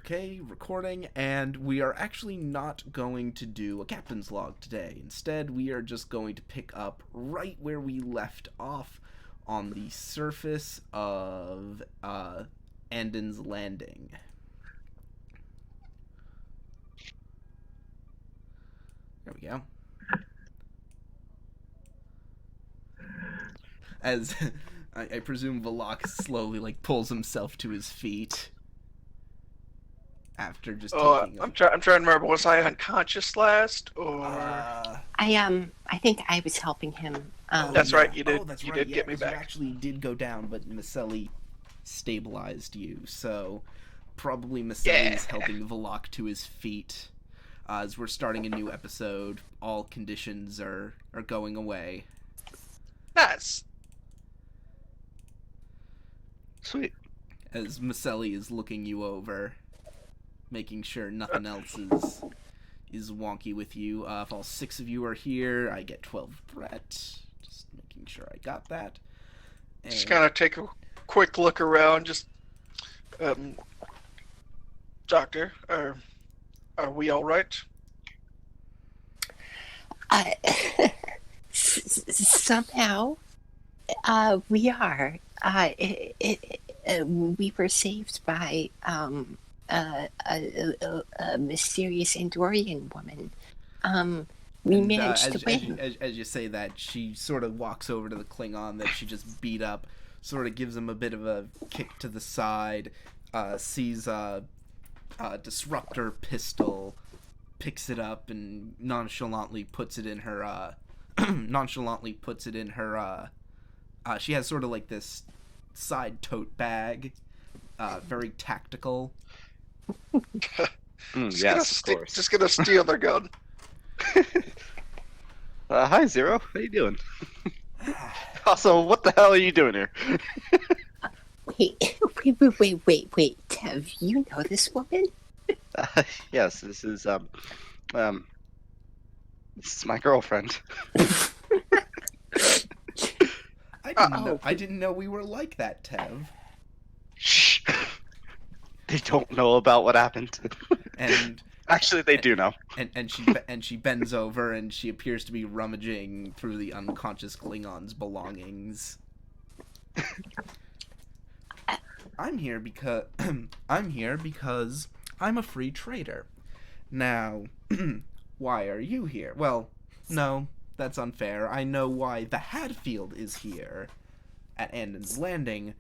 Okay, recording, and we are actually not going to do a captain's log today. Instead, we are just going to pick up right where we left off on the surface of Andon's Landing. There we go. As I presume Valak slowly pulls himself to his feet after just taking. I'm trying to remember. Was I unconscious last, or? I think I was helping him. That's right. You did. Oh, that's you right. did get me back. You actually did go down, but Maselli stabilized you. So probably Maselli is helping Valak to his feet. As we're starting a new episode, all conditions are going away. Nice. Sweet. As Maselli is looking you over, making sure nothing else is wonky with you. If all 6 of you are here, I get 12 Brett. Just making sure I got that. And Just kind of take a quick look around. Just, Doctor, are we all right? Somehow, we are. We were saved by a mysterious Andorian woman. We managed to win. As you say that, she sort of walks over to the Klingon that she just beat up, sort of gives him a bit of a kick to the side, sees a disruptor pistol, picks it up and nonchalantly puts it in her. She has sort of like this side tote bag, very tactical. Yes, of course. Just gonna steal their gun. Hi, Zero. How you doing? Also, what the hell are you doing here? Wait. Tev, you know this woman? Yes, this is my girlfriend. I didn't know we were like that, Tev. Shh. They don't know about what happened. And actually, they do know. And she bends over and she appears to be rummaging through the unconscious Klingon's belongings. I'm here because I'm a free trader. Now, why are you here? Well, no, that's unfair. I know why the Hadfield is here at Andon's Landing.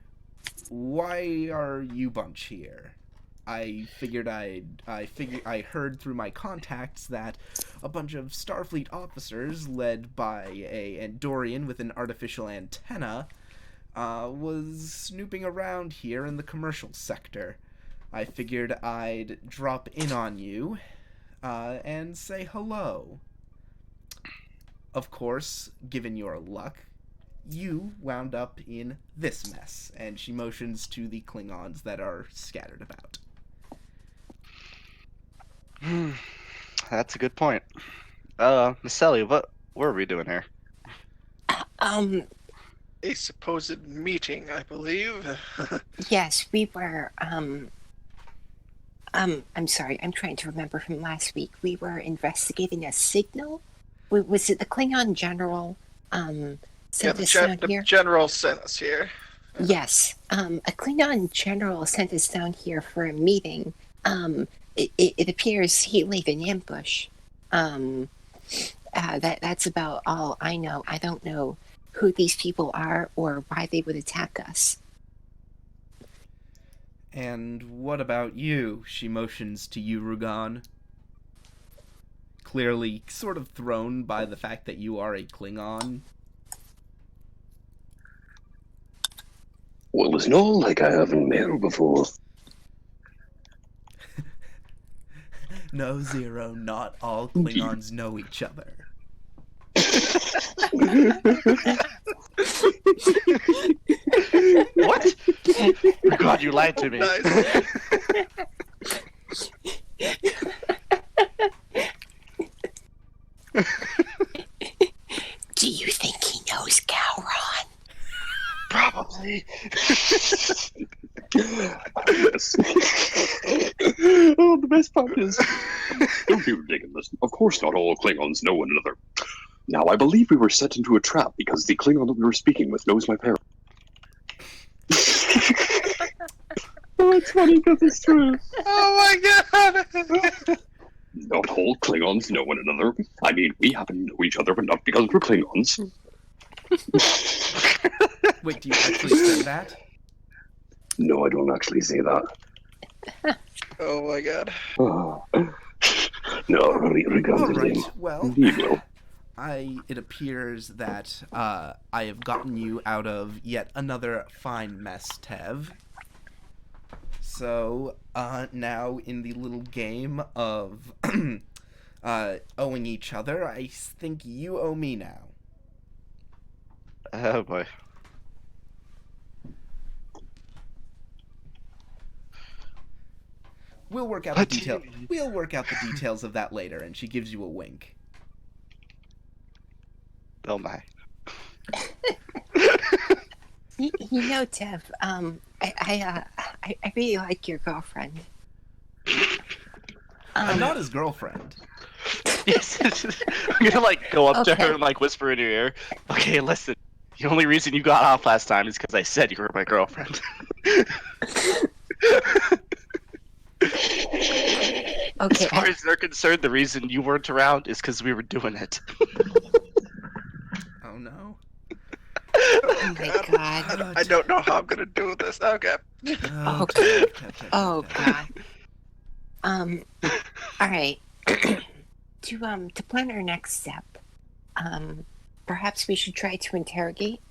Why are you bunch here? I heard through my contacts that a bunch of Starfleet officers, led by a Andorian with an artificial antenna, was snooping around here in the commercial sector. I figured I'd drop in on you, and say hello. Of course, given your luck, you wound up in this mess, and she motions to the Klingons that are scattered about. That's a good point. Miss Ellie, what are we doing here? A supposed meeting, I believe. Yes, we were, I'm sorry, I'm trying to remember from last week. We were investigating a signal? Was it the Klingon General, sent us down here? The General sent us here. Yes, a Klingon General sent us down here for a meeting. It appears he laid an ambush. That's about all I know. I don't know who these people are or why they would attack us. And what about you? She motions to you, Rugan. Clearly sort of thrown by the fact that you are a Klingon. Well, it's not like I haven't met her before. No, Zero, not all Klingons know each other. What? God, you lied to me. Nice. Do you think he knows Gowron? Probably. Yes. best part is, don't be ridiculous. Of course not all Klingons know one another. Now, I believe we were set into a trap because the Klingon that we were speaking with knows my parents. Oh, it's funny because it's true. Oh my god! Not all Klingons know one another. I mean, we happen to know each other, but not because we're Klingons. Wait, do you actually say that? No, I don't actually say that. Oh my god. Oh. No, regardlessly. Alright, well, Indeed, no. it appears that I have gotten you out of yet another fine mess, Tev. So, now in the little game of owing each other, I think you owe me now. Oh boy. We'll work out the details of that later, and she gives you a wink. Oh my. You know, Tev, I really like your girlfriend. I'm not his girlfriend. Yes. I'm gonna like go up to Okay. her and like whisper in her ear. Okay, listen. The only reason you got off last time is because I said you were my girlfriend. Okay, As far as they're concerned, the reason you weren't around is because we were doing it. Oh no. oh my god. I don't know how I'm gonna do this. Okay. Oh, Okay. Tev. Oh god. All right. To plan our next step, perhaps we should try to interrogate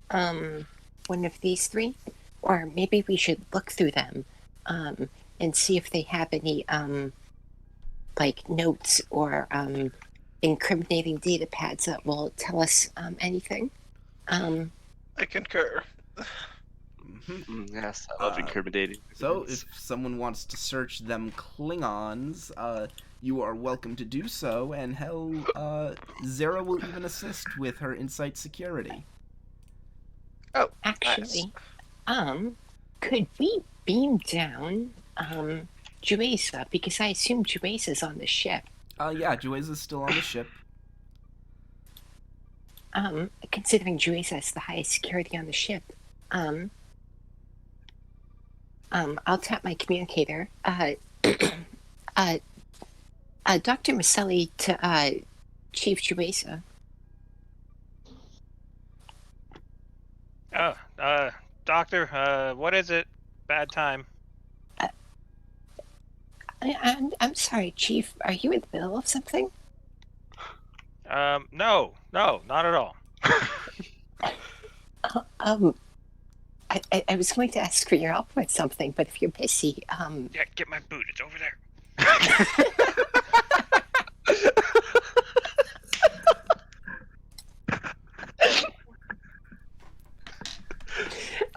one of these three, or maybe we should look through them and see if they have any like notes or incriminating data pads that will tell us anything. I concur. Yes, I love incriminating. So, if someone wants to search them Klingons, you are welcome to do so, and hell, Zara will even assist with her insight security. Oh, Actually, could we beam down Juesa, because I assume Juesa's on the ship. Yeah, Jueza's still on the ship. Considering Juesa is the highest security on the ship, I'll tap my communicator. Dr. Maselli to Chief Juesa. Oh, Doctor, what is it? Bad time. I'm sorry, Chief. Are you in the middle of something? No, not at all. I was going to ask for your help with something, but if you're busy, Yeah, get my boot. It's over there.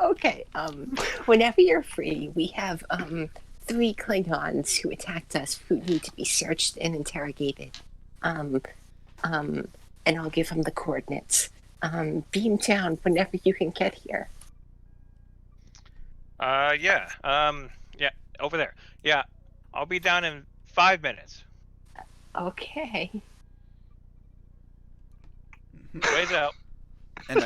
okay. Whenever you're free, we have 3 Klingons who attacked us who need to be searched and interrogated. And I'll give them the coordinates. Beam down whenever you can get here. Yeah, over there. Yeah, I'll be down in 5 minutes. Okay. Ways out. And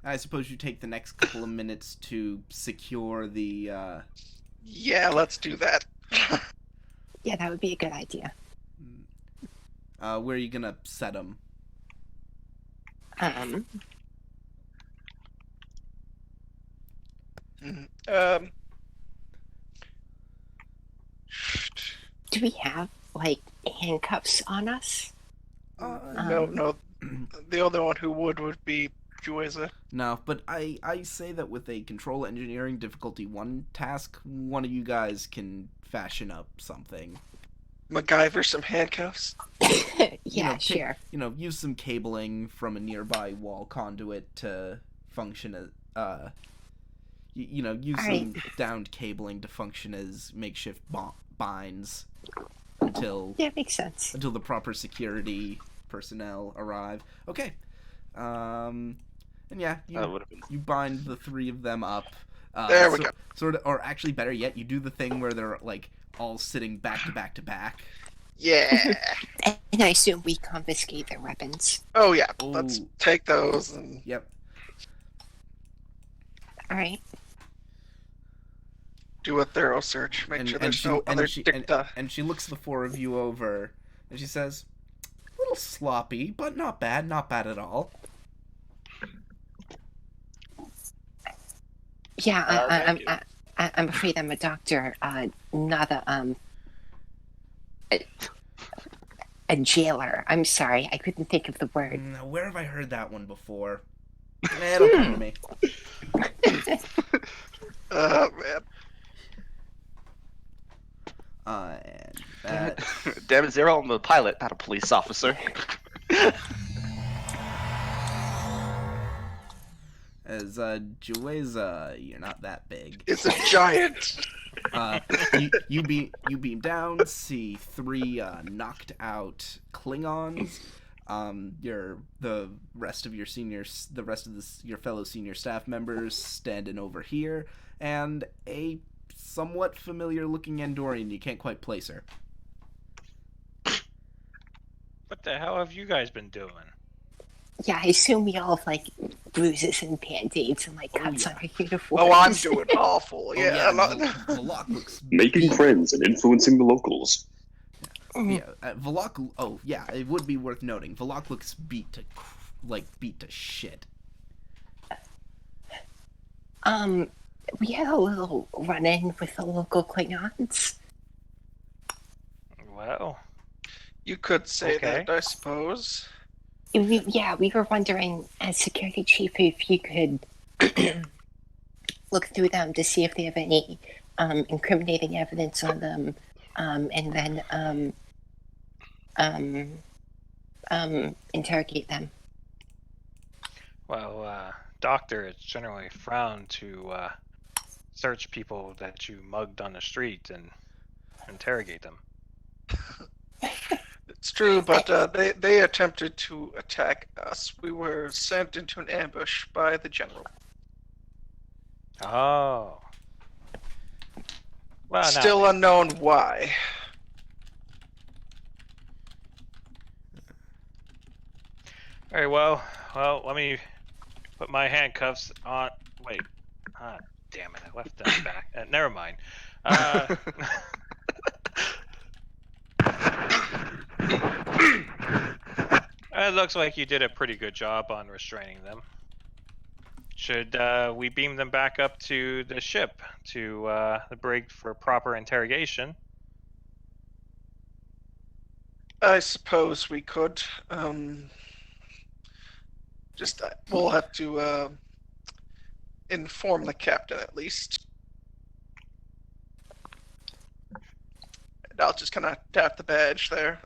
I suppose you take the next couple of minutes to secure the, Yeah, let's do that. Yeah, that would be a good idea. where are you gonna set them? Do we have, like, handcuffs on us? No. The other one who would be Jueza. No, but I say that with a control engineering difficulty 1 task, one of you guys can fashion up something. MacGyver some handcuffs. Yeah, sure. Use some cabling from a nearby wall conduit to function as, use some downed cabling to function as makeshift binds until Makes sense. until the proper security personnel arrive. Okay. And yeah, you bind the 3 of them up. There we go. Sort of, or actually better yet, you do the thing where they're like all sitting back to back to back. Yeah. And I assume we confiscate their weapons. Oh yeah. Let's Oh. take those and Yep. All right. do a thorough search. Make sure there's no other dicta. And she looks the four of you over, and she says, "A little sloppy, but not bad at all." Yeah, I'm afraid I'm a doctor, not a jailer. I'm sorry, I couldn't think of the word. Now, where have I heard that one before? It'll come to me. Oh man. And that... Damn it, Zero, I'm a pilot, not a police officer. As Jueza, you're not that big. It's a giant. You beam down, see 3 knocked out Klingons. The rest of your fellow senior staff members standing over here, and a somewhat familiar looking Andorian. You can't quite place her. What the hell have you guys been doing? Yeah, I assume we all have, like, bruises and band-aids and, like, cuts on our uniforms. Oh, I'm doing awful. Yeah. Valak looks Making friends and influencing the locals. Yeah, Valak. Oh, yeah. It would be worth noting. Valak looks beat to shit. We had a little run-in with the local Klingons. Well, You could say Okay. that, I suppose. We were wondering, as security chief, if you could look through them to see if they have any incriminating evidence on them, and then interrogate them. well, doctor, it's generally frowned to search people that you mugged on the street and interrogate them. It's true, but they attempted to attack us. We were sent into an ambush by the general. Oh. Well, now, Still unknown why. very well. Well, let me put my handcuffs on. Wait. Ah, damn it! I left them back. Never mind. It looks like you did a pretty good job on restraining them. Should we beam them back up to the ship, to the brig for proper interrogation? I suppose we could. We'll have to inform the captain at least. And I'll just kind of tap the badge there.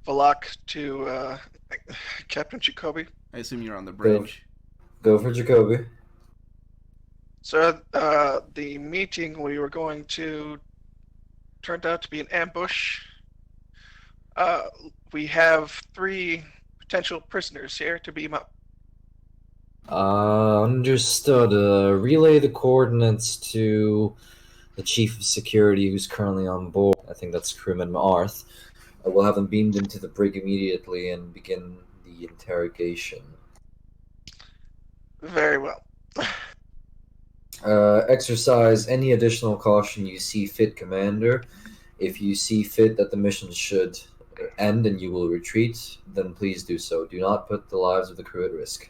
Valak to Captain Jacoby. I assume you're on the bridge. Go for Jacoby. So the meeting we were going to turned out to be an ambush. We have 3 potential prisoners here to beam up. Understood. Relay the coordinates to the chief of security who's currently on board. I think that's crewman Arth. We'll have them beamed into the brig immediately and begin the interrogation. Very well. Exercise any additional caution you see fit, Commander. If you see fit that the mission should end and you will retreat, then please do so. Do not put the lives of the crew at risk.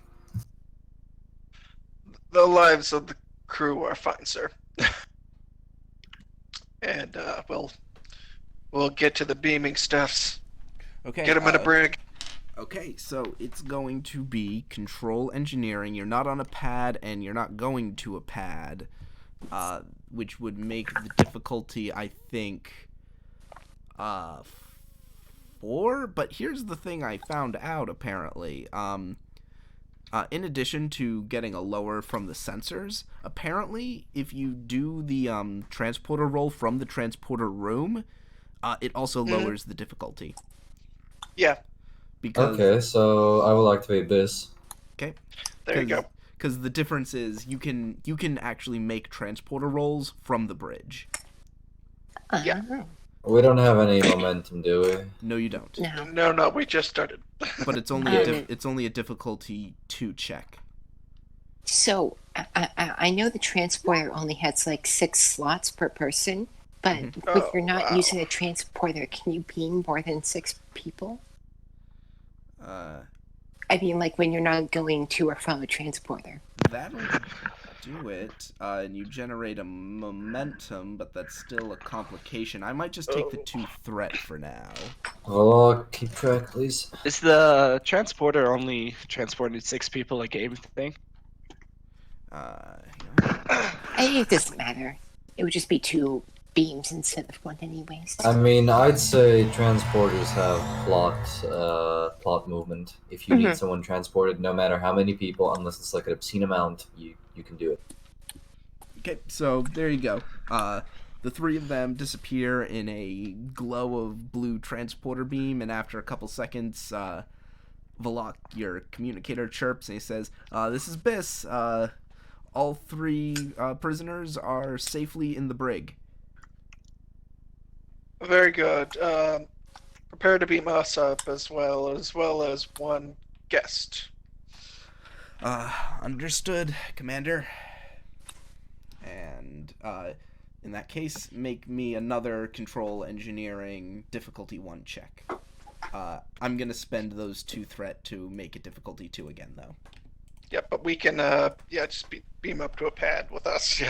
The lives of the crew are fine, sir. And we'll get to the beaming stuffs. Okay. Get them in a brig. Okay, so it's going to be control engineering. You're not on a pad, and you're not going to a pad, which would make the difficulty, I think, 4. But here's the thing I found out, apparently. In addition to getting a lower from the sensors, apparently, if you do the transporter roll from the transporter room, it also lowers the difficulty. Yeah. Because, Okay, so I will activate this. Okay. There you go. Because the difference is you can actually make transporter rolls from the bridge. Yeah. We don't have any momentum, do we? No, you don't. No. No, we just started. But it's only it's only a difficulty 2 check. So I know the transporter only has like 6 slots per person, but if you're not using a transporter, can you beam more than 6 people? I mean, like when you're not going to or from a transporter. That'll do it, and you generate a momentum, but that's still a complication. I might just take the 2 threat for now. Oh, keep track, please. Is the transporter only transporting 6 people a game thing? It doesn't matter. It would just be 2 beams instead of 1 anyways. I mean, I'd say transporters have plot movement. If you need someone transported, no matter how many people, unless it's like an obscene amount, you can do it. Okay, so there you go. The 3 of them disappear in a glow of blue transporter beam, and after a couple seconds, Valak, your communicator, chirps and he says, "This is Biss. All 3 prisoners are safely in the brig." Very good. Prepare to beam us up as well as 1 guest. Understood, Commander. And, in that case, make me another control engineering difficulty 1 check. I'm gonna spend those 2 threat to make it difficulty 2 again, though. Yeah, but we can, just beam up to a pad with us.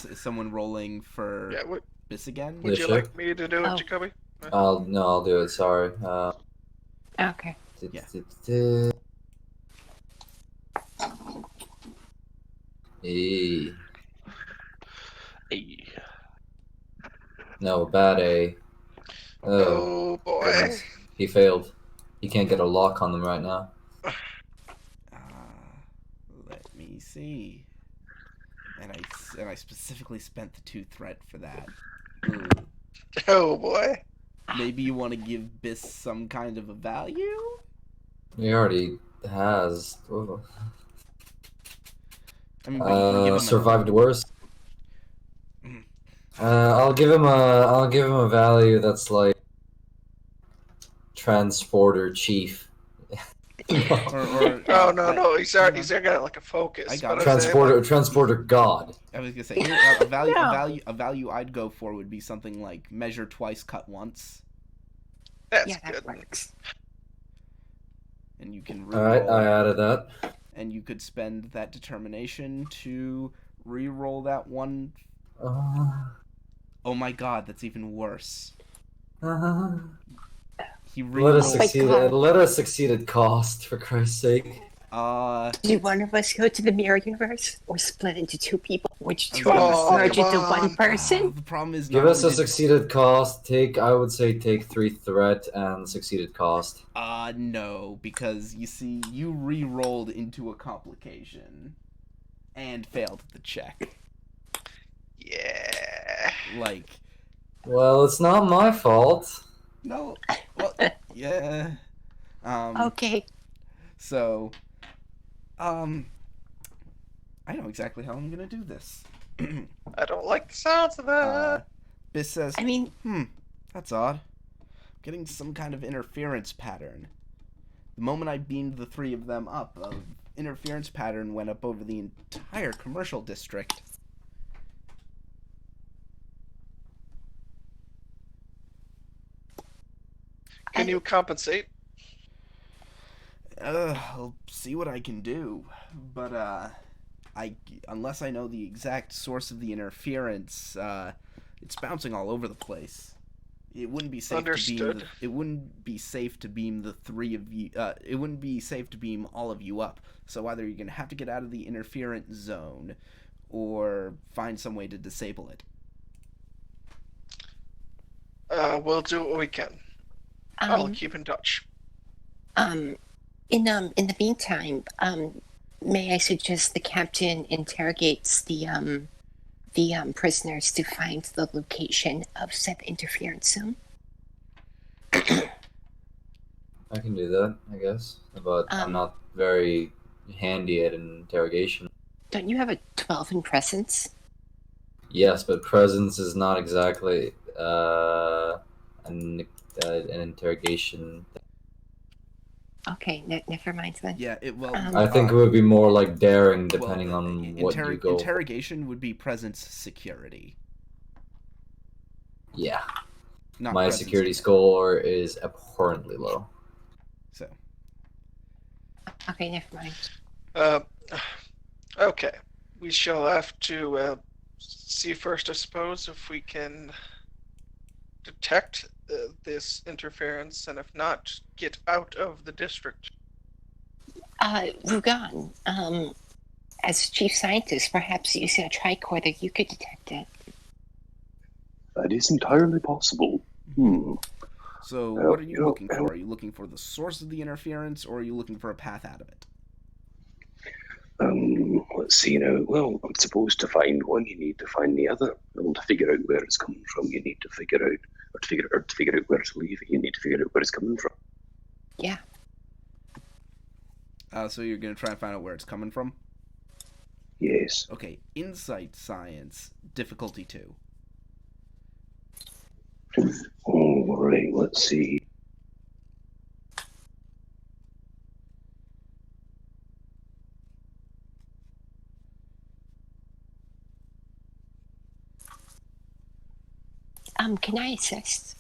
Is someone rolling for Biss again? Would you sure. like me to do it, Jacoby? I'll do it. Sorry. Okay. Yeah. E. Hey. No, bad A. Oh boy. Goodness. He failed. He can't get a lock on them right now. Let me see. And I specifically spent the 2 threat for that. Ooh. Oh boy. Maybe you want to give Biss some kind of a value? He already has. I mean, but you can give him survived worse. I'll give him a value that's like transporter chief. No. He's got like a focus. I got transporter god. I was gonna say a value I'd go for would be something like measure twice, cut once. That's That good. works. And you can All right, I added that. And you could spend that determination to re-roll that one. Oh my god, that's even worse. He Let us re-rolled. Let us succeed at cost, for Christ's sake. Do one of us go to the mirror universe, or split into 2 people? Which 2 of Oh, us merge come into on. 1 person? The problem is Give us a succeeded cost. I would say take 3 threat and succeeded cost. No, because you see, you re-rolled into a complication and failed the check. Yeah. Like, Well, it's not my fault. no, well, yeah. Okay. So, I know exactly how I'm gonna do this. I don't like the sounds of that. Biss says, I mean, that's odd. I'm getting some kind of interference pattern. The moment I beamed the 3 of them up, an interference pattern went up over the entire commercial district. Can you compensate? I'll see what I can do, but unless I know the exact source of the interference, it's bouncing all over the place. It wouldn't be safe Understood. it wouldn't be safe to beam the 3 of you. It wouldn't be safe to beam all of you up. So either you're gonna have to get out of the interference zone, or find some way to disable it. We'll do what we can. I'll keep in touch. In the meantime, may I suggest the captain interrogates the prisoners to find the location of said interference zone? I can do that, I guess. But I'm not very handy at an interrogation. Don't you have a 12 in presence? Yes, but presence is not exactly an interrogation. Okay, never mind then. Yeah, I think it would be more like daring, depending on what you go for. Interrogation would be presence security. Yeah. Not My presence security defense. score is abhorrently low. So. Okay, never mind. Okay. We shall have to see first, I suppose, if we can detect this interference, and if not, get out of the district. Rugan, as chief scientist, perhaps using a tricorder, you could detect it. That is entirely possible. So what are you looking for? Are you looking for the source of the interference, or are you looking for a path out of it? Let's see now. Well, I'm supposed to find one, you need to find the other. And to figure out where it's coming from, you need to figure out, or to figure out where to leave it, you need to figure out where it's coming from. Yeah. So you're going to try and find out where it's coming from? Yes. Okay, insight science, difficulty 2. All right, let's see. Can I assist?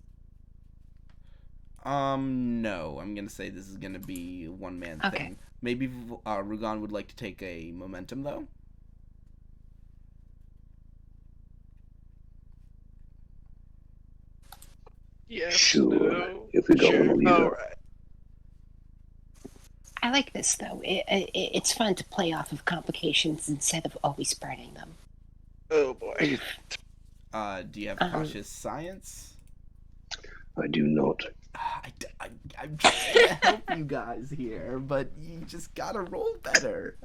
No. I'm gonna say this is gonna be a one-man thing. Maybe Rugan would like to take a momentum, though? Yes. Sure. No. If we got Sure. one leader. All right. I like this, though. It's fun to play off of complications instead of always burning them. Oh, boy. Do you have cautious science? I do not. I'm trying to help you guys here, but you just gotta roll better.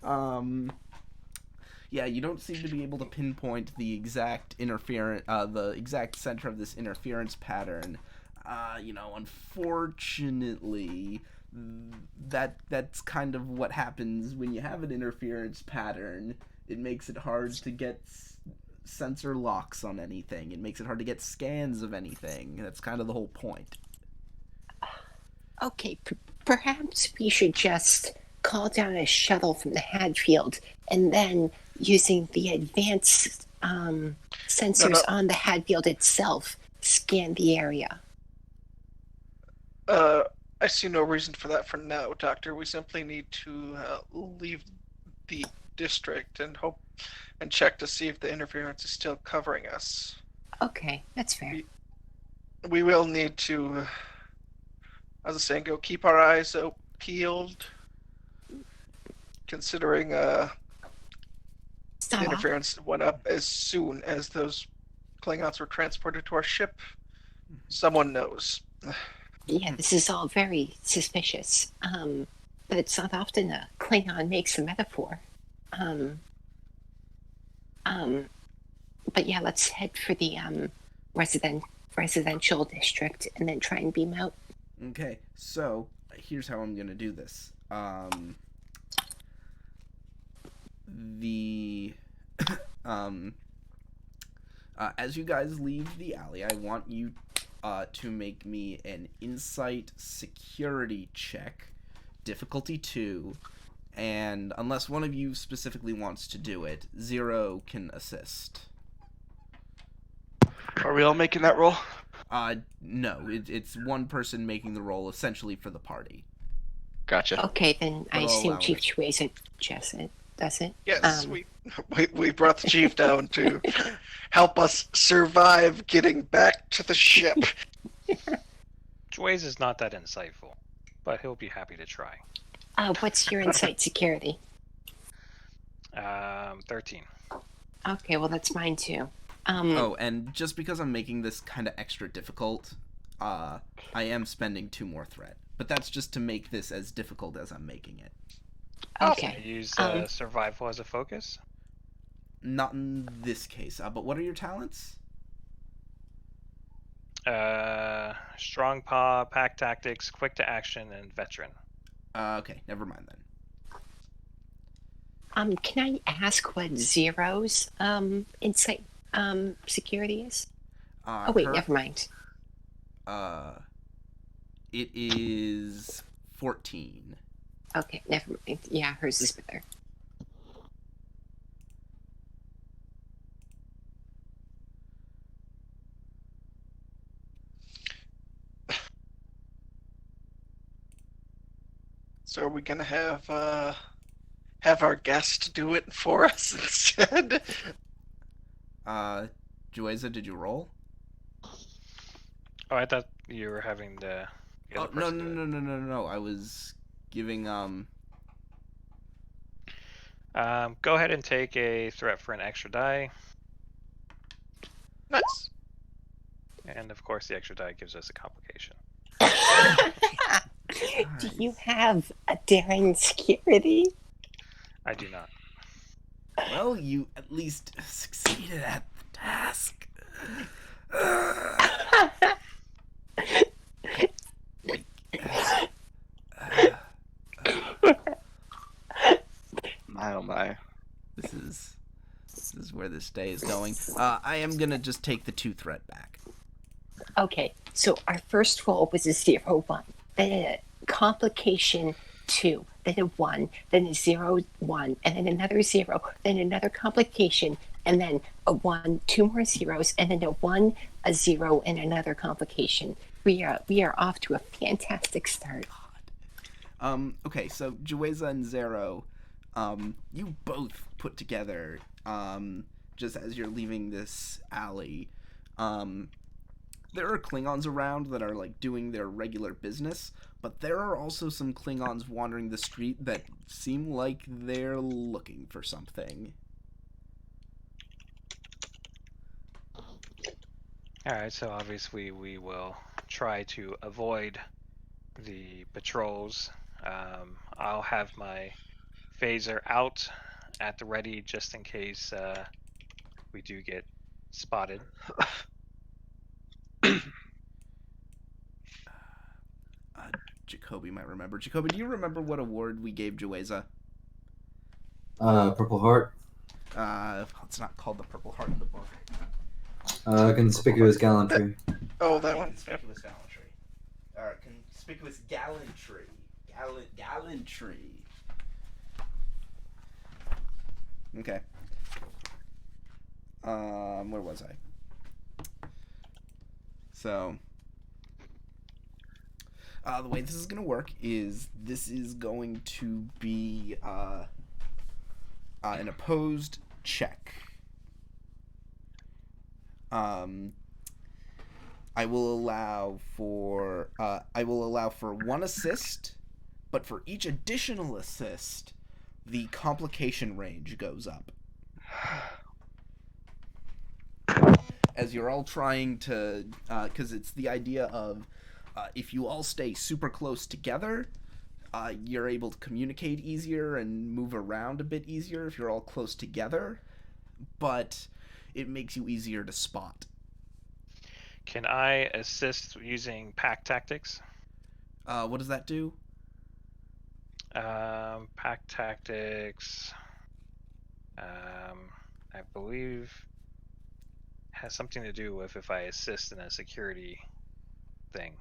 Yeah, you don't seem to be able to pinpoint the exact the exact center of this interference pattern. Unfortunately, that's kind of what happens when you have an interference pattern. It makes it hard to get sensor locks on anything. It makes it hard to get scans of anything. That's kind of the whole point. Okay, perhaps we should just call down a shuttle from the Hadfield, and then using the advanced sensors on the Hadfield itself, scan the area. I see no reason for that for now, Doctor. We simply need to leave the district and hope and check to see if the interference is still covering us. Okay, that's fair. We will need to, as the saying go, keep our eyes peeled, considering the interference went up as soon as those Klingons were transported to our ship. Someone knows. Yeah, this is all very suspicious. But it's not often a Klingon makes a metaphor. But yeah, let's head for the residential district and then try and beam out. Okay, so here's how I'm gonna do this. As you guys leave the alley, I want you to make me an insight security check, difficulty 2, and unless one of you specifically wants to do it, 0 can assist. Are we all making that roll? No, it's one person making the roll essentially for the party. Gotcha. Okay, then I I'll assume allow Chief it. Chueza does it? Yes, we brought the chief down to help us survive getting back to the ship. Juez is not that insightful, but he'll be happy to try. What's your insight security? 13. Okay, well that's mine too. And just because I'm making this kind of extra difficult, I am spending 2 more threat. but that's just to make this as difficult as I'm making it. Okay. Can I use Um, survival as a focus? Not in this case. But what are your talents? Strong paw, pack tactics, quick to action, and veteran. Okay, never mind then. Can I ask what Zero's insight security is? Oh wait, Her, never mind. it is 14. Okay, never mind. Yeah, hers is better. So are we gonna have our guest do it for us instead? Jueza, did you roll? Oh, I thought you were having the Oh, other no, person do it. no. I was giving, Go ahead and take a threat for an extra die. Nice. And of course, the extra die gives us a complication. Do you have a daring security? I do not. well, you at least succeeded at the task. My oh my. This is where this day is going. I am gonna just take the 2 threat back. Okay, so our first roll was a 0-1, then a complication 2, then a 1, then a 0-1, and then another 0, then another complication, and then a 1, 2 more zeros, and then a 1, a 0, and another complication. We are off to a fantastic start. Okay, so Jueza and Zero, you both put together, just as you're leaving this alley, there are Klingons around that are, like, doing their regular business, but there are also some Klingons wandering the street that seem like they're looking for something. Alright, so obviously we will try to avoid the patrols. I'll have my phaser out at the ready just in case we do get spotted. Jacoby might remember. Jacoby, do you remember what award we gave Jueza? Purple Heart. It's not called the Purple Heart in the book. Conspicuous gallantry. Oh, that one. Conspicuous gallantry. Alright, conspicuous gallantry. Gallantry. Okay. Where was I? So, the way this is going to work is this is going to be an opposed check. I will allow for 1 assist, but for each additional assist, the complication range goes up. As you're all trying to, because it's the idea of if you all stay super close together, you're able to communicate easier and move around a bit easier if you're all close together, but it makes you easier to spot. Can I assist using pack tactics? What does that do? Pack tactics, I believe, has something to do with if I assist in a security thing.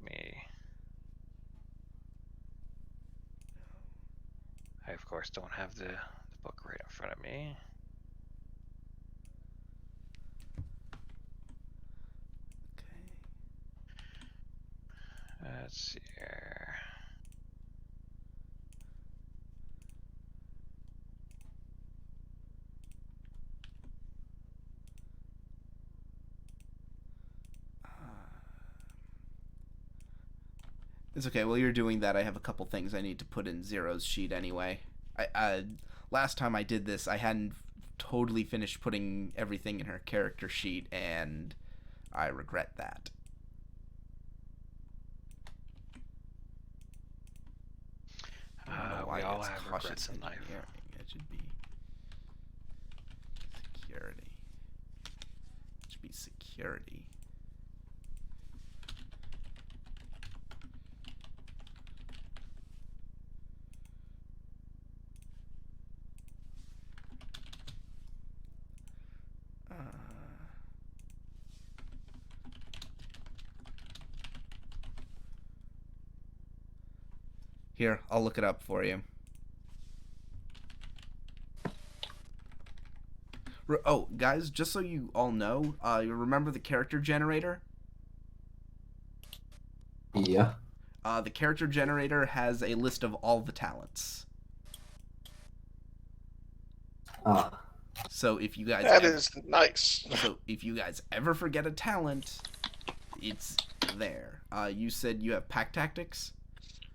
Me. I of course don't have the book right in front of me. Let's see here. It's okay. While you're doing that, I have a couple things I need to put in Zero's sheet anyway. Last time I did this, I hadn't totally finished putting everything in her character sheet, and I regret that. I don't know why We all it's have cautious regrets in life. engineering. It should be security. It should be security. Here, I'll look it up for you. Oh, guys, just so you all know, you remember the character generator? Yeah. The character generator has a list of all the talents. Ah. So if you guys That is nice. So if you guys ever forget a talent, it's there. You said you have pack tactics?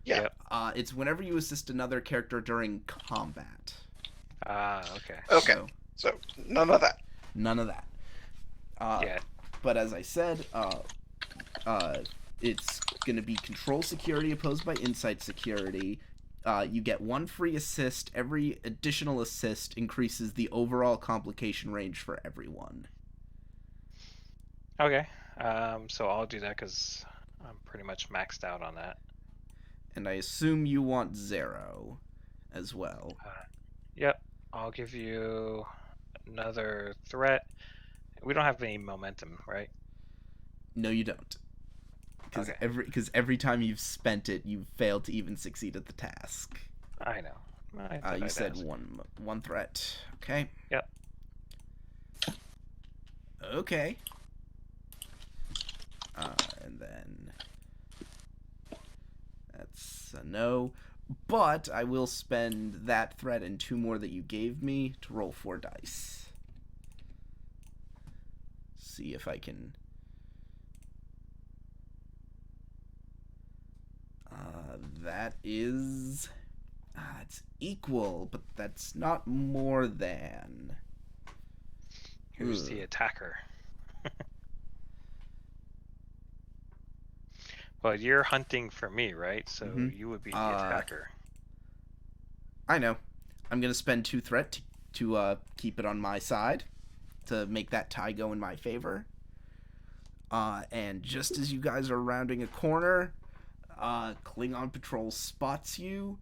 Yeah. Yep. It's whenever you assist another character during combat. Okay. Okay. So, So none of that. none of that. Yeah. But as I said, it's going to be control security opposed by insight security. You get 1 free assist. Every additional assist increases the overall complication range for everyone. Okay. So I'll do that because I'm pretty much maxed out on that. And I assume you want 0 as well. Yep. I'll give you another threat. We don't have any momentum, right? No, you don't. Because Okay. every time you've spent it, you've failed to even succeed at the task. I know. I thought You I'd said ask. one threat. Okay. Yep. Okay. And then that's a no. But I will spend that threat and 2 more that you gave me to roll 4 dice. See if I can. That is. It's equal, but that's not more than. Who's the Ugh. attacker? Well, you're hunting for me, right? So Mhm. you would be the attacker. I know. I'm gonna spend 2 threat to keep it on my side, to make that tie go in my favor. And just as you guys are rounding a corner, Klingon patrol spots you.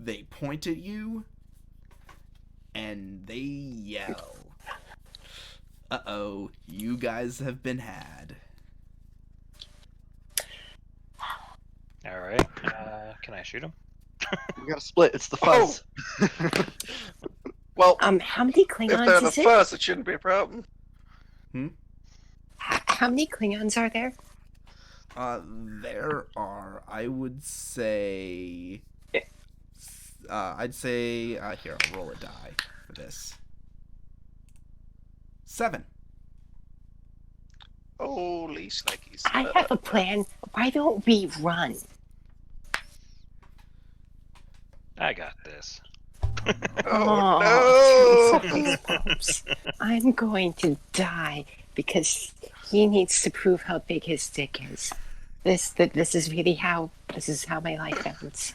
They point at you, and they yell. Uh-oh, you guys have been had. All right. Can I shoot him? We gotta split. It's the Oh! fuzz. Well, How many if they're Klingons the is it? fuzz, it shouldn't be a problem. How many Klingons are there? There are, I would say... I'd say... here, I'll roll a die for this. 7. Holy snikes. I have a plan. Why don't we run? I got this. Oh, no! Sorry, Pops. I'm going to die because he needs to prove how big his dick is. This is really how my life ends.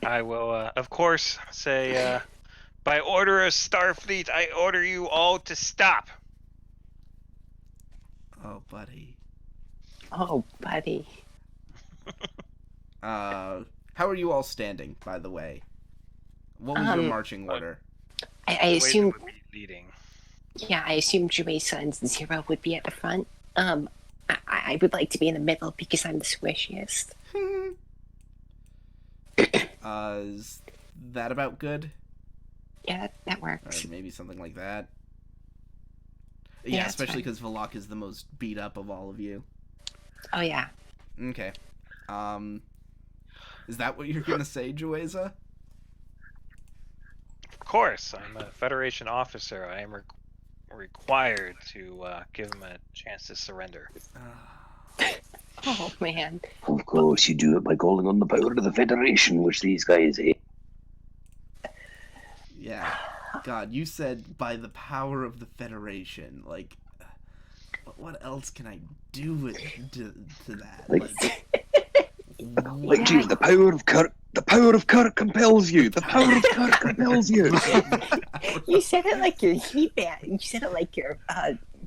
I will, of course, say, by order of Starfleet, I order you all to stop. Oh, buddy. Oh, buddy. How are you all standing, by the way? What was your marching order? I assume, Would be leading. yeah, I assume Juesa and Zero would be at the front. I would like to be in the middle because I'm the squishiest. Is that about good? Yeah, that Or works. maybe something like that. Yeah, Yeah, that's especially fine. because Valak is the most beat up of all of you. Oh yeah. Okay. Is that what you're gonna say, Jueza? Of course, I'm a Federation officer. I am required to give him a chance to surrender. Oh man. Of course, you do it by calling on the power of the Federation, which these guys hate. Yeah. God, you said by the power of the Federation. Like, what else can I do with to that? Like, geez, the power of Kirk. The power of Kirk compels you. The power of Kirk compels you. You said it like your He-Man. You said it like your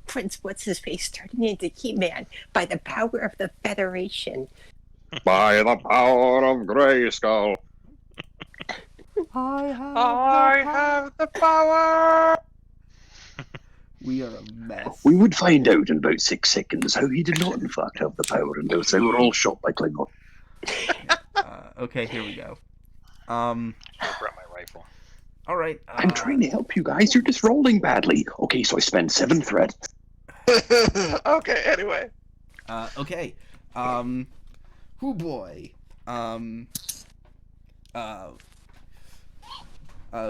Prince What's-His-Face turning into He-Man by the power of the Federation. By the power of Grayskull. I have the power. We are a mess. We would find out in about 6 seconds how he did not, in fact, have the power, and they were all shot by Klingon. Okay, here we go. I brought my rifle. All right. I'm trying to help you guys. You're just rolling badly. Okay, so I spend 7 thread. Okay. Anyway. Okay. Who boy.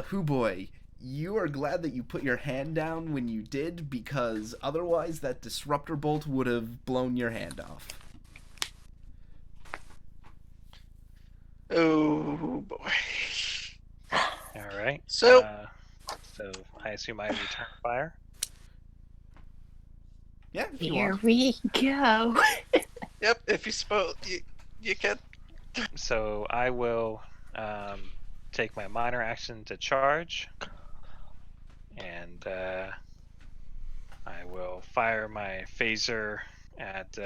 Who boy. You are glad that you put your hand down when you did, because otherwise that disruptor bolt would have blown your hand off. Oh boy. All right. So- so I assume I return fire. Yeah, if you Here want. we go. Yep. If you suppose you can. So I will take my minor action to charge, and I will fire my phaser at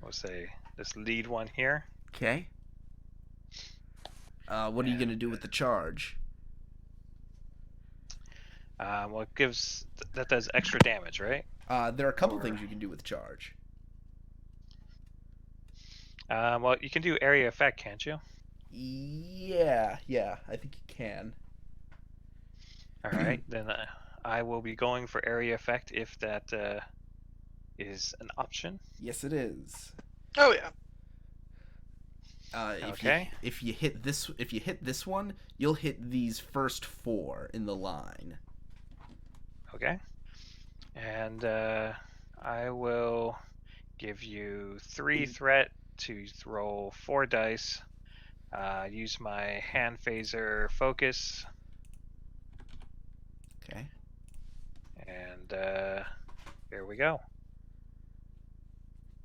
we'll say this lead one here. Okay. What are you gonna do with the charge? Well, it gives that does extra damage, right? There are a couple things you can do with charge. Well, you can do area effect, can't you? Yeah, I think you can. All right, then I will be going for area effect if that is an option. Yes, it is. Oh yeah. Okay. If you hit this one, you'll hit these first 4 in the line. Okay. And I will give you 3 threat to roll 4 dice. Use my hand phaser focus. Okay. And here we go.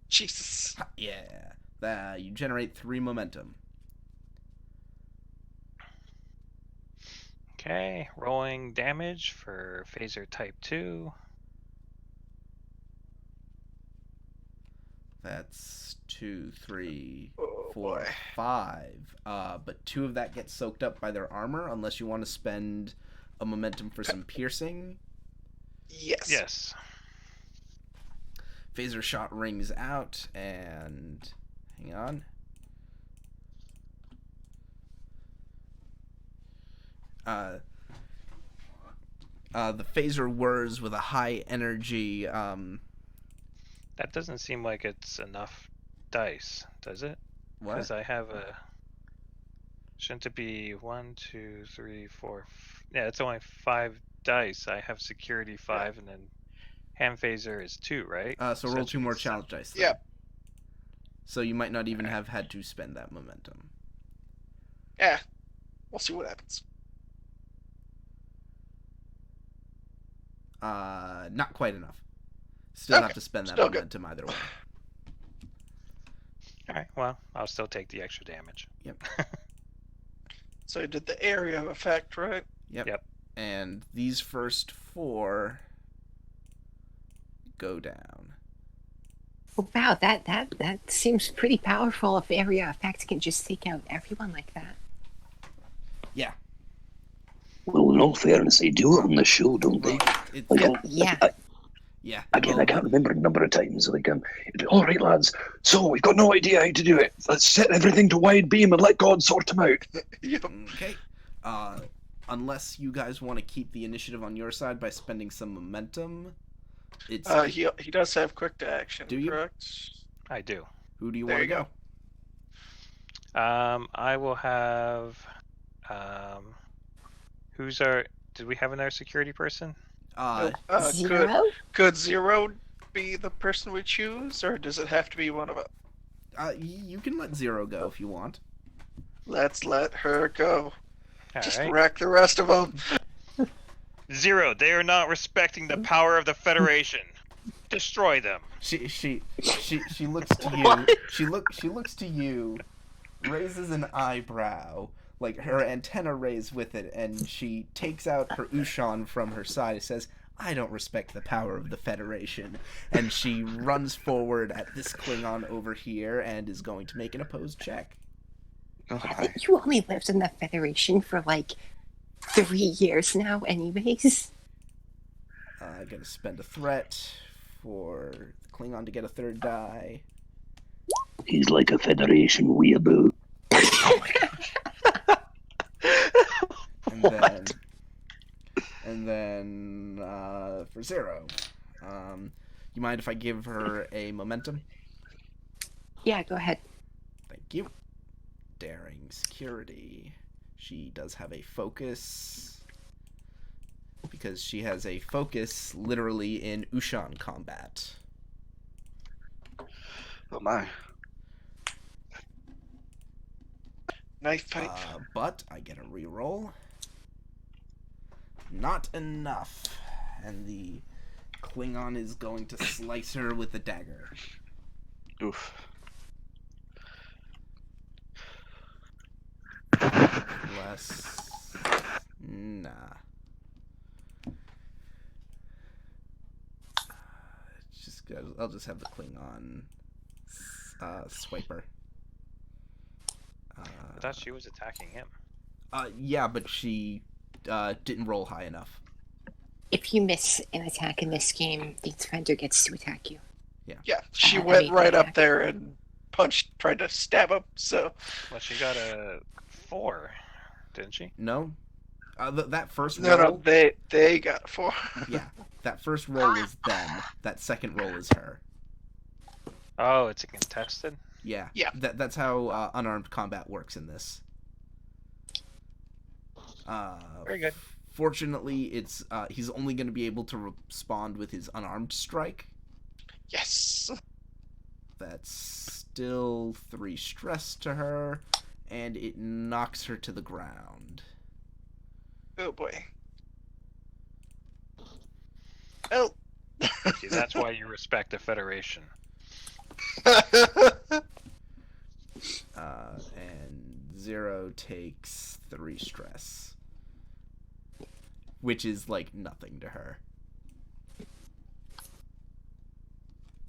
Jesus. Yeah. You generate 3 momentum. Okay, rolling damage for phaser type 2. That's 2, 3, Oh 4, boy. 5. But 2 of that gets soaked up by their armor, unless you want to spend a momentum for some piercing. Yes. Yes. Phaser shot rings out, and hang on. The phaser whirs with a high energy. That doesn't seem like it's enough dice, does it? What? Because I have a. Shouldn't it be 1, 2, 3, 4? Yeah, it's only 5 dice. I have security 5, and then hand phaser is 2, right? So roll that 2 should be more 7. challenge dice. Then. Yep. So you might not even have had to spend that momentum. Yeah. We'll see what happens. Not quite enough. Still have Okay, to spend that still good. momentum either way. All right. Well, I'll still take the extra damage. Yep. So you did the area effect, right? Yep. And these first 4 go down. Oh, wow, that seems pretty powerful. If area effect can just take out everyone like that. Yeah. Well, in all fairness, they do it on the show, don't they? It's Like, Yeah. yeah. Again, well, I can't remember a number of times. Like, all right, lads. So we've got no idea how to do it. Let's set everything to wide beam and let God sort them out. Yep. Okay. Unless you guys want to keep the initiative on your side by spending some momentum, it's He does have quick to action, Do you? correct? I do. who do you There want to you go? I will have. Who's our? Did we have another security person? Zero? Could Zero be the person we choose, or does it have to be one of us? You can let 0 go if you want. Let's let her go. Just Alright. wreck the rest of them. 0. They are not respecting the power of the Federation. Destroy them. She looks to you. She looks to you, raises an eyebrow, like her antenna raised with it, and she takes out her Ushan from her side and says, "I don't respect the power of the Federation." And she runs forward at this Klingon over here and is going to make an opposed check. Oh, hi. You only lived in the Federation for like 3 years now, anyways. I'm gonna spend a threat for the Klingon to get a third die. He's like a Federation weeaboo. And then for 0, you mind if I give her a momentum? Yeah, go ahead. Thank you. Daring security. She does have a focus, because she has a focus literally in Ushan combat. Oh my. Knife fight. But I get a reroll. Not enough. And the Klingon is going to slice her with a dagger. Oof. Less. Nah. I'll just have the Klingon swipe her. I thought she was attacking him. Yeah, but she didn't roll high enough. If you miss an attack in this game, the defender gets to attack you. Yeah, she That'd went be right up bad. there and tried to stab him. So Well, she got a 4, didn't she? No? That first no, roll... they got a 4. Yeah, that first roll is them. That second roll is her. Oh, it's a contested? Yeah. Yeah. That's how unarmed combat works in this. Very good. Fortunately, it's he's only going to be able to respond with his unarmed strike. Yes. That's still 3 stress to her, and it knocks her to the ground. Oh boy. Oh. See, that's why you respect the Federation. And 0 takes 3 stress, which is like nothing to her.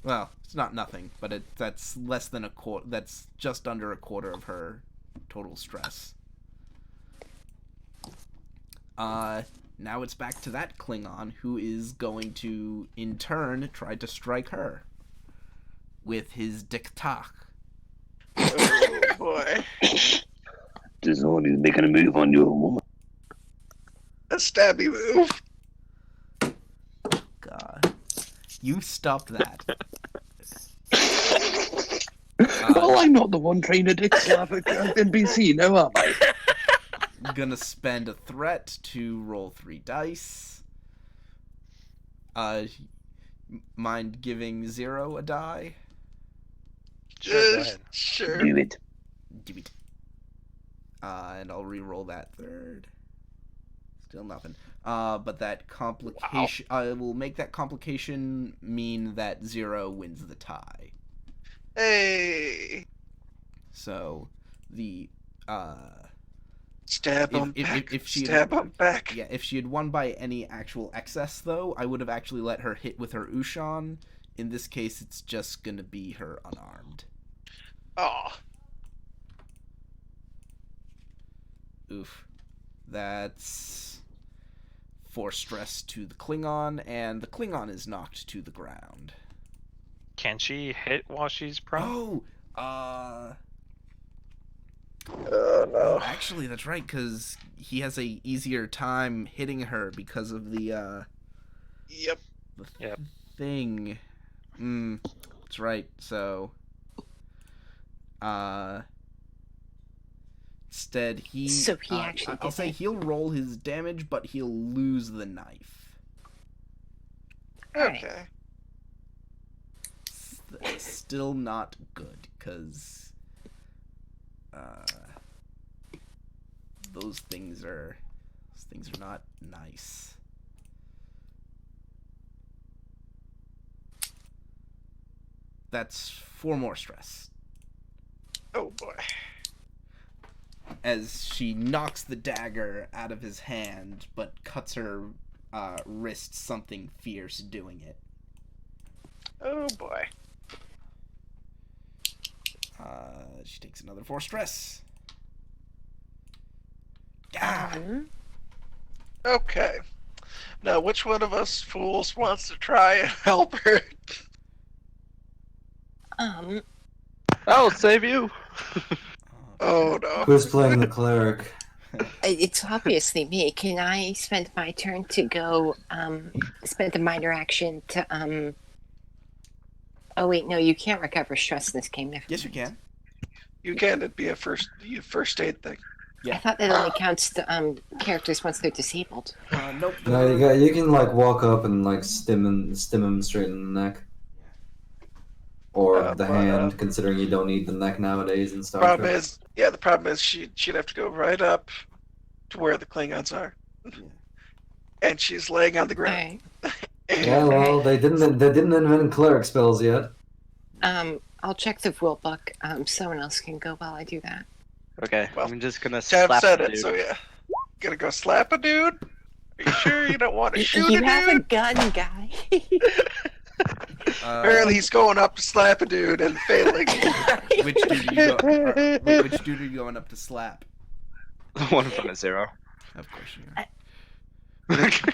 Well, it's not nothing, but that's less than a quarter. That's just under a quarter of her total stress. Now it's back to that Klingon, who is going to, in turn, try to strike her with his diktak. Oh boy. Dizon is making a move on your woman. A stabby move. God, you stopped that. Well, I'm not the one trying to dick slap at NBC, now am I? Gonna spend a threat to roll 3 dice. Mind giving 0 a die? Sure, go ahead. Sure. Do it. Do it. And I'll re-roll that 3rd. Still nothing. But that complication... I will make that complication mean that 0 wins the tie. Hey. So, the... Stab him back. if she Stab him back. Yeah, if she had won by any actual excess, though, I would have actually let her hit with her Ushan. In this case, it's just gonna be her unarmed. Oh. Oof. That's 4 stress to the Klingon, and the Klingon is knocked to the ground. Can she hit while she's prone? Oh, Oh no. actually, that's right, because he has a easier time hitting her because of the Yep. Yep. thing. That's right. So, instead he. So he actually I'll did say it. he'll roll his damage, but he'll lose the knife. Alright. Okay. Still not good, because those things are not nice. That's 4 more stress. Oh boy. As she knocks the dagger out of his hand, but cuts her wrist something fierce doing it. Oh boy. She takes another 4 stress. Ah! Okay. Now, which one of us fools wants to try and help her? I'll save you. Oh no. Who's playing the cleric? It's obviously me. Can I spend my turn to go, spend a minor action to, Oh, wait, no, you can't recover stress in this game. Never Yes, you mind. can. You can. It'd be a first aid thing. Yeah. I thought that only counts to characters once they're disabled. Nope. No, you can like walk up and like stim him straight in the neck. Or the hand, considering you don't need the neck nowadays in Star Trek. The problem is she'd have to go right up to where the Klingons are. And she's laying on the ground. All right. Yeah, well, they didn't invent cleric spells yet. I'll check the rule book. Someone else can go while I do that. Okay, Well, I'm just gonna Tab slap said the it, dude. so yeah. Gonna go slap a dude? Are you sure you don't want to shoot You a have a dude? gun, guy. Apparently he's going up to slap a dude and failing. Which dude which dude are you going up to slap? The one in front of Zero. Of course you are.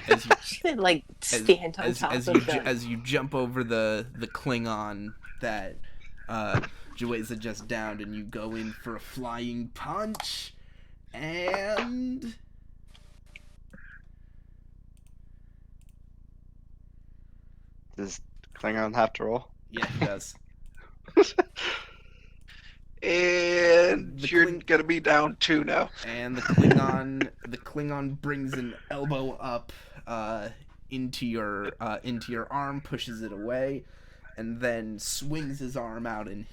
As you, Should like stand on top of them. as you jump over the Klingon that Jueza just downed, and you go in for a flying punch, and Does Klingon have to roll? yeah, he does. And The you're Kling- gonna be down 2 now. And the Klingon brings an elbow up into your arm, pushes it away, and then swings his arm out and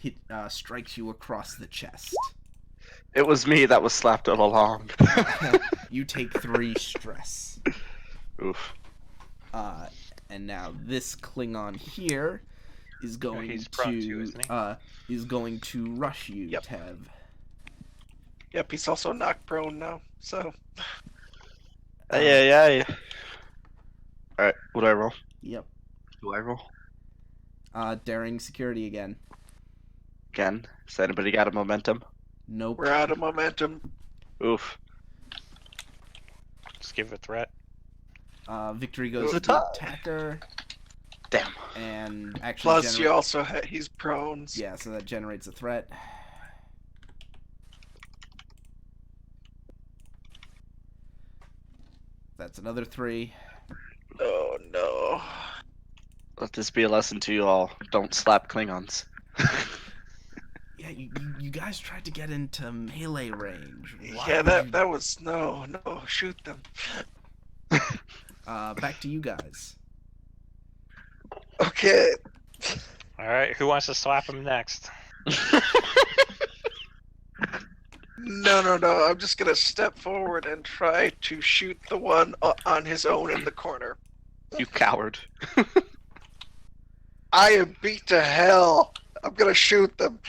strikes you across the chest. It was me that was slapped all along. You take 3 stress. Oof. And now this Klingon here is going he's prone too, isn't he? is going to rush you, Yep. Tev. Yep, he's also knock prone now, so. Yeah. Alright, what do I roll? Yep. Do I roll? Daring security again. Again? Has anybody got a momentum? Nope. We're out of momentum. Oof. Just give a threat. Victory goes to It's the a tie. attacker, Damn. and actually Plus, you also he's prone. yeah, so that generates a threat. That's another 3. Oh no. Let this be a lesson to you all. Don't slap Klingons. Yeah, you guys tried to get into melee range. Why Yeah, would you- that was no, shoot them. Back to you guys. Okay. All right, who wants to slap him next? No. I'm just gonna step forward and try to shoot the one on his own in the corner. You coward. I am beat to hell. I'm gonna shoot them.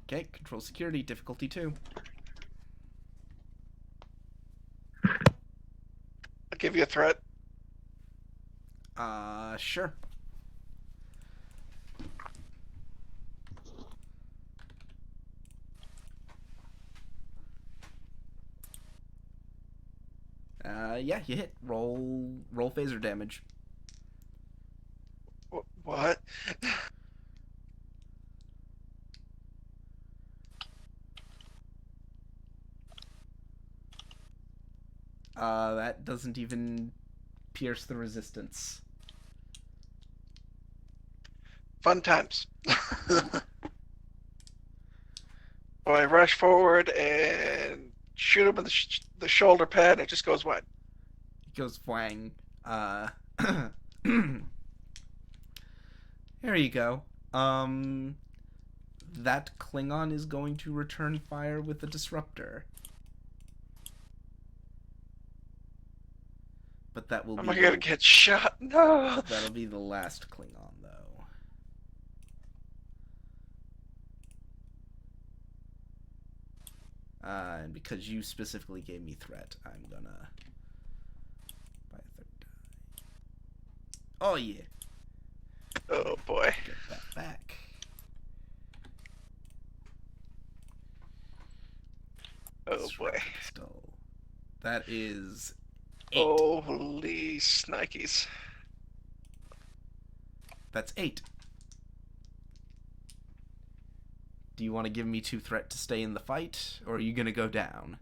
Okay, control security, difficulty 2. I'll give you a threat. Sure. Yeah, you hit. Roll phaser damage. What? That doesn't even pierce the resistance. Fun times. So I rush forward and shoot him in the shoulder pad, and it just goes wide. It goes flying. There you go. that Klingon is going to return fire with a disruptor. But that will Am be I gonna get shot? No. that'll be the last Klingon, though. And because you specifically gave me threat, I'm gonna buy a third die. Oh yeah, Oh boy. get that back. Oh boy. Disruptor Skull. That is 8. Holy snikes. That's 8. Do you want to give me 2 threat to stay in the fight, or are you gonna go down?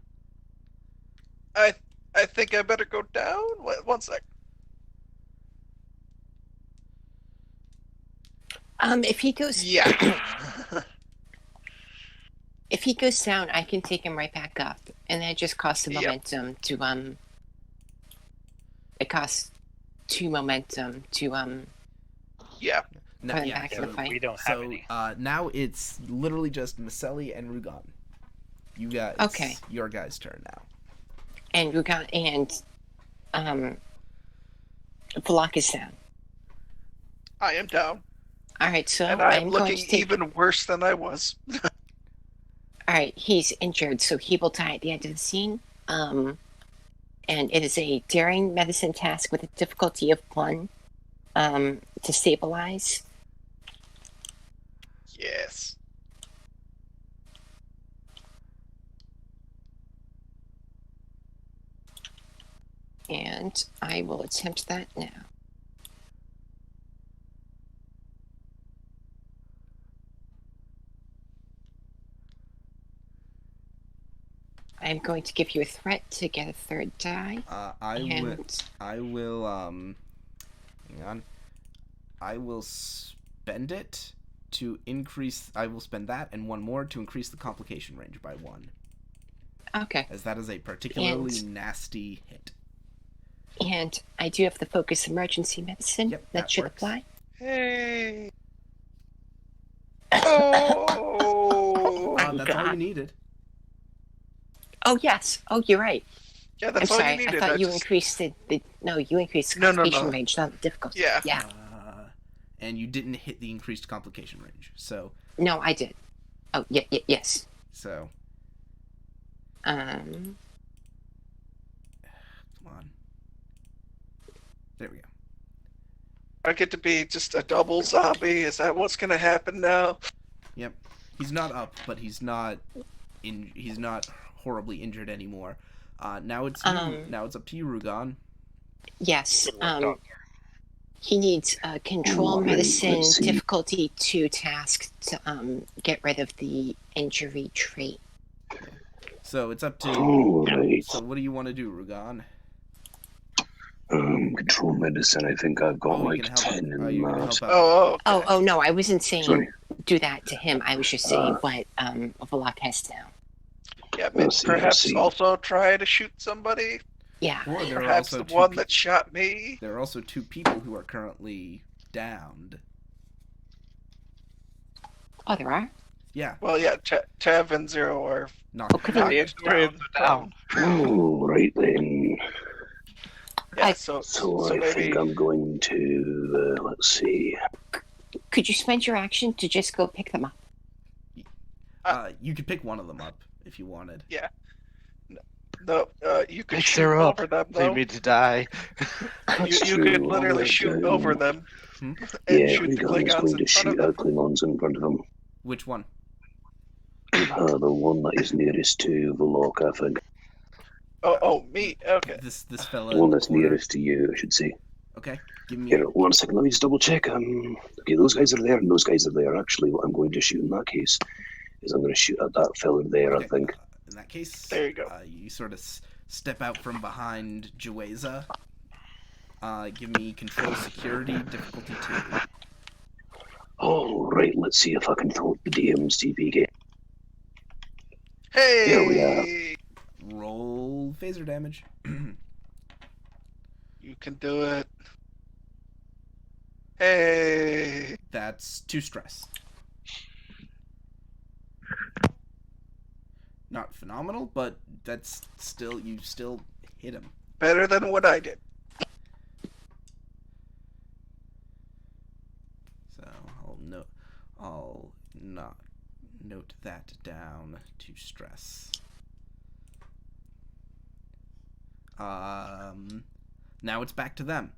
I think I better go down. Wait, 1 sec. If he goes, Yeah. if he goes down, I can take him right back up, and then it just costs the Yep. momentum to It costs 2 momentum to Yeah. No, Put him yeah, back in so, the fight. We don't have so any. now it's literally just Maselli and Rugon. You guys. Okay. Your guys' turn now. and Rugan and Valak is down. I am down. All right, so And I'm I'm going looking to take. even worse than I was. All right, he's injured, so he will die at the end of the scene. And it is a daring medicine task with a difficulty of 1 to stabilize. Yes. And I will attempt that now. I'm going to give you a threat to get a 3rd die. I And will hang on. I will spend it to increase. I will spend that and 1 more to increase the complication range by 1, okay. as that is a particularly nasty hit. And I do have the focus emergency medicine. Yep, that that should works. apply. Hey. Oh. That's all you God. needed. Oh yes. Oh, you're right. Yeah, I'm that's all sorry. you needed. I thought you just- increased the no. You increased the No, no, complication no. range, not the difficulty. Yeah. Yeah. And you didn't hit the increased complication range. So No, I did. Oh, yes. come Um. on. There we go. I get to be just a double zombie. Is that what's gonna happen now? Yep. He's not up, but he's not he's not horribly injured anymore. Now it's you. Now it's up to you, Rugon. Yes. Good work, Doctor. He needs a control Alright, medicine let's see. difficulty 2 task to get rid of the injury trait. So it's up to. Alright. So what do you want to do, Rugon? Control medicine, I think I've got Oh, you like can help 10 out. Oh, in you're gonna that. help out. Oh. Okay. Oh no, I wasn't saying Sorry. do that to him. I was just saying what Valak has down. Yeah. Let's see, Perhaps let's see. also try to shoot somebody. Yeah. Or there are Perhaps also the 2 one that shot me. There are also 2 people who are currently downed. Oh, there are. Yeah, Well, yeah. Tev and Zero are knocked could out. I- down. Alright then. Yeah. I- So So I maybe. think I'm going to, let's see. Could you spend your action to just go pick them up? You could pick one of them up if you wanted. No, you could Pick shoot her up. over them They though. need to die. That's You true, could literally alright, shoot over them Hmm? and Yeah, shoot the Rugan's Klingons going in to front shoot of them. at Klingons in front of him. Which one? The one that is nearest to Volok, I think. Oh, me. Okay. This fella. The in one the that's corner. nearest to you, I should say. Okay, give me. Here, 1 second, let me just double check. Okay, those guys are there and those guys are there. Actually, what I'm going to shoot in that case is I'm going to shoot at that fella there, Okay, I think. in that case, There you go. You sort of step out from behind Jueza. Give me control security difficulty 2. Alright, let's see if I can throw the DM's TV game. Hey. Here we are. Roll phaser damage. You can do it. Hey. That's 2 stress. not phenomenal, but that's still, you still hit him. Better than what I did. So I'll not note that down to stress. Now it's back to them.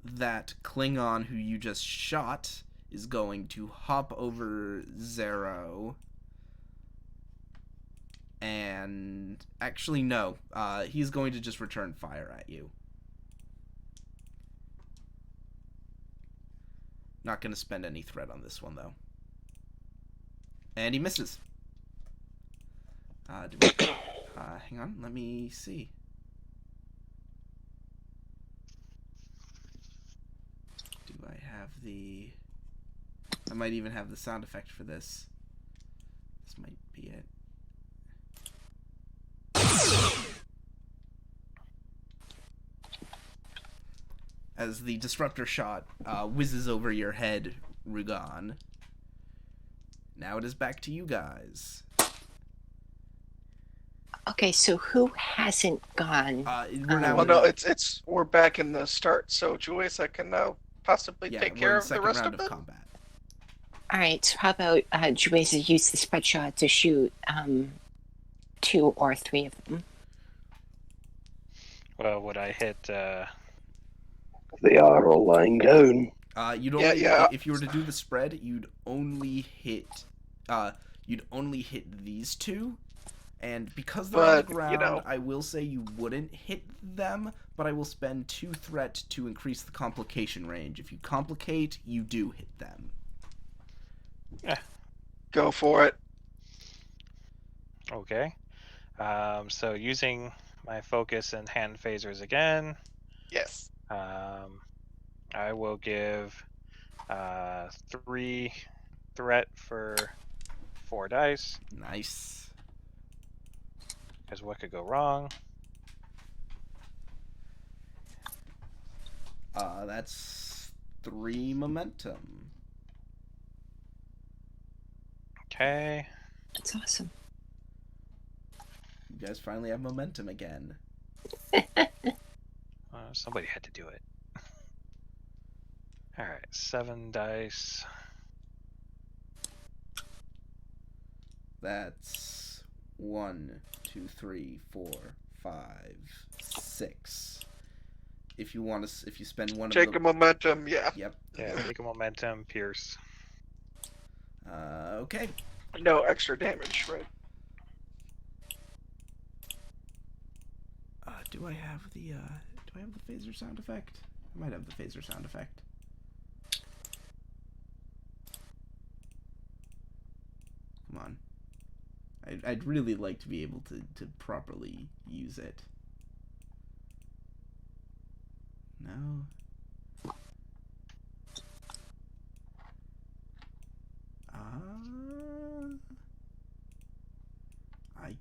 That Klingon who you just shot is going to hop over Zero. And actually, no. He's going to just return fire at you. Not going to spend any threat on this one, though. And he misses. Hang on, let me see. Do I have the... I might even have the sound effect for this. This might be it. As the disruptor shot whizzes over your head, Rugan. Now it is back to you guys. Okay, so who hasn't gone? We're now Well, no, we're back in the start, so Joyce, can now possibly take we're care in of the second rest round of them. combat. All right, so how about Jueza use the spread shot to shoot 2 or 3 of them? Well, would I hit? They are all lying down. You'd only, yeah. if you were to do the spread, you'd only hit these 2, and because they're on the But, ground, I will say you wouldn't hit them, but I will spend 2 threat to increase the complication range. If you complicate, you do hit them. Yeah. Go for it. Okay. So using my focus and hand phasers again. Yes. I will give 3 threat for 4 dice. Nice. Because what could go wrong? That's 3 momentum. Okay. That's awesome. You guys finally have momentum again. Somebody had to do it. Alright, 7 dice. That's 1, 2, 3, 4, 5, 6. If you want to, if you spend one Take of the... a momentum, yeah. Yep. Yeah, take a momentum, pierce. Okay. No extra damage, right? Do I have the phaser sound effect? I might have the phaser sound effect. Come on. I'd really like to be able to properly use it. No. I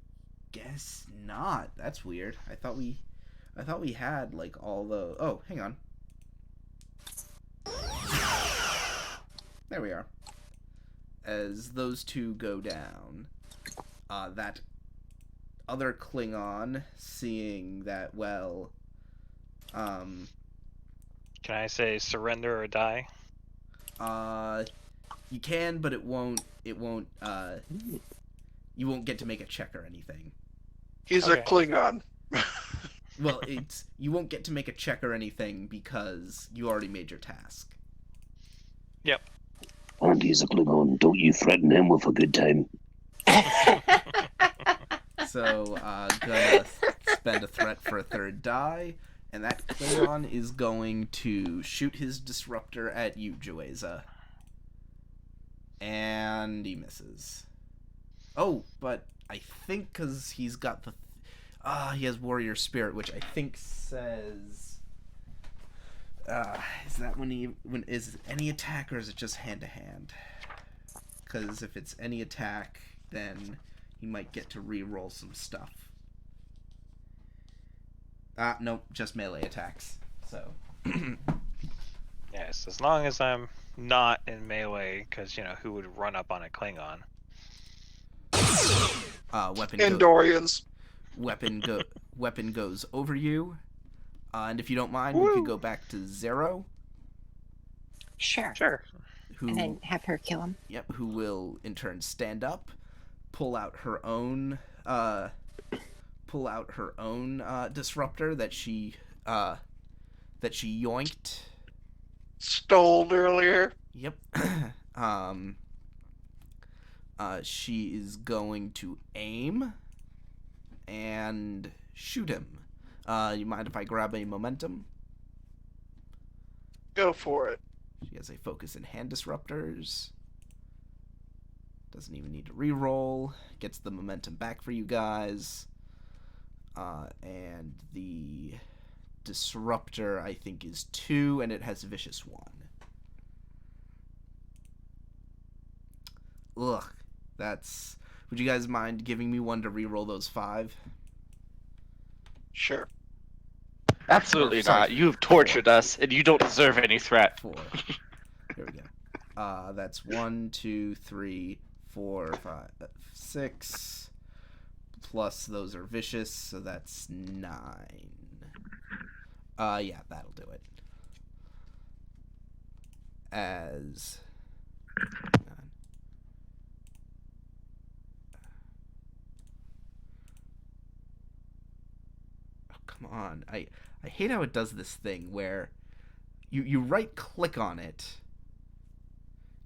guess not. That's weird. I thought we had like all the... Oh, hang on. There we are. As those 2 go down, that other Klingon, seeing that, well, Can I say surrender or die? you can, but it won't, you won't get to make a check or anything. He's Okay. a Klingon. Well, you won't get to make a check or anything because you already made your task. Yep. And he's a Klingon. Don't you threaten him with a good time. So, gonna spend a threat for a 3rd die, and that Klingon is going to shoot his disruptor at you, Joeza. And he misses. Oh, but I think because he's got the... he has Warrior Spirit, which I think says... is that when is any attack, or is it just hand-to-hand? Because if it's any attack, then he might get to re-roll some stuff. Nope, just melee attacks. So... Yes, as long as I'm not in melee, because, who would run up on a Klingon? Andorians. Weapon goes over you. And if you don't mind, we could go back to Zero. Sure. Sure. And then have her kill him. Yep, who will in turn stand up, pull out her own disruptor that she yoinked. Stole earlier. Yep. She is going to aim and shoot him. You mind if I grab a momentum? Go for it. She has a focus in hand disruptors. Doesn't even need to reroll. Gets the momentum back for you guys. And the disruptor, I think, is 2, and it has vicious 1. Ugh. That's... Would you guys mind giving me one to reroll those 5? Sure. Absolutely Sorry. not. You've tortured us, and you don't deserve any threat. 4. Here we go. That's 1, 2, 3, 4, 5, 6. Plus those are vicious, so that's 9. Yeah, that'll do it. As... Oh, come on. I hate how it does this thing where you right click on it.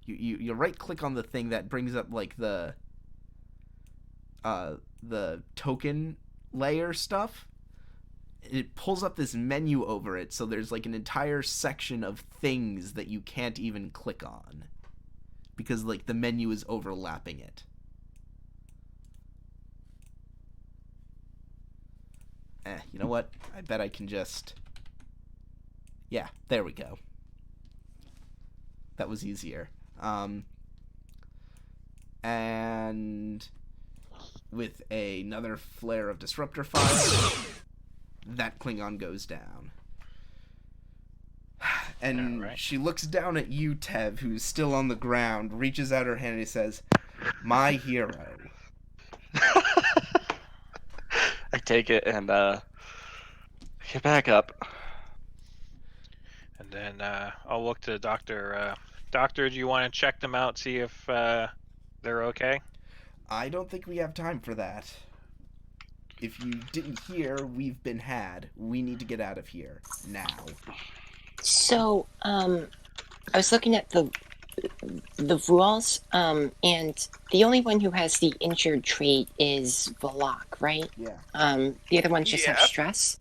You right click on the thing that brings up like the token layer stuff. It pulls up this menu over it, so there's like an entire section of things that you can't even click on because like the menu is overlapping it. You know what? I bet I can just... Yeah, there we go. That was easier. And with another flare of disruptor fire, that Klingon goes down. And Alright. she looks down at you, Tev, who's still on the ground, reaches out her hand and says, "My hero." I take it and get back up. And then I'll look to the doctor. Doctor, do you want to check them out, see if they're okay? I don't think we have time for that. If you didn't hear, we've been had. We need to get out of here now. So, I was looking at the rules, and the only one who has the injured trait is Volok, right? Yeah. The other ones just have Yeah. stress.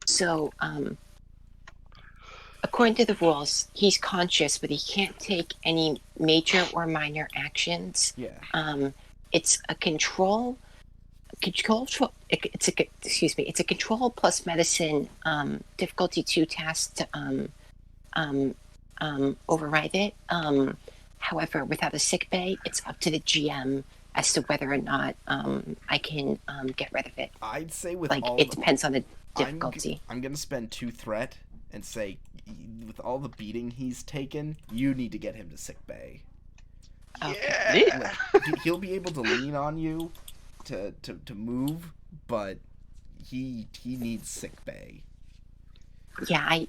So, according to the rules, he's conscious, but he can't take any major or minor actions. Yeah. It's a control. It's a control plus medicine difficulty 2 task to override it. However, without a sick bay, it's up to the GM as to whether or not I can get rid of it. I'd say with Like all it the... depends on the difficulty. I'm gonna spend 2 threat and say, with all the beating he's taken, you need to get him to sick bay. Okay. Yeah. He'll be able to lean on you to move, but he needs sick bay. I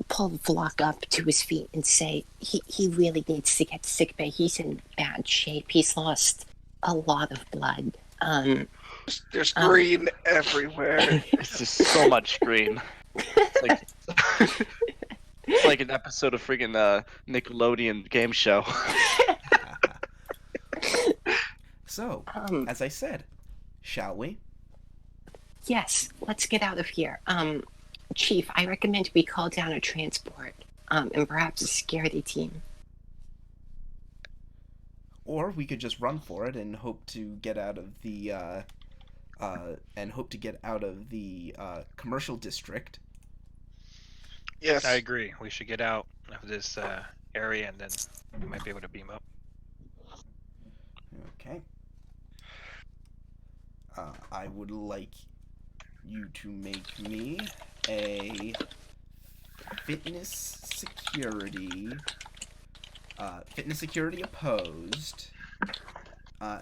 pull Vlok up to his feet and say he really needs to get to sick bay. He's in bad shape. He's lost a lot of blood. There's green everywhere. It's just so much green. It's like an episode of friggin' Nickelodeon game show. So, as I said, shall we? Yes, let's get out of here. Chief, I recommend we call down a transport, and perhaps a security team. Or we could just run for it and hope to get out of the commercial district. Yes. I agree. We should get out of this area, and then we might be able to beam up. Okay. I would like you to make me a fitness security opposed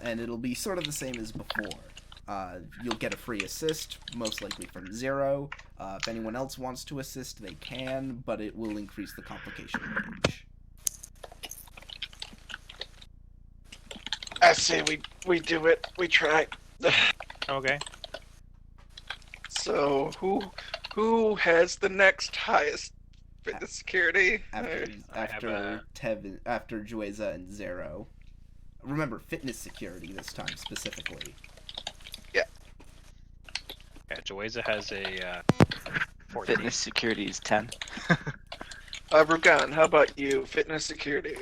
and it'll be sort of the same as before. You'll get a free assist, most likely from Zero. If anyone else wants to assist, they can, but it will increase the complication range. I say we do it. We try. Okay. So who has the next highest fitness security? After Jueza and Zero. Remember, fitness security this time specifically. Yeah. Yeah, Joeza has a 14. Fitness security is 10. Rugan, how about you? Fitness security.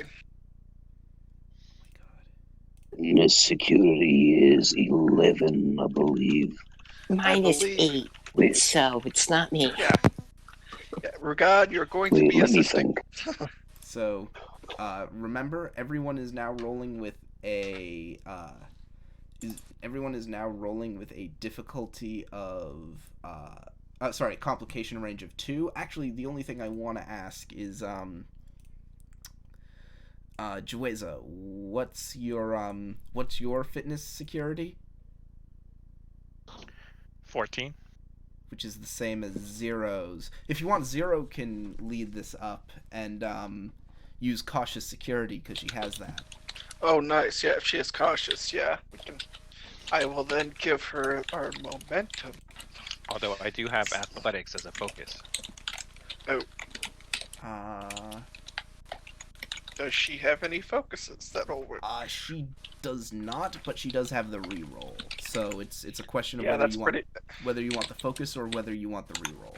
Fitness security is 11, I believe. Mine is believe- 8, Wait, so it's not me. Yeah. Yeah, Rugan, you're going to wait, be let me assisting. think. So, remember, everyone is now rolling with a difficulty of complication range of 2. Actually, the only thing I want to ask is Jueza, what's your fitness security? 14. Which is the same as Zero's. If you want, Zero can lead this up and use cautious security because she has that. Oh, nice. Yeah, if she is cautious, yeah, we can. I will then give her our momentum. Although I do have athletics as a focus. Does she have any focuses that'll work? She does not, but she does have the reroll. So it's a question of Yeah, whether that's you pretty. whether you want the focus or whether you want the reroll.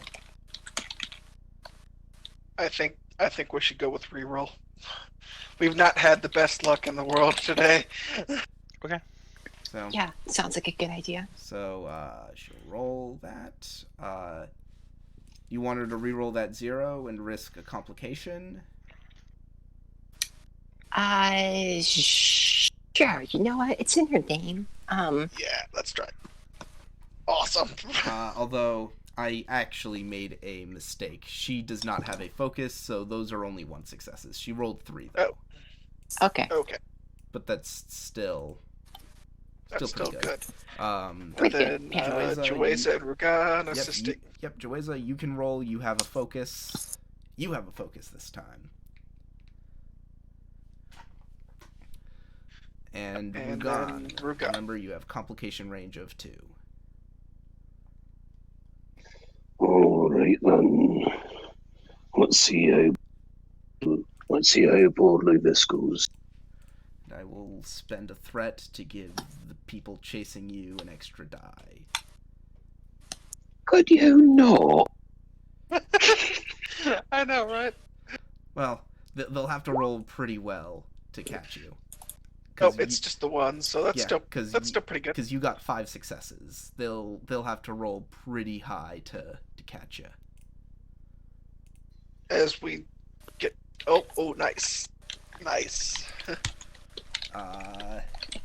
I think we should go with reroll. We've not had the best luck in the world today. Okay. So Yeah, sounds like a good idea. So she'll roll that. You want her to reroll that 0 and risk a complication? Sure. You know what? It's in her name. Yeah, let's try. Awesome. Although I actually made a mistake. She does not have a focus, so those are only 1 successes. She rolled 3 though. Okay. Okay, But that's still that's still pretty good. And Pretty good, Then yeah. Jueza and Rugan assisting. Yep, Jueza, you can roll. You have a focus. You have a focus this time. And And Rugan. then Rugan. Remember, you have complication range of 2. All right then. Let's see how poorly this goes. And I will spend a threat to give the people chasing you an extra die. Could you not? I know, right? Well, they'll have to roll pretty well to catch you. Oh, it's just the one, so that's still pretty good. Because you got 5 successes. They'll have to roll pretty high to catch you. As we get, oh, nice.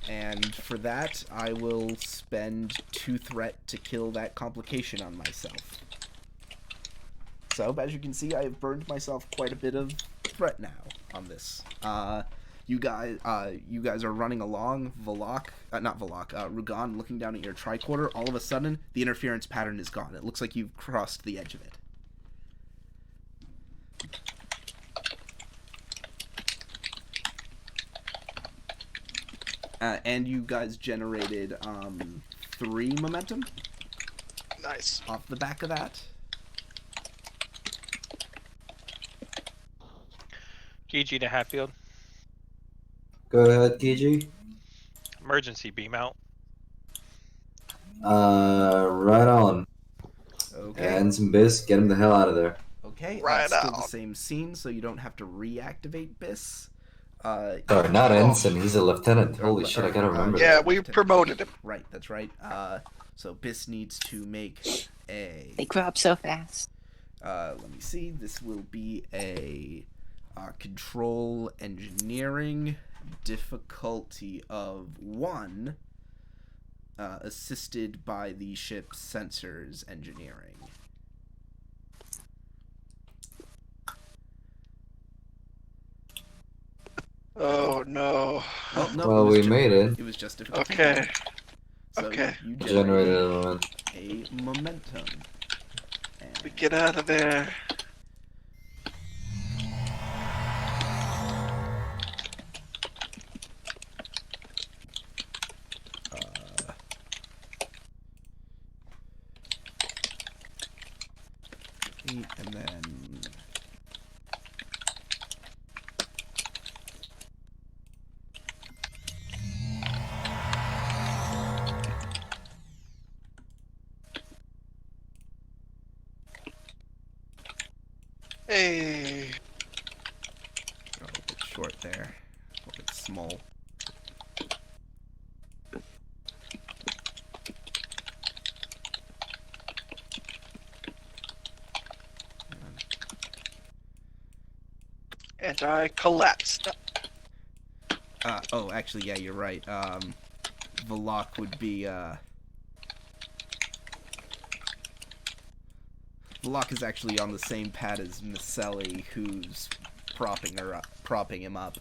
And for that, I will spend 2 threat to kill that complication on myself. So, as you can see, I have burned myself quite a bit of threat now on this. You guys are running along. Rugan, looking down at your tricorder. All of a sudden, the interference pattern is gone. It looks like you've crossed the edge of it. And you guys generated 3 momentum Nice. off the back of that. GG to Hatfield. Go ahead, KG. Emergency beam out. Right on. Okay. Ensign Biss, get him the hell out of there. Okay. Right Still the on. same scene, so you don't have to reactivate Biss. Sorry, not Ensign. He's a lieutenant. Holy shit, I gotta remember Yeah, that. we promoted him. Right, that's right. So Biss needs to make a. They grow up so fast. Let me see. This will be a control engineering difficulty of 1, assisted by the ship's sensors engineering. Oh no. Well, no, Well, we made it. It was just a 15. Okay. So Okay. you Generated generated a moment. a momentum. We And get out of there. and then Hey. a little bit short there, a little bit small. And I collapsed. Oh, actually, yeah, you're right. Valak would be, Valak is actually on the same pad as Miseli, who's propping him up.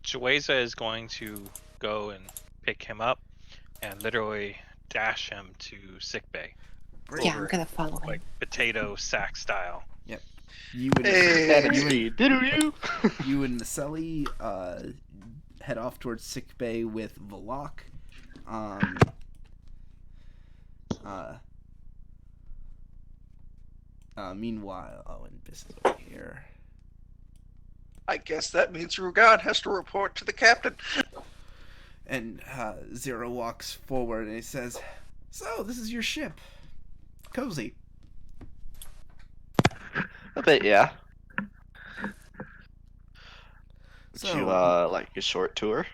Jueza is going to go and pick him up and literally dash him to sickbay. Great. Yeah, I'm gonna follow him. Like potato sack style. You and Hey. you and Miseli head off towards sickbay with Valak. Meanwhile, and this is over here. I guess that means Rugan has to report to the captain. And Zero walks forward and he says, "So, this is your ship. Cozy." A bit, yeah. Would So, you like a short tour?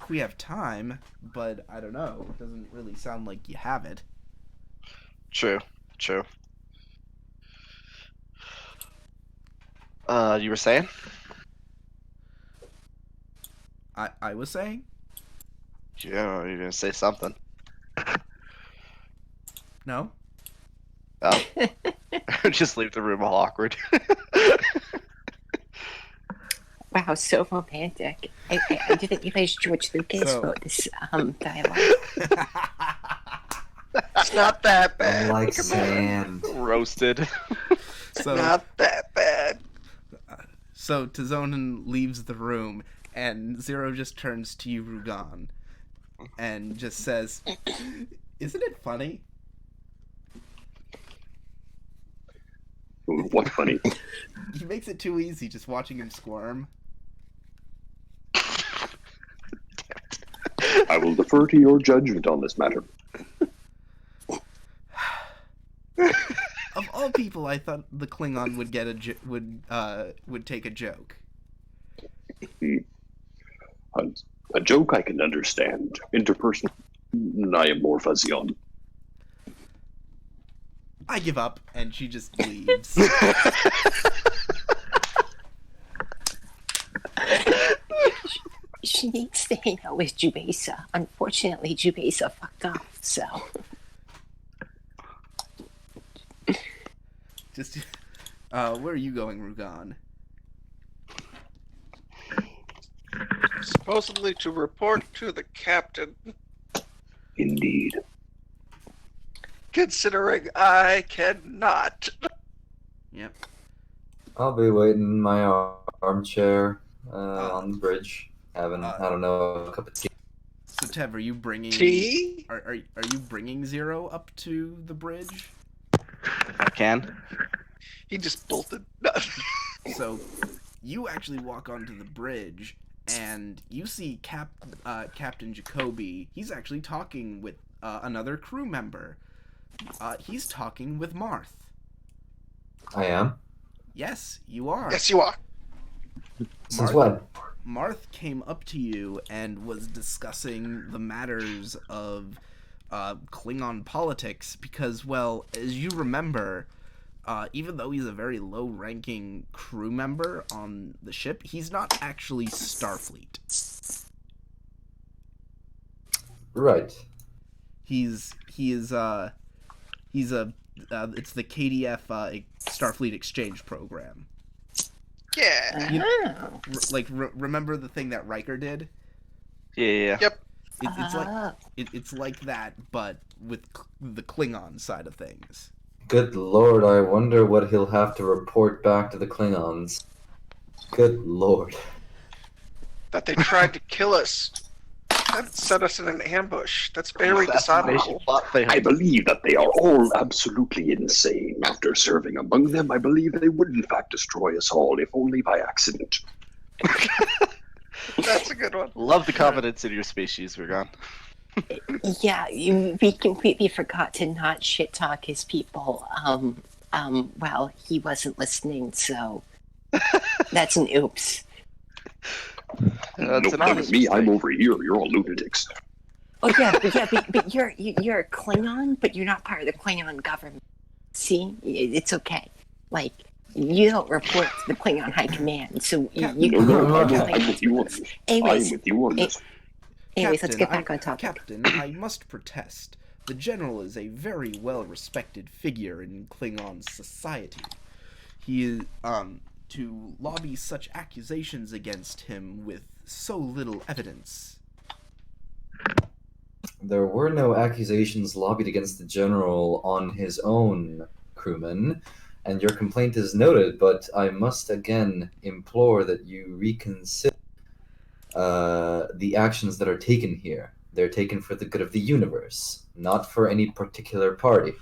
we have time, but I don't know. It doesn't really sound like you have it. True. You were saying? I was saying? Yeah, you're gonna say something. No? Oh. Just leave the room all awkward. Wow, so romantic. I didn't realize George Lucas So- wrote this dialogue. It's not that bad. Like Come on. sand. Roasted. So, Not that bad. so Tizonin leaves the room, and Zero just turns to you, Rugan, and just says, "Isn't it funny?" What funny? He makes it too easy just watching him squirm. I will defer to your judgment on this matter. Of all people, I thought the Klingon would get would take a joke. A joke I can understand. Interpersonal, I am more fuzzy on. I give up, and she just leaves. She needs to hang out with Jubesa. Unfortunately, Jubesa fucked off, so. Just, where are you going, Rugan? Supposedly to report to the captain, Indeed. considering I cannot. Yep. I'll be waiting in my armchair on the bridge, having I don't know, a cup of tea. So Tev, are you bringing Tea? Are you bringing Zero up to the bridge? I can. He just bolted. So you actually walk onto the bridge, and you see Captain Jacoby. He's actually talking with another crew member. He's talking with Marth. I am. Yes, you are. Yes, you are. Since Marth- when? Marth came up to you and was discussing the matters of Klingon politics because, well, as you remember, even though he's a very low-ranking crew member on the ship, he's not actually Starfleet. Right. It's the KDF Starfleet exchange program. Yeah. Oh. Remember the thing that Riker did? Yeah. Yep. It's like that, but with the Klingon side of things. Good lord, I wonder what he'll have to report back to the Klingons. Good lord. That they tried to kill us. That set us in an ambush. That's very dishonorable. I believe that they are all absolutely insane. After serving among them, I believe they would in fact destroy us all, if only by accident. That's a good one. Love the confidence in your species, Rugon. Yeah, we completely forgot to not shit talk his people. Well, he wasn't listening, so that's an oops. That's an No, honest me, I'm mistake. over here. You're all lunatics. Oh yeah, but you're a Klingon, but you're not part of the Klingon government. See, it's okay. Like you don't report to the Klingon High Command, so you No, can no, report to I'm Klingons. with you on this. Anyways, I'm with you on this. let's get back on topic. Captain, I must protest. The General is a very well-respected figure in Klingon society. He is, to lobby such accusations against him with so little evidence. There were no accusations lobbied against the General on his own, crewman, and your complaint is noted, but I must again implore that you reconsider the actions that are taken here. They're taken for the good of the universe, not for any particular party.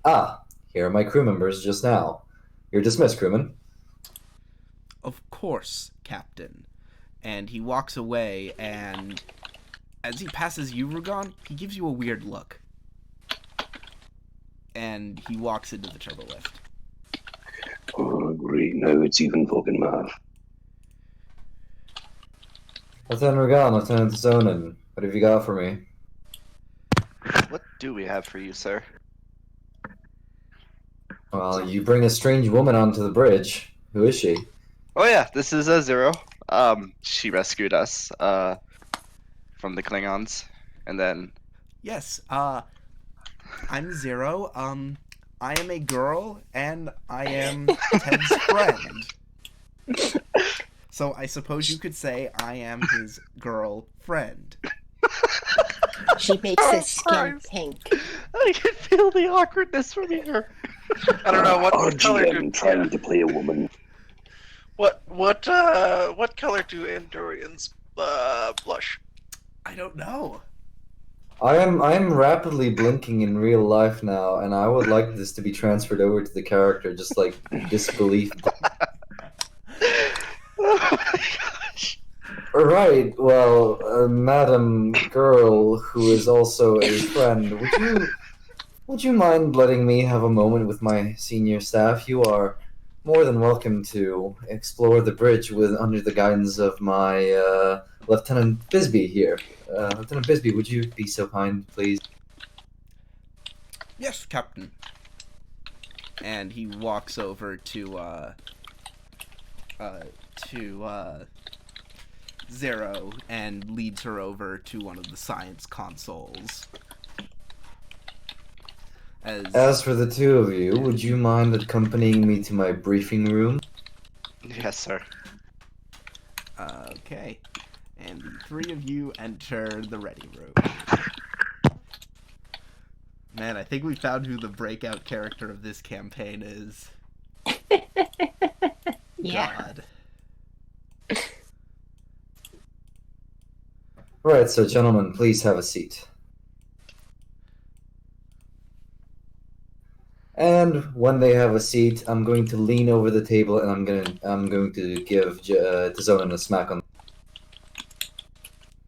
Ah, here are my crew members just now. You're dismissed, crewman. Of course, Captain. And he walks away, and as he passes you, Rugon, he gives you a weird look. And he walks into the turbo lift. Oh, great. Now it's even fucking math. Lieutenant Regan, Lieutenant Zonin, what have you got for me? What do we have for you, sir? Well, you bring a strange woman onto the bridge. Who is she? Oh yeah, this is Zero. She rescued us from the Klingons, and then Yes, I'm Zero. I am a girl, and I am Ted's friend. So I suppose you could say I am his girl friend. She makes his skin pink. I can feel the awkwardness from here. I don't know what color RGM trying to play a woman. what color do Andorians blush? I don't know. I am rapidly blinking in real life now, and I would like this to be transferred over to the character, just like disbelief. Oh my gosh. Right, well, Madam Girl, who is also a friend, would you mind letting me have a moment with my senior staff? You are more than welcome to explore the bridge under the guidance of my Lieutenant Bisbee here. Lieutenant Bisbee, would you be so kind, please? Yes, Captain. And he walks over to Zero and leads her over to one of the science consoles. As for the two of you, would you mind accompanying me to my briefing room? Yes, sir. Okay. And the three of you enter the ready room. Man, I think we found who the breakout character of this campaign is. Yeah. God. Right, so gentlemen, please have a seat. And when they have a seat, I'm going to lean over the table and I'm going to give Zonin a smack on.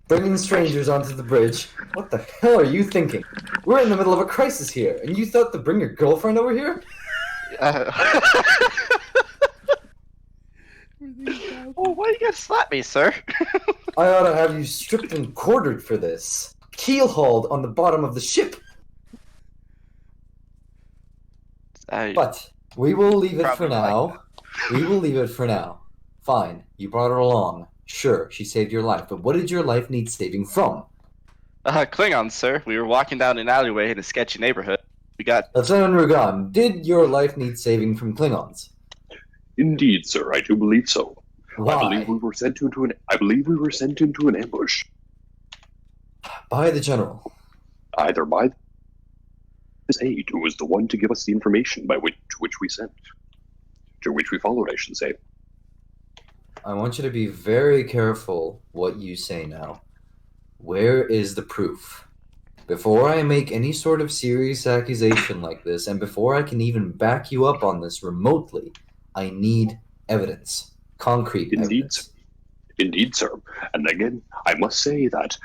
Bringing strangers onto the bridge. What the hell are you thinking? We're in the middle of a crisis here, and you thought to bring your girlfriend over here? Oh, why you gotta slap me, sir? I ought to have you stripped and quartered for this. Keel-hauled on the bottom of the ship. But we will leave it for Probably now. We will leave it for now. Fine, you brought her along. Sure, she saved your life, but what did your life need saving from? Klingons, sir. We were walking down an alleyway in a sketchy neighborhood. We got Lieutenant Rugan, did your life need saving from Klingons? Indeed, sir, I do believe so. Why? I believe we were sent into an ambush, By the general. either by his aide, who was the one to give us the information by which we sent, to which we followed, I should say. I want you to be very careful what you say now. Where is the proof? Before I make any sort of serious accusation like this, and before I can even back you up on this remotely, I need evidence. Concrete evidence. Indeed, sir. And again, I must say that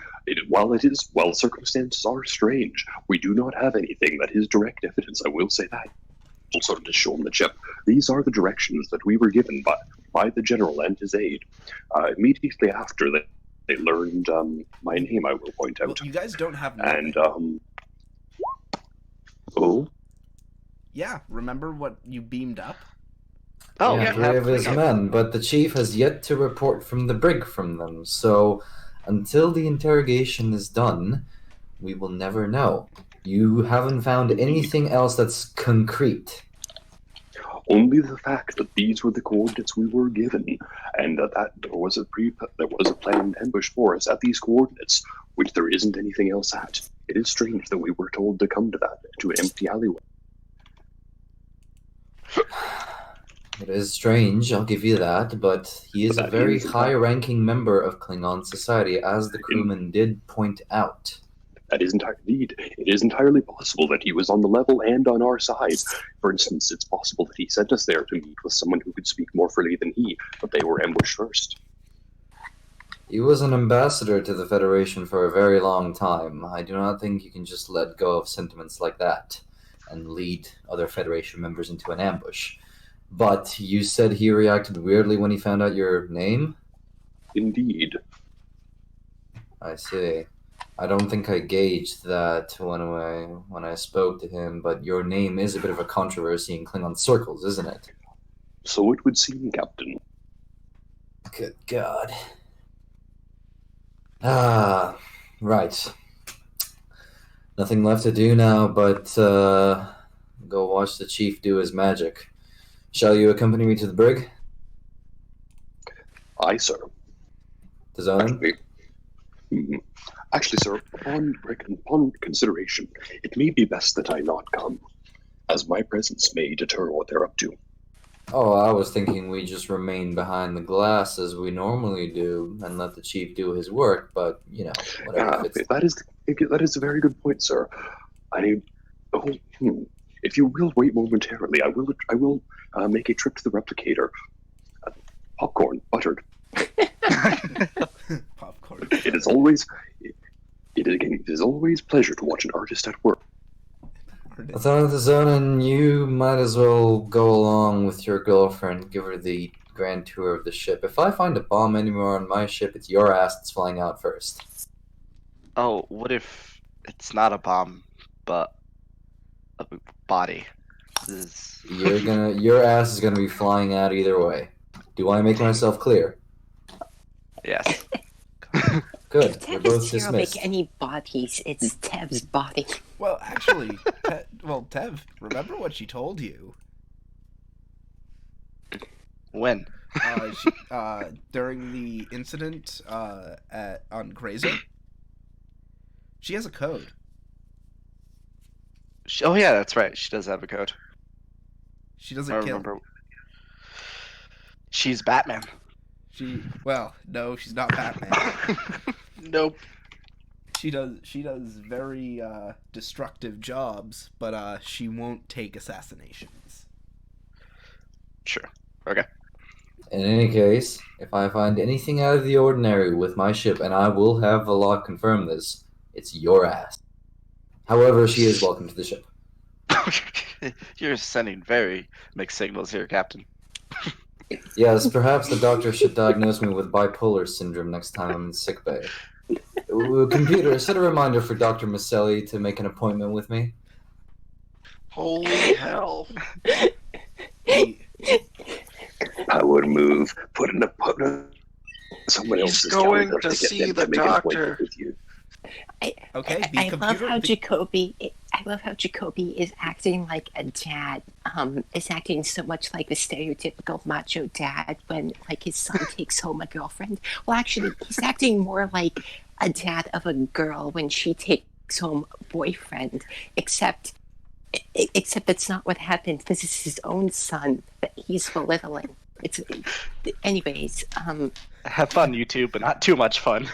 while circumstances are strange, we do not have anything that is direct evidence. I will say that. Also, to show him the chip, these are the directions that we were given by the general and his aide. Immediately after they learned my name, I will point out. Well, you guys don't have And, nothing. oh? Yeah, remember what you beamed up? Oh, yeah, yeah. three of his men, but the chief has yet to report from the brig from them, so until the interrogation is done, we will never know. You haven't found anything else that's concrete. Only the fact that these were the coordinates we were given, and that there was a planned ambush for us at these coordinates, which there isn't anything else at. It is strange that we were told to come to an empty alleyway. It is strange, I'll give you that, but he is a very high-ranking member of Klingon society, as the crewman did point out. That is indeed. It is entirely possible that he was on the level and on our side. For instance, it's possible that he sent us there to meet with someone who could speak more freely than he, but they were ambushed first. He was an ambassador to the Federation for a very long time. I do not think you can just let go of sentiments like that and lead other Federation members into an ambush. But you said he reacted weirdly when he found out your name? Indeed. I see. I don't think I gauged that when I spoke to him, but your name is a bit of a controversy in Klingon circles, isn't it? So it would seem, Captain. Good God. Ah, right. Nothing left to do now but go watch the chief do his magic. Shall you accompany me to the brig? Aye, sir. To Zone? Actually, sir, upon consideration, it may be best that I not come, as my presence may deter what they're up to. Oh, I was thinking we just remain behind the glass as we normally do and let the chief do his work, but, you know, whatever. That is a very good point, sir. If you will wait momentarily, I will make a trip to the replicator. Popcorn, buttered. Popcorn. It is always a pleasure to watch an artist at work. Zonin, you might as well go along with your girlfriend, give her the grand tour of the ship. If I find a bomb anywhere on my ship, it's your ass that's flying out first. Oh, what if it's not a bomb, but a body? Your ass is gonna be flying out either way. Do I make myself clear? Yes. Good. If We're Tev both is here to dismissed. make any bodies, it's Tev's body. Well, actually, Tev, remember what she told you? When? During the incident on Grazer, she has a code. Oh yeah, that's right. She does have a code. She doesn't I kill. remember. She's Batman. No, she's not Batman. Nope. She does very destructive jobs, but she won't take assassinations. Sure. Okay. In any case, if I find anything out of the ordinary with my ship, and I will have the law confirm this, it's your ass. However, she is welcome to the ship. You're sending very mixed signals here, Captain. Yes, perhaps the doctor should diagnose me with bipolar syndrome next time I'm in sickbay. Computer, set a reminder for Dr. Maselli to make an appointment with me. Holy hell. Power move. Put in someone He's else's going calendar to get see them the make an appointment doctor. with you. Okay, I love how Jacoby. I I love how Jacoby is acting like a dad. Is acting so much like a stereotypical macho dad when like his son takes home a girlfriend. Well, actually, he's acting more like a dad of a girl when she takes home a boyfriend. Except that's not what happened because it's his own son that he's belittling. Anyways. Have fun, YouTube, but not too much fun.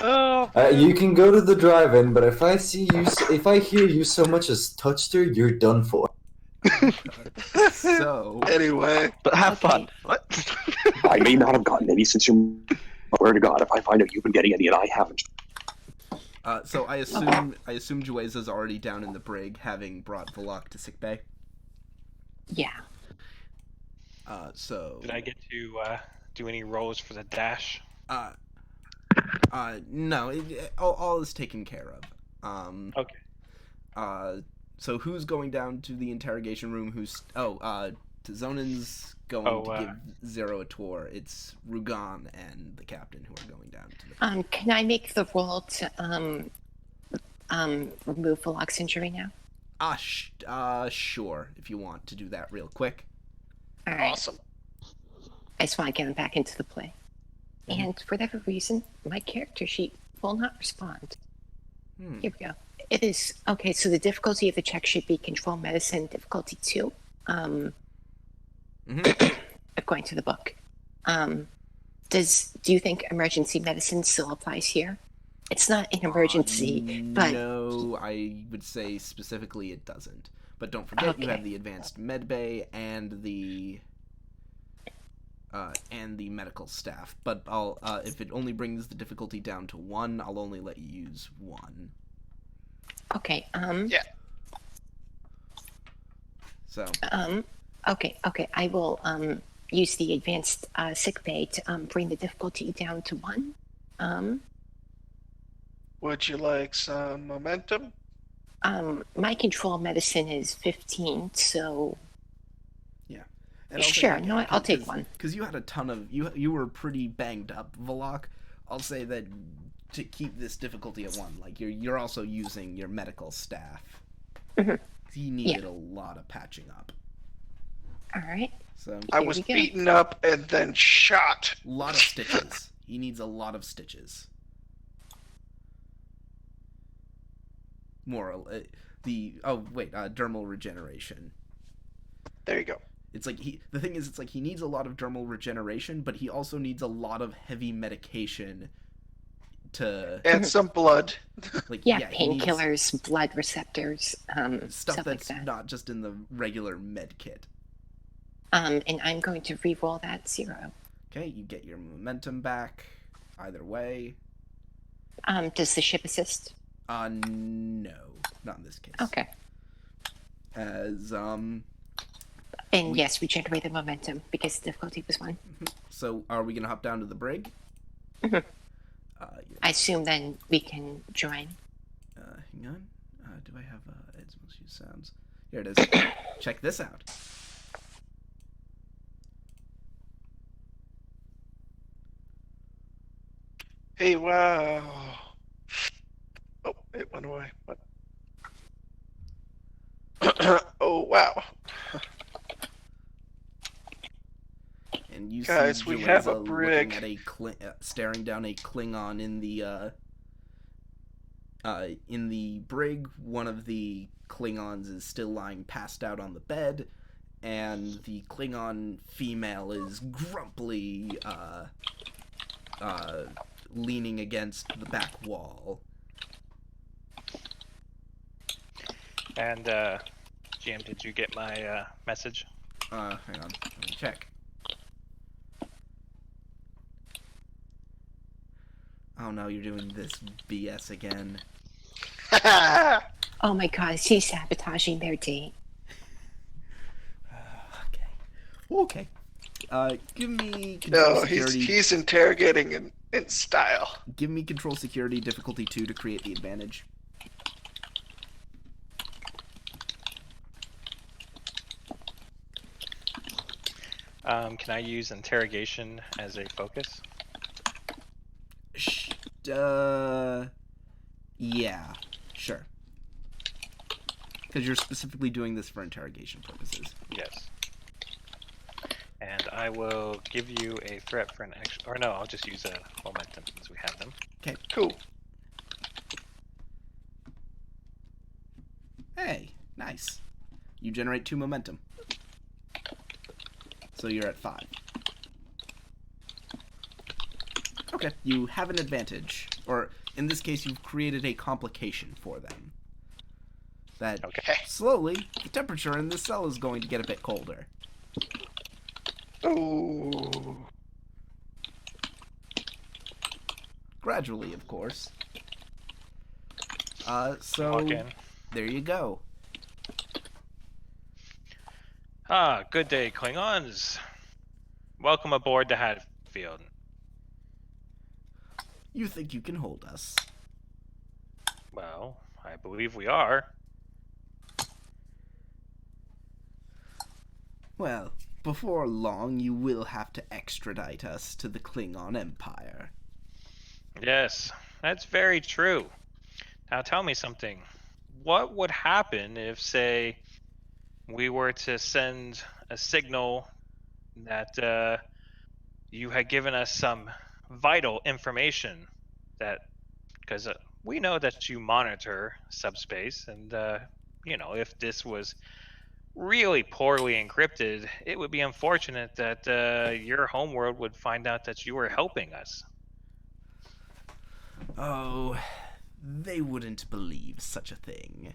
Oh, You can go to the drive-in, but if I hear you so much as touched her, you're done for. So, Anyway, But have Okay. fun. What? I may not have gotten any since your. Swear to God, if I find out you've been getting any and I haven't. so I assume Jueza's already down in the brig, having brought Valak to sickbay. Yeah. So did I get to do any rolls for the dash? no, all is taken care of. Okay. So who's going down to the interrogation room? Zonan's going to give Zero a tour. It's Rugan and the captain who are going down to the. Can I make the roll to remove Valak's injury now? Sure. If you want to do that real quick. All right. awesome. I just want to get him back into the play. And for whatever reason, my character sheet will not respond. Here we go. It is okay. So the difficulty of the check should be control medicine difficulty 2. According to the book. Do you think emergency medicine still applies here? It's not an emergency, but no, I would say specifically it doesn't. But don't forget you have Okay. the advanced med bay and the medical staff. But I'll if it only brings the difficulty down to 1, I'll only let you use 1. okay. Yeah. So Okay. I will use the advanced sick bay to bring the difficulty down to 1. Would you like some momentum? My control medicine is 15, so and sure. No, I'll take 1. Because you had a ton of you were pretty banged up, Valak. I'll say that to keep this difficulty at 1, like you're also using your medical staff. He needed a lot of patching up. All right. So I Here was we go. beaten up and then shot. a lot of stitches. He needs a lot of stitches. Dermal regeneration. There you go. It's like the thing is, it's like he needs a lot of dermal regeneration, but he also needs a lot of heavy medication to And some blood. like Yeah, he needs painkillers, blood receptors, stuff like that's that. not just in the regular med kit. And I'm going to re-roll that 0. Okay, you get your momentum back either way. Does the ship assist? No, not in this case. Okay. As And yes, we generated momentum because the difficulty was 1. so are we gonna hop down to the brig? Mhm. Yeah. I assume then we can join. Hang on. Do I have Ed's most used sounds? Here it is. Check this out. Hey, wow. Oh, it went away. What? Oh, wow. And you Guys, see we have a Jueza brig. looking at staring down a Klingon in the brig. One of the Klingons is still lying passed out on the bed, and the Klingon female is grumpily leaning against the back wall. And GM, did you get my message? Hang on, let me check. Oh no, you're doing this BS again. Oh my god, she's sabotaging their date. Okay. Give me control No, security. he's interrogating in style. Give me control security difficulty 2 to create the advantage. Can I use interrogation as a focus? Yeah, sure. Because you're specifically doing this for interrogation purposes. Yes. And I will give you a threat for an extra. Or no, I'll just use a momentum since we have them. Okay. Cool. Hey, nice. You generate 2 momentum. So you're at 5. Okay, you have an advantage. Or, in this case, you've created a complication for them. That Okay. slowly, the temperature in this cell is going to get a bit colder. Ooh. Gradually, of course. Walk So, in. there you go. Ah, good day, Klingons. Welcome aboard the Hadfield. You think you can hold us. Well, I believe we are. Well, before long, you will have to extradite us to the Klingon Empire. Yes, that's very true. Now tell me something. What would happen if, say, we were to send a signal that you had given us some vital information that, because we know that you monitor subspace, and if this was really poorly encrypted, it would be unfortunate that your homeworld would find out that you were helping us. Oh, they wouldn't believe such a thing.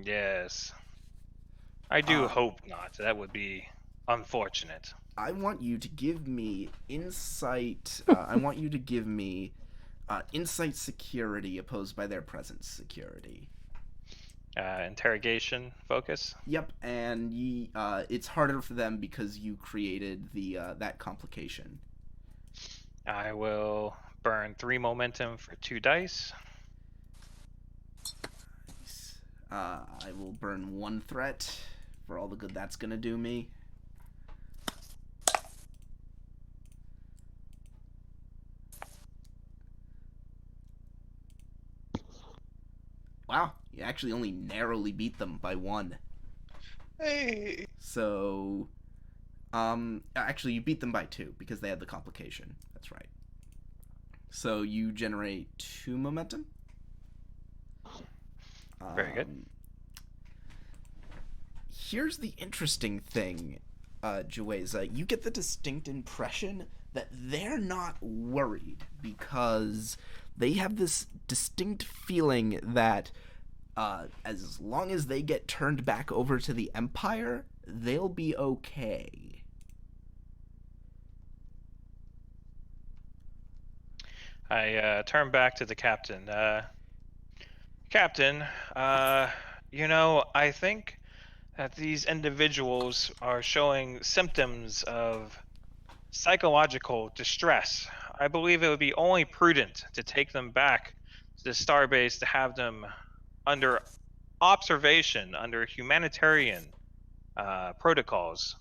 Yes, I do hope not. That would be unfortunate. I want you to give me insight. I want you to give me insight security opposed by their presence security. Interrogation focus. Yep, and it's harder for them because you created that complication. I will burn 3 momentum for 2 dice. I will burn 1 threat for all the good that's gonna do me. Wow, you actually only narrowly beat them by 1. Hey. So, actually you beat them by 2 because they had the complication. That's right. So you generate 2 momentum. Very good. Here's the interesting thing, Jueza. You get the distinct impression that they're not worried because they have this distinct feeling that as long as they get turned back over to the Empire, they'll be okay. I turn back to the captain. Captain, I think that these individuals are showing symptoms of psychological distress. I believe it would be only prudent to take them back to the starbase to have them under observation, under humanitarian protocols.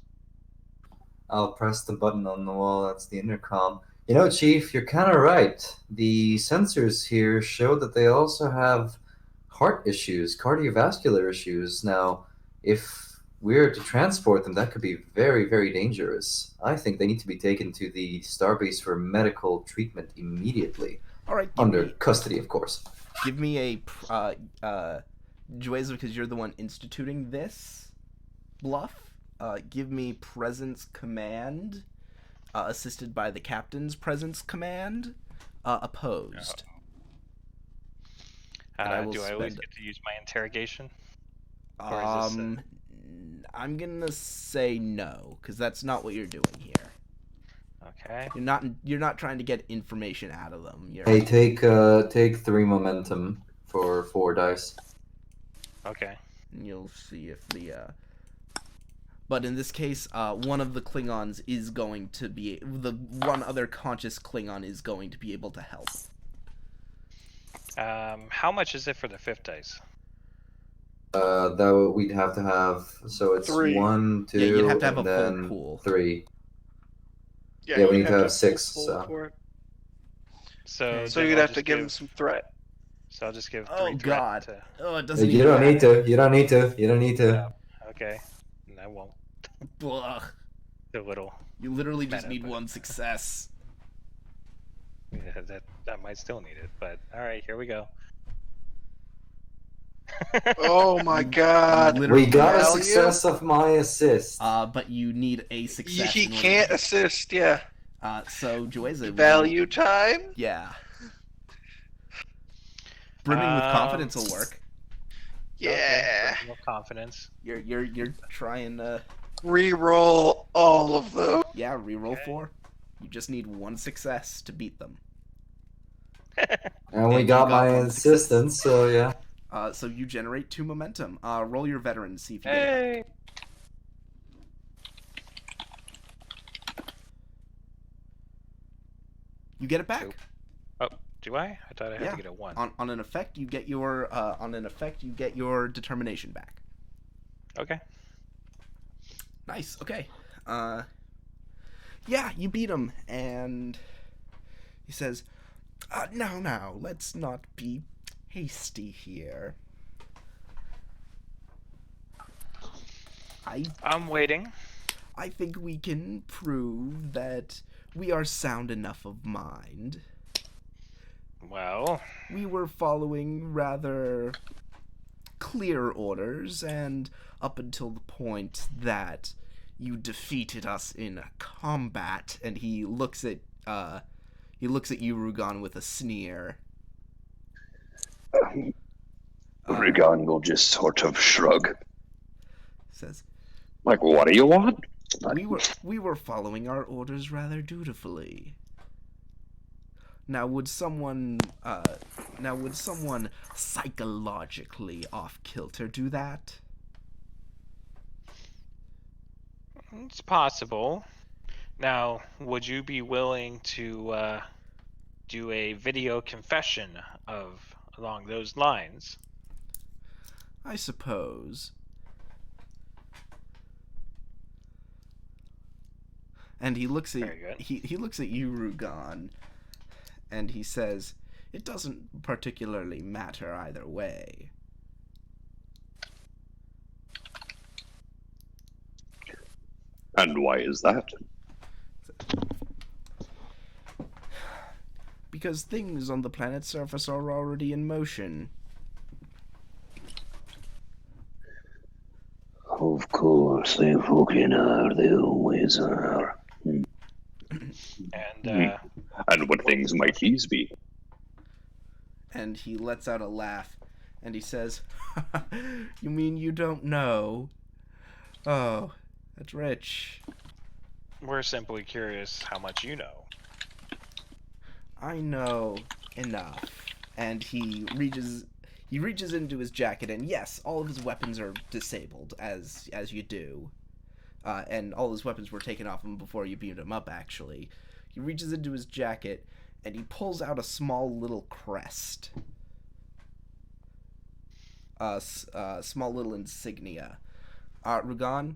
I'll press the button on the wall. That's the intercom. You know, Chief, you're kind of right. The sensors here show that they also have heart issues, cardiovascular issues. Now, if we're to transport them, that could be very, very dangerous. I think they need to be taken to the starbase for medical treatment immediately. All right, Under custody, of course. Give me a Jueza, because you're the one instituting this bluff. Give me presence command, assisted by the captain's presence command, opposed. Do I always get to use my interrogation? Or is this, I'm gonna say no, because that's not what you're doing here. Okay. You're not trying to get information out of them. Hey, take 3 momentum for 4 dice. Okay. And you'll see if but in this case, one of the Klingons is going to be the one other conscious Klingon is going to be able to help. How much is it for the 5th dice? That we'd have to have. So it's 3. 1, 2, Yeah, you'd have to have and a full then pool. 3. Yeah, Yeah, we you need to have full 6, pull so. for it. So, So then you'd I'll have to just give him some threat. So I'll just give 3 Oh threat God. to. Oh, it doesn't You even don't need matter. to. You don't need to. You don't need to. Okay, and I won't. Ugh. The little. You literally just Meta, need but- one success. Yeah, that might still need it, but all right, here we go. Oh my You god. literally- We got a Value? success of my assist. But you need a success. He in order can't to- assist, yeah. So Jueza, Value time? Yeah. Brimming with confidence will work. Yeah. Okay, no confidence. You're trying to Reroll all of them. reroll Okay. 4. You just need one success to beat them. And we you got got my one success. assistance, so yeah. So you generate 2 momentum. Roll your veteran and see if you get it. Hey. You get it back. Nope. Oh, do I? I thought I had Yeah. to get a 1. On an effect, you get your determination back. Okay. Nice. Okay. Yeah, you beat him, and he says, "Now, let's not be hasty here. I'm waiting. I think we can prove that we are sound enough of mind. Well, We were following rather clear orders, and up until the point that you defeated us in combat," and he looks at you, Rugon, with a sneer. Rigon will just sort of shrug. Says, Like, what do you want? we were following our orders rather dutifully. Now would someone psychologically off kilter do that? it's possible. Now, would you be willing to do a video confession of along those lines? I suppose. And he looks at Very good. he looks at you, Rugon, and he says, "It doesn't particularly matter either way." And why is that? Because things on the planet's surface are already in motion. Of course, they fucking are. They always are. And And what things might these be? And he lets out a laugh, and he says, "You mean you don't know? Oh, that's rich. we're simply curious how much you know. I know enough." And he reaches into his jacket, and yes, all of his weapons are disabled, as you do. And all his weapons were taken off him before you beat him up, actually. He reaches into his jacket, and he pulls out a small little crest. Small little insignia. Rugon,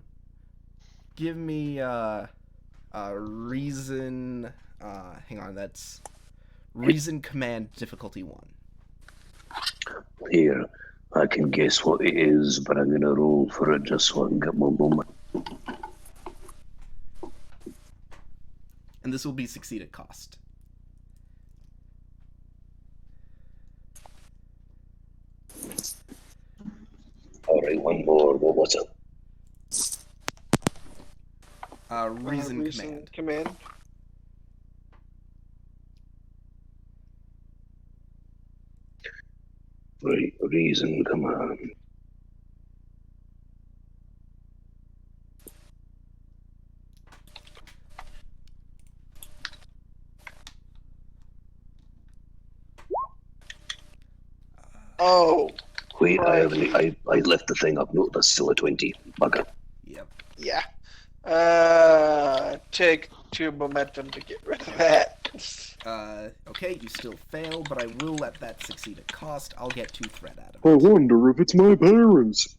give me reason. Hang on, that's reason command difficulty 1. Here, I can guess what it is, but I'm gonna roll for it just so I can get my moment. And this will be succeed at cost. Alright, one more. What was it? Reason command. Command. Right, reason command. Oh, Wait, I left the thing up. No, that's still a 20. Bugger. Yep. yeah. Take 2 momentum to get rid of that. Okay, you still fail, but I will let that succeed at cost. I'll get 2 threat out of I it. wonder if it's my parents.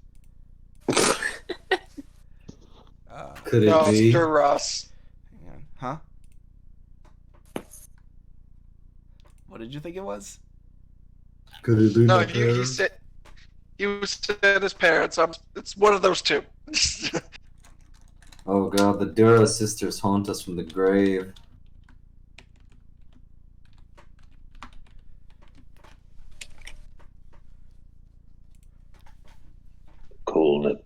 Could No, it be? Mr. Ross. Hang on. Huh? What did you think it was? Could it be No, my he parents? said his parents. It's one of those two. Oh god, the Dura sisters haunt us from the grave. Called it.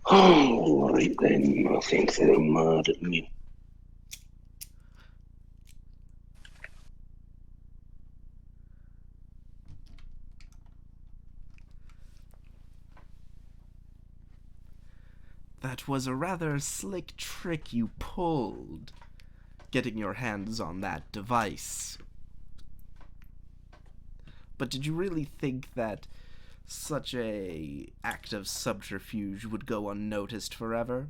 Oh, right then. I think they're mad at me. That was a rather slick trick you pulled, getting your hands on that device. But did you really think that such a act of subterfuge would go unnoticed forever?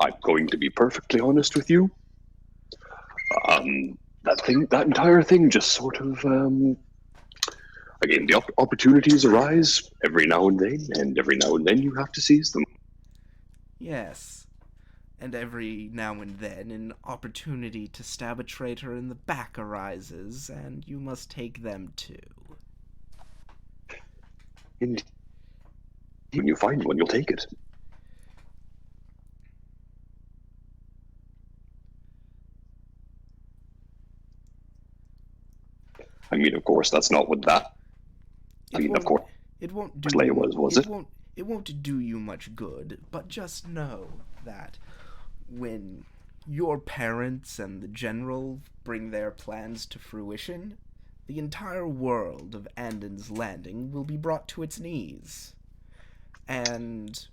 I'm going to be perfectly honest with you. That entire thing just sort of, again, the opportunities arise every now and then you have to seize them. Yes. And every now and then an opportunity to stab a traitor in the back arises, and you must take them too. And when you find one, you'll take it. I mean, of course, that's not what that. I mean, of course, It won't do Slay you, was it? It won't do you much good, but just know that when your parents and the general bring their plans to fruition, the entire world of Andon's Landing will be brought to its knees. And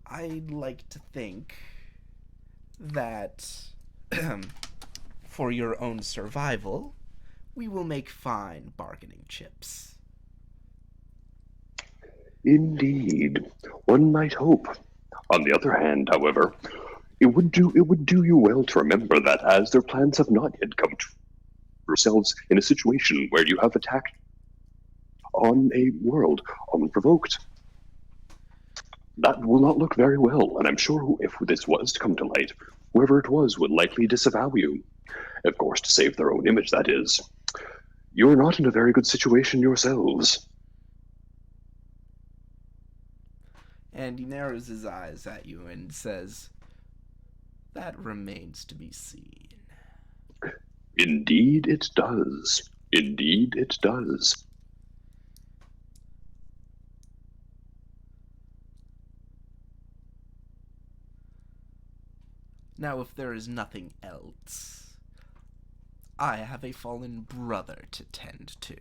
I'd like to think that for your own survival, we will make fine bargaining chips. Indeed, one might hope. On the other hand, however, it would do you well to remember that as their plans have not yet come true, yourselves in a situation where you have attacked on a world unprovoked. That will not look very well, and I'm sure if this was to come to light, whoever it was would likely disavow you. Of course, to save their own image, that is. You're not in a very good situation yourselves. And he narrows his eyes at you and says, "That remains to be seen." Indeed it does. Indeed it does. Now, if there is nothing else, I have a fallen brother to tend to.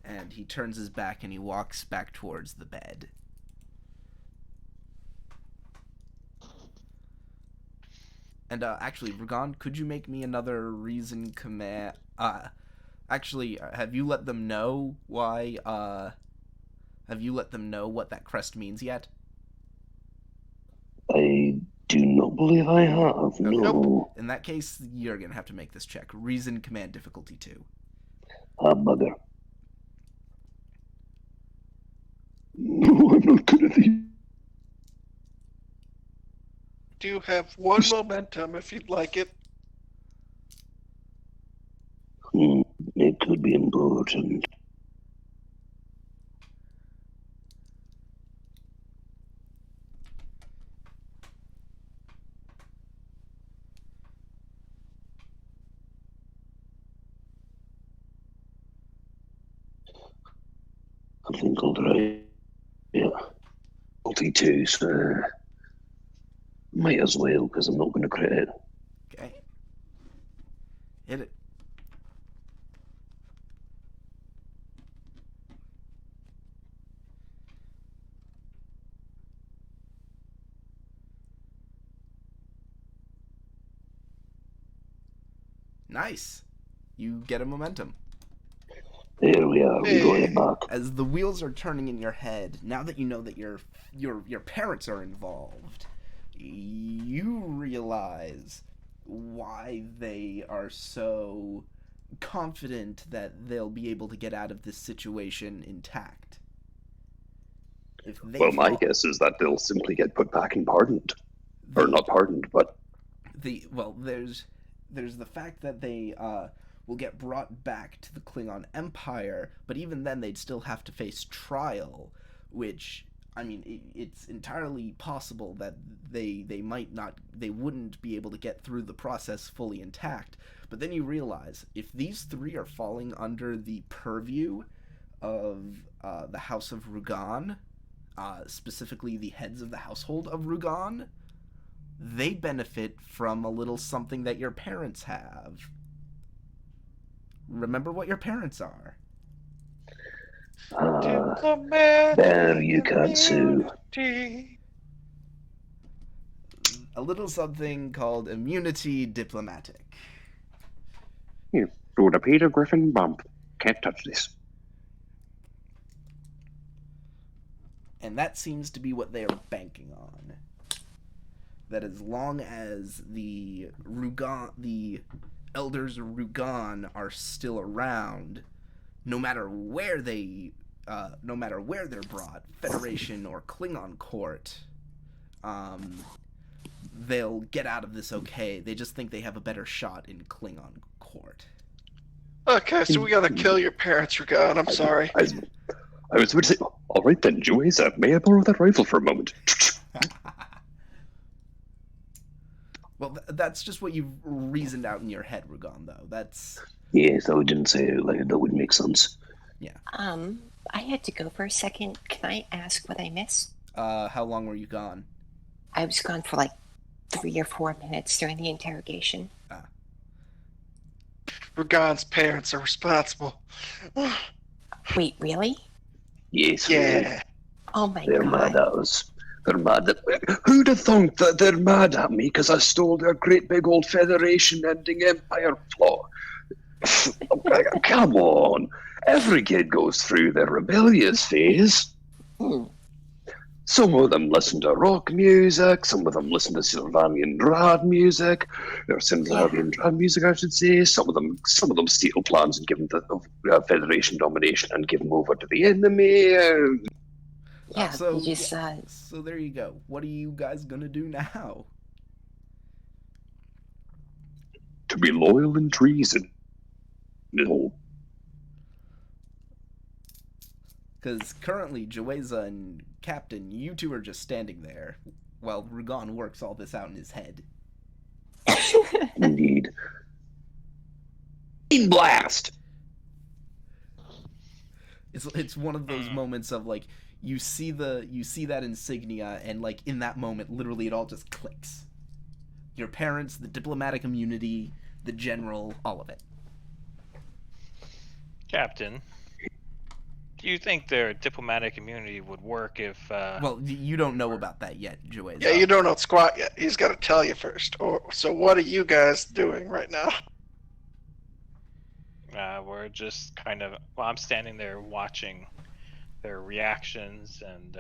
And he turns his back and he walks back towards the bed. And, actually, Ragon, could you make me another reason command? Actually, have you let them know why, have you let them know what that crest means yet? I do not believe I have, Okay. no. In that case, you're gonna have to make this check. Reason command difficulty 2. Ah, bugger. No, I'm not good at these. Do have one momentum if you'd like it. It could be important. I think I'll try. Yeah. 42, so might as well, because I'm not going to crit it. Okay. Hit it. Nice. You get a momentum. There we are, we got it back. As the wheels are turning in your head, now that you know that your parents are involved, you realize why they are so confident that they'll be able to get out of this situation intact. If they Well, my fall- guess is that they'll simply get put back and pardoned. Or the- not pardoned, but there's the fact that they will get brought back to the Klingon Empire, but even then they'd still have to face trial, which, I mean, it's entirely possible that they wouldn't be able to get through the process fully intact. But then you realize, if these three are falling under the purview of the House of Rugan, specifically the heads of the household of Rugan, they benefit from a little something that your parents have. Remember what your parents are. there you can sue. Immunity. A little something called immunity diplomatic. Here, throw the Peter Griffin bump. Can't touch this. And that seems to be what they are banking on. That as long as the elders of Rugan are still around, no matter where they're brought, Federation or Klingon court, they'll get out of this okay. They just think they have a better shot in Klingon court. Okay, so we gotta kill your parents, Rugan. I'm sorry. I was about to say, all right then, Jueza, may I borrow that rifle for a moment? Well, that's just what you've reasoned out in your head, Rugan, though. That's... Yes, I didn't say it like that would make sense. I had to go for a second. Can I ask what I missed? How long were you gone? I was gone for like 3 or 4 minutes during the interrogation. Rugan's parents are responsible. Wait, really? Yes, really. Yeah. Oh my They're mad god. at us. They're mad at... Who'd have thunk that they're mad at me because I stole their great big old Federation-ending Empire plot? Come on. Every kid goes through their rebellious phase. Some of them listen to rock music, some of them listen to Sylvanian Drad music, or Sylvanian Drad music, I should say. Some of them steal plans and give them the Federation domination and give them over to the enemy. Yeah, so, you just, so there you go. What are you guys gonna do now? To be loyal in treason. No. Because currently, Jueza and Captain, you two are just standing there while Rugan works all this out in his head. Indeed. Blast! It's one of those moments of, like, you see that insignia, and, like, in that moment, literally it all just clicks. Your parents, the diplomatic immunity, the general, all of it. Captain, do you think their diplomatic immunity would work if... Well, you don't know about that yet, Jueza. Yeah, you don't know squat yet. He's got to tell you first. So what are you guys doing right now? We're just kind of... Well, I'm standing there watching their reactions and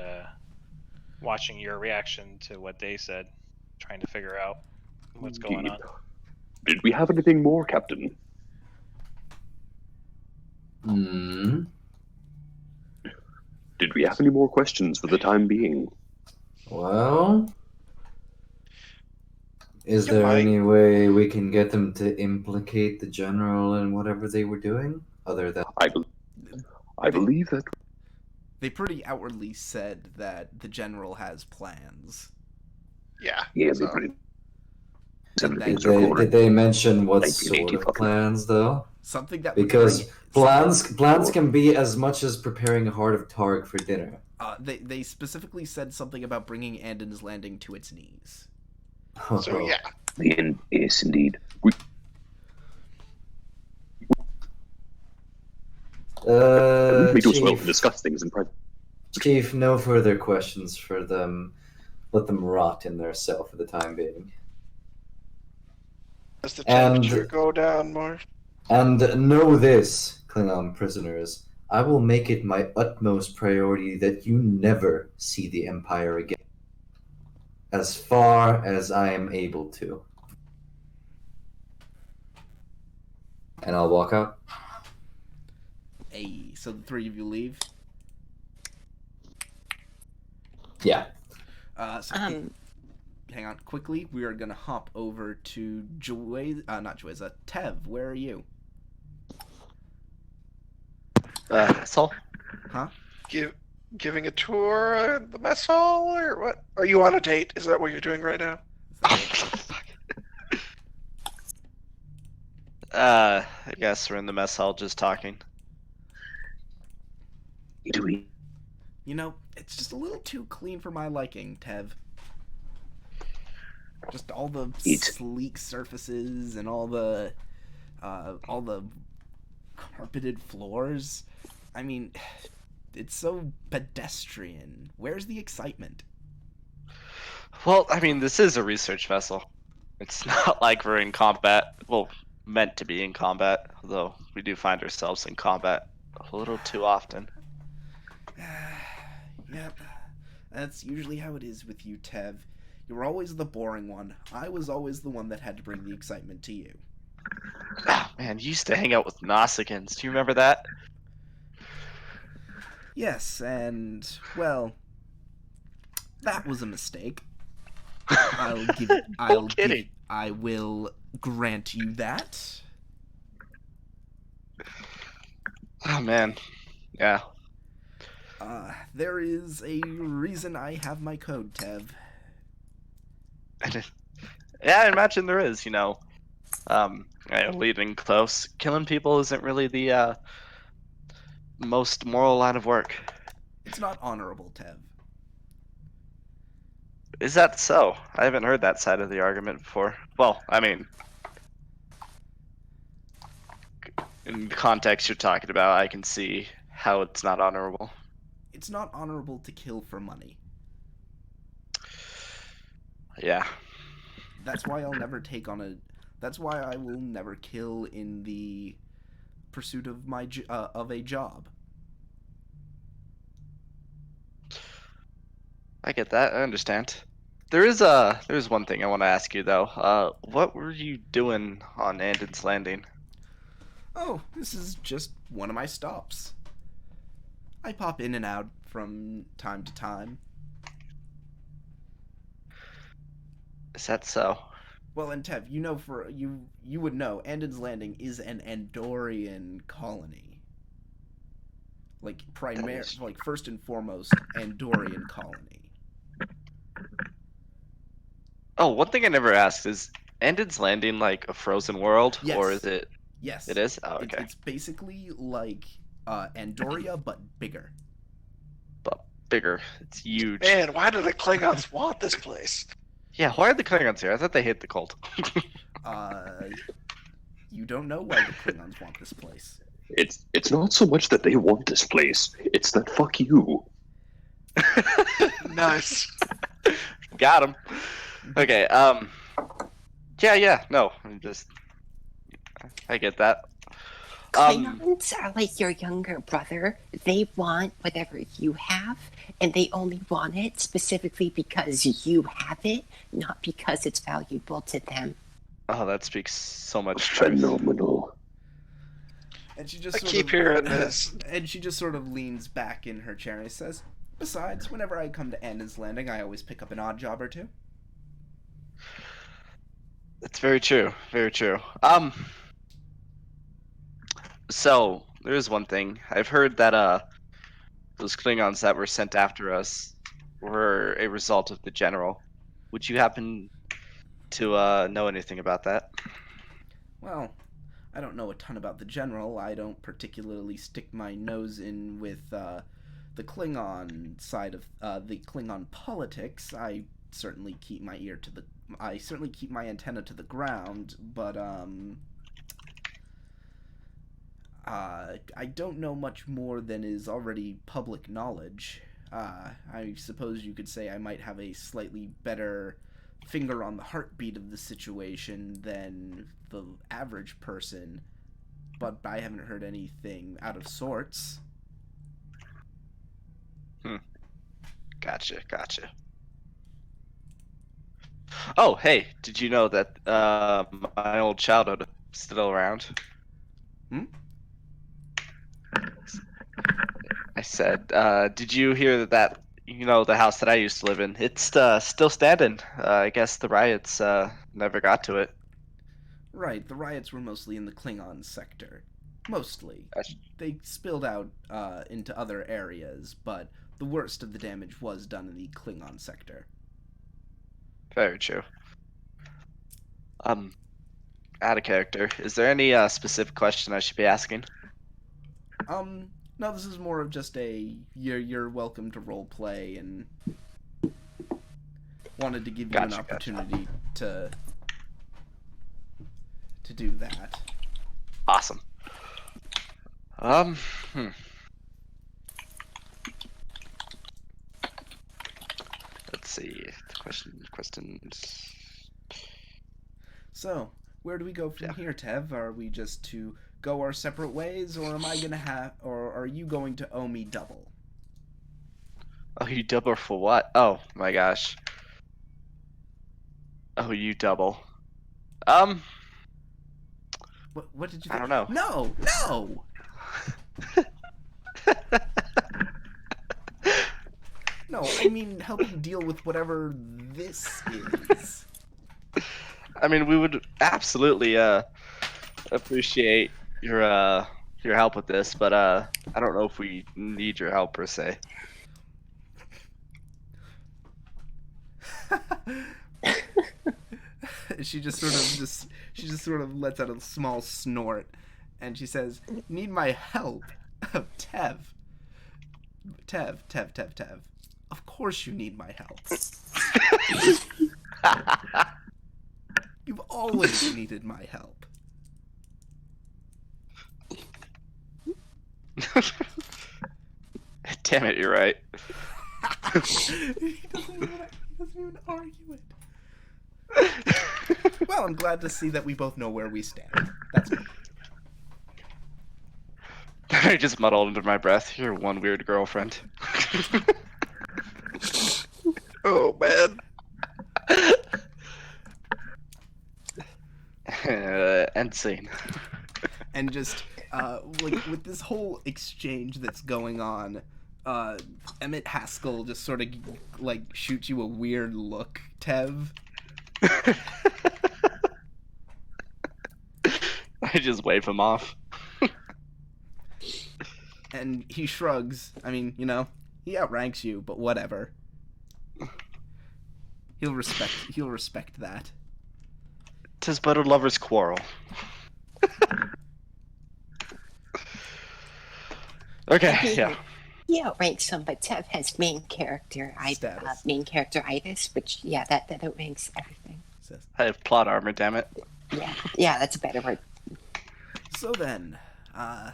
watching your reaction to what they said, trying to figure out what's going on. Did we have anything more, Captain? Did we have any more questions for the time being? Well, is You there might. any way we can get them to implicate the general in whatever they were doing? Other than I believe that... They pretty outwardly said that the general has plans. Yeah. Yeah, so- they pretty... And that- did they mention what 1980 sort of plans, though? Something that would Because bring- plans can be as much as preparing a heart of Targ for dinner. They specifically said something about bringing Andon's Landing to its knees. So yeah. Yes, indeed. We do as well to Chief, discuss things in private. Chief, no further questions for them. Let them rot in their cell for the time being. Does the And- temperature go down more? And know this, Klingon prisoners, I will make it my utmost priority that you never see the Empire again. As far as I am able to. And I'll walk out. Hey, so the three of you leave? Yeah. So hang on, quickly. We are gonna hop over to not Joyza, Tev. Where are you? So Huh? Giving a tour at the mess hall, or what? Are you on a date? Is that what you're doing right now? I guess we're in the mess hall just talking. Do we? You know, it's just a little too clean for my liking, Tev. Just all the sleek surfaces and all the carpeted floors. I mean, it's so pedestrian. Where's the excitement? Well, I mean, this is a research vessel. It's not like we're in combat. Well, meant to be in combat, although we do find ourselves in combat a little too often. Yep. That's usually how it is with you, Tev. You were always the boring one. I was always the one that had to bring the excitement to you. Oh, man, you used to hang out with Nausicaans. Do you remember that? Yes, and, well, that was a mistake. I will grant you that. Oh, man. Yeah. There is a reason I have my code, Tev. Yeah, I imagine there is, leading close. Killing people isn't really the most moral line of work. It's not honorable, Tev. Is that so? I haven't heard that side of the argument before. Well, I mean, in the context you're talking about, I can see how it's not honorable. It's not honorable to kill for money. Yeah. That's why I'll never take on a... That's why I will never kill in the pursuit of of a job. I get that. I understand. There's one thing I want to ask you though. What were you doing on Andon's Landing? Oh, this is just one of my stops. I pop in and out from time to time. Is that so? Well, and Tev, you would know Andon's Landing is an Andorian colony. Like first and foremost, Andorian colony. Oh, one thing I never asked is Andon's Landing like a frozen world, Yes. or is it? Yes. It is. Oh, okay. It's basically like Andoria, but bigger. But bigger. It's huge. Man, why do the Klingons want this place? Yeah, why are the Klingons here? I thought they hate the cold. You don't know why the Klingons want this place. It's not so much that they want this place. It's that fuck you. Nice. Got him. Okay. Yeah. No, I get that. Klingons are like your younger brother. They want whatever you have, and they only want it specifically because you have it, not because it's valuable to them. Oh, that speaks so much truth. Phenomenal. And she just I keep hearing this. And she just sort of leans back in her chair and says, "Besides, whenever I come to Andon's Landing, I always pick up an odd job or two." That's very true. Very true. So there is one thing I've heard that those Klingons that were sent after us were a result of the general. Would you happen to know anything about that? Well, I don't know a ton about the general. I don't particularly stick my nose in with the Klingon side of the Klingon politics. I certainly keep my antenna to the ground, but I don't know much more than is already public knowledge. I suppose you could say I might have a slightly better finger on the heartbeat of the situation than the average person, but I haven't heard anything out of sorts. Gotcha. Oh, hey, did you know that my old childhood is still around? I said, did you hear that you know, the house that I used to live in. It's still standing. I guess the riots never got to it. Right, the riots were mostly in the Klingon sector. Mostly. That's- They spilled out into other areas, but the worst of the damage was done in the Klingon sector. Very true. Out of character. Is there any specific question I should be asking? No, this is more of just a you're welcome to role play, and wanted to give you an Gotcha. opportunity to do that. Awesome. Let's see. Questions. So, where do we go from here, Tev? Are we just to go our separate ways, or are you going to owe me double? Oh, you double for what? Oh my gosh. Oh, you double. What did you I think? don't know. No! No, I mean help you deal with whatever this is. I mean, we would absolutely appreciate your help with this, but I don't know if we need your help per se. She just sort of lets out a small snort, and she says, "Need my help, oh, Tev. Of course you need my help. You've always needed my help." Damn it, you're right. He doesn't even argue it. Well, I'm glad to see that we both know where we stand. That's good. I just muddled under my breath. You're one weird girlfriend. Oh man. End scene. And just like with this whole exchange that's going on, Emmett Haskell just sort of like shoots you a weird look, Tev. I just wave him off. And he shrugs. I mean, you know, he outranks you, but whatever. He'll respect that. 'Tis but a lover's quarrel. Okay, yeah. He outranks some, but Tev has main character Status. main character-itis, which that outranks everything. Says. I have plot armor, damn it. Yeah, that's a better word. So then, I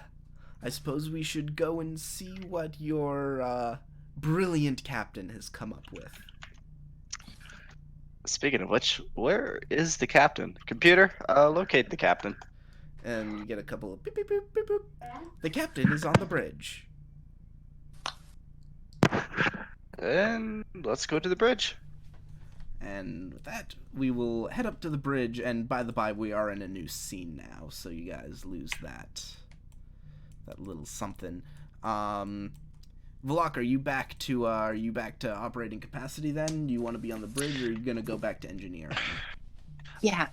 suppose we should go and see what your brilliant captain has come up with. Speaking of which, where is the captain? Computer, locate the captain. And you get a couple of beep, beep, boop, beep, boop. The captain is on the bridge. And let's go to the bridge. And with that, we will head up to the bridge, and by the by, we are in a new scene now, so you guys lose that little something. Volok, are you back to operating capacity then? Do you want to be on the bridge, or are you gonna go back to engineering? Yeah,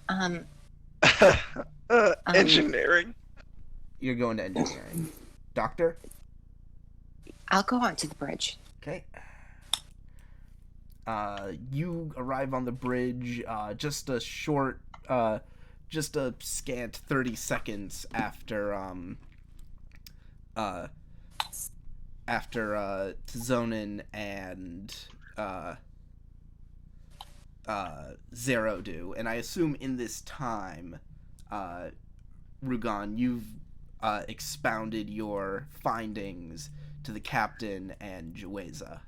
Engineering. You're going to engineering. Doctor? I'll go onto the bridge. Okay. You arrive on the bridge just a scant 30 seconds after Tzonin and Zero do, and I assume in this time, Rugon, you've expounded your findings to the captain and Jueza,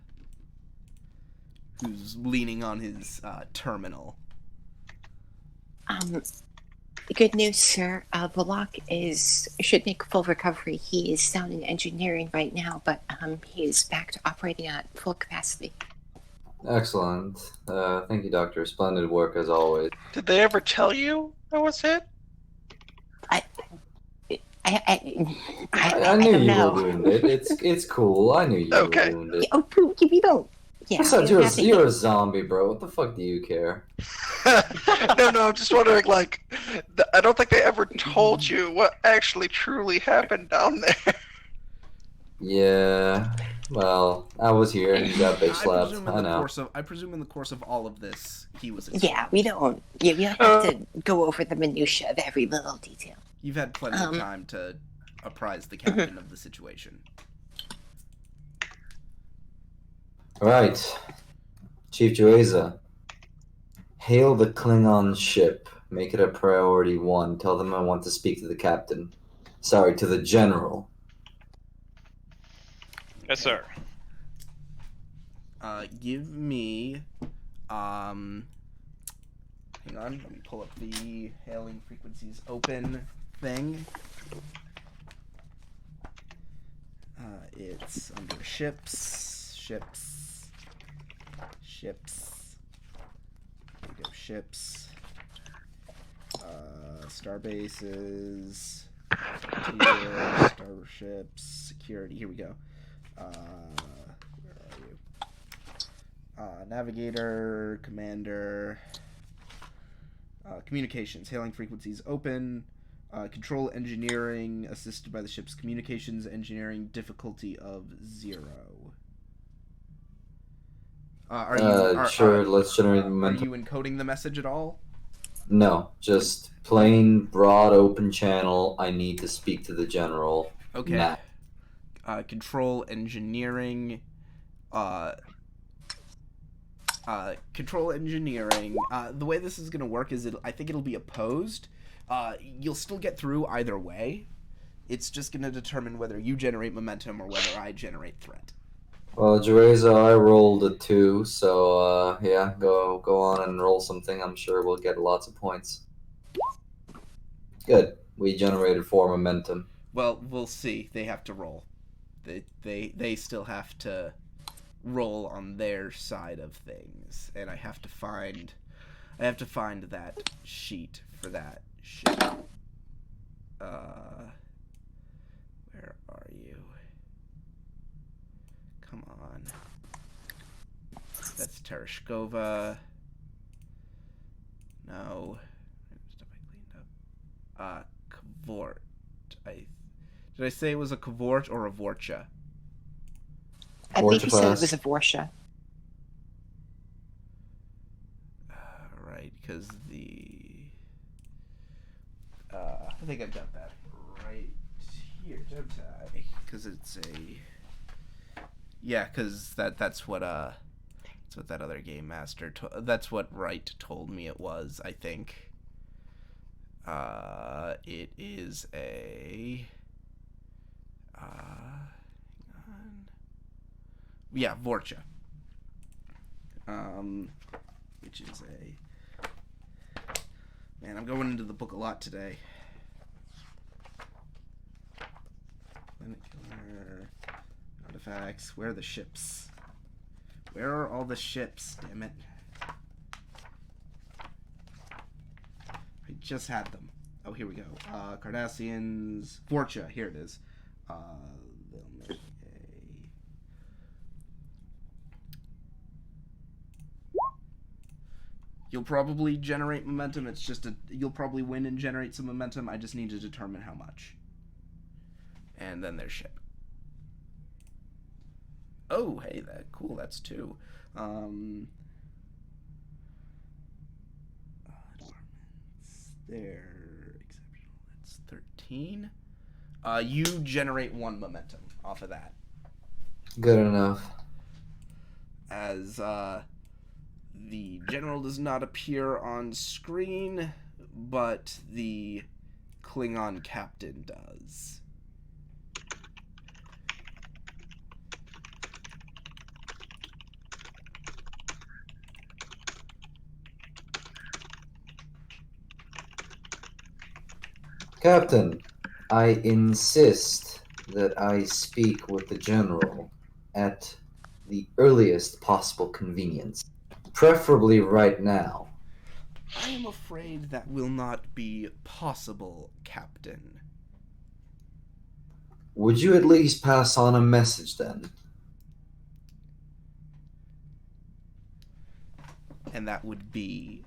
who's leaning on his terminal. Good news, sir. Volok should make full recovery. He is down in engineering right now, but he is back to operating at full capacity. Excellent. Thank you, Doctor. Splendid work as always. Did they ever tell you I was hit? I I knew don't you know. were wounded. It's cool. I knew you Okay. were wounded. Oh, you don't. Yeah, Besides, you have to you're a zombie, bro. What the fuck do you care? No, I'm just wondering, like, I don't think they ever told you what actually truly happened down there. Yeah. Well, I was here and he got bitch I slapped. presume in I the know. course of all of this, he was. Yeah, we don't have to go over the minutia of every little detail. You've had plenty of time to apprise the captain of the situation. Right. Chief Jueza. Hail the Klingon ship. Make it a priority 1. Tell them I want to speak to the captain. Sorry, to the general. Yes, sir. Give me, hang on, let me pull up the hailing frequencies open thing. It's under ships. There we go, ships. Starbases. Starships. Security, here we go. Where are you? Navigator, commander, communications, hailing frequencies open, control engineering, assisted by the ship's communications engineering, difficulty of 0. Sure, let's generate Are momentum. you encoding the message at all? No, just plain, broad, open channel. I need to speak to the general. Okay. Now. Control engineering, control engineering. The way this is going to work is I think it'll be opposed. You'll still get through either way. It's just going to determine whether you generate momentum or whether I generate threat. Well, Jereza, I rolled a 2, so yeah, go on and roll something. I'm sure we'll get lots of points. Good. We generated 4 momentum. Well, we'll see. They have to roll. They still have to roll on their side of things, and I have to find that sheet for that shit. Where are you? Come on. That's Tereshkova. No. Stuff I cleaned up. Kvort. Did I say it was a Kvort or a Vorcha? I think you said it was a Vorsha. Right, because I think I've got that right here, don't I? Because it's a... Yeah, because that's what that other game master... that's what Wright told me it was, I think. It is a... hang on. Yeah, Vorcha. Which is a... Man, I'm going into the book a lot today. Planet Killer... Artifacts. Where are the ships? Where are all the ships, damn it? I just had them. Oh, here we go. Cardassians... Vorcha, here it is. They'll make a... You'll probably generate momentum. It's just you'll probably win and generate some momentum. I just need to determine how much. And then their ship. Oh, hey, cool. That's 2. There, exceptional. That's 13. You generate 1 momentum off of that. Good enough. As the general does not appear on screen, but the Klingon captain does. Captain, I insist that I speak with the general at the earliest possible convenience, preferably right now. I am afraid that will not be possible, Captain. Would you at least pass on a message then? and that would be...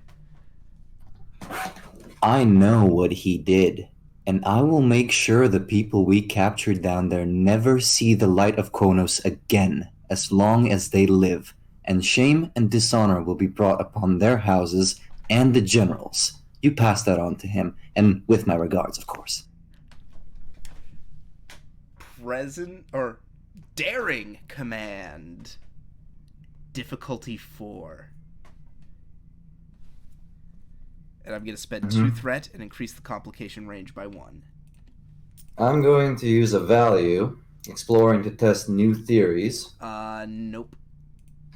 I know what he did, and I will make sure the people we captured down there never see the light of Kronos again, as long as they live, and shame and dishonor will be brought upon their houses and the generals. You pass that on to him, and with my regards, of course. Daring command. Difficulty 4. And I'm going to spend 2 threat and increase the complication range by 1. I'm going to use a value, exploring to test new theories. Nope.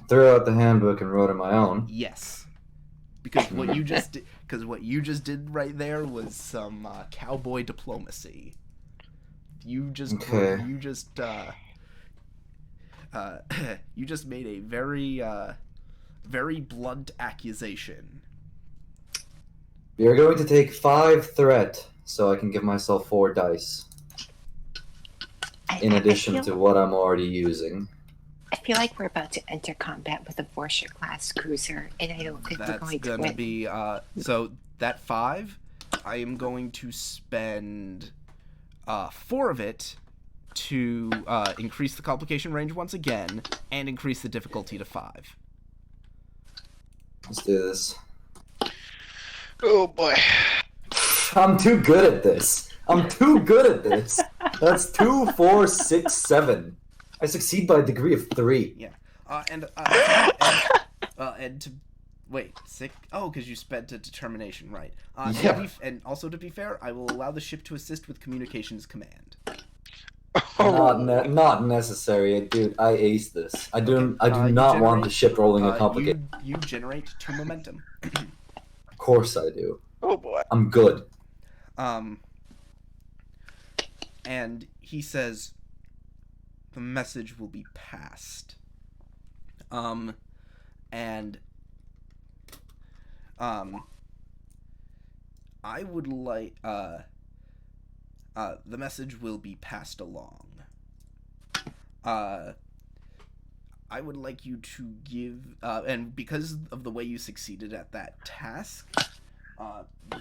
Throw out the handbook and wrote on my own. Yes. Because what you just did, right there was some cowboy diplomacy. You just made a very blunt accusation. You're going to take 5 threat, so I can give myself 4 dice. In addition to what I'm already using. I feel like we're about to enter combat with a Vorscher-class cruiser, and I don't think we're going to win. That's gonna be, so that 5, I am going to spend 4 of it to increase the complication range once again, and increase the difficulty to 5. Let's do this. Oh boy. I'm too good at this. That's 2, 4, 6, 7. I succeed by a degree of 3. Yeah. Wait, 6? Oh, because you spent a determination, right. Yeah. And also, to be fair, I will allow the ship to assist with communications command. Not necessary, dude. I ace this. I do not want the ship rolling a complicated. You generate 2 momentum. Of course I do. Oh boy. I'm good. And he says, the message will be passed. I would like, the message will be passed along. I would like you to give, and because of the way you succeeded at that task,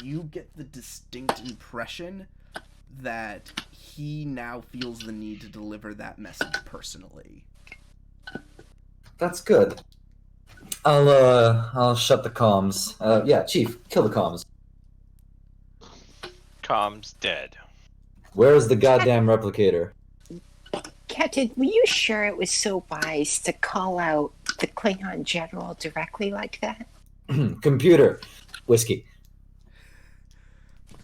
you get the distinct impression that he now feels the need to deliver that message personally. That's good. I'll shut the comms. Yeah, Chief, kill the comms. Comms dead. Where's the goddamn replicator? Captain, were you sure it was so wise to call out the Klingon general directly like that? Computer. Whiskey.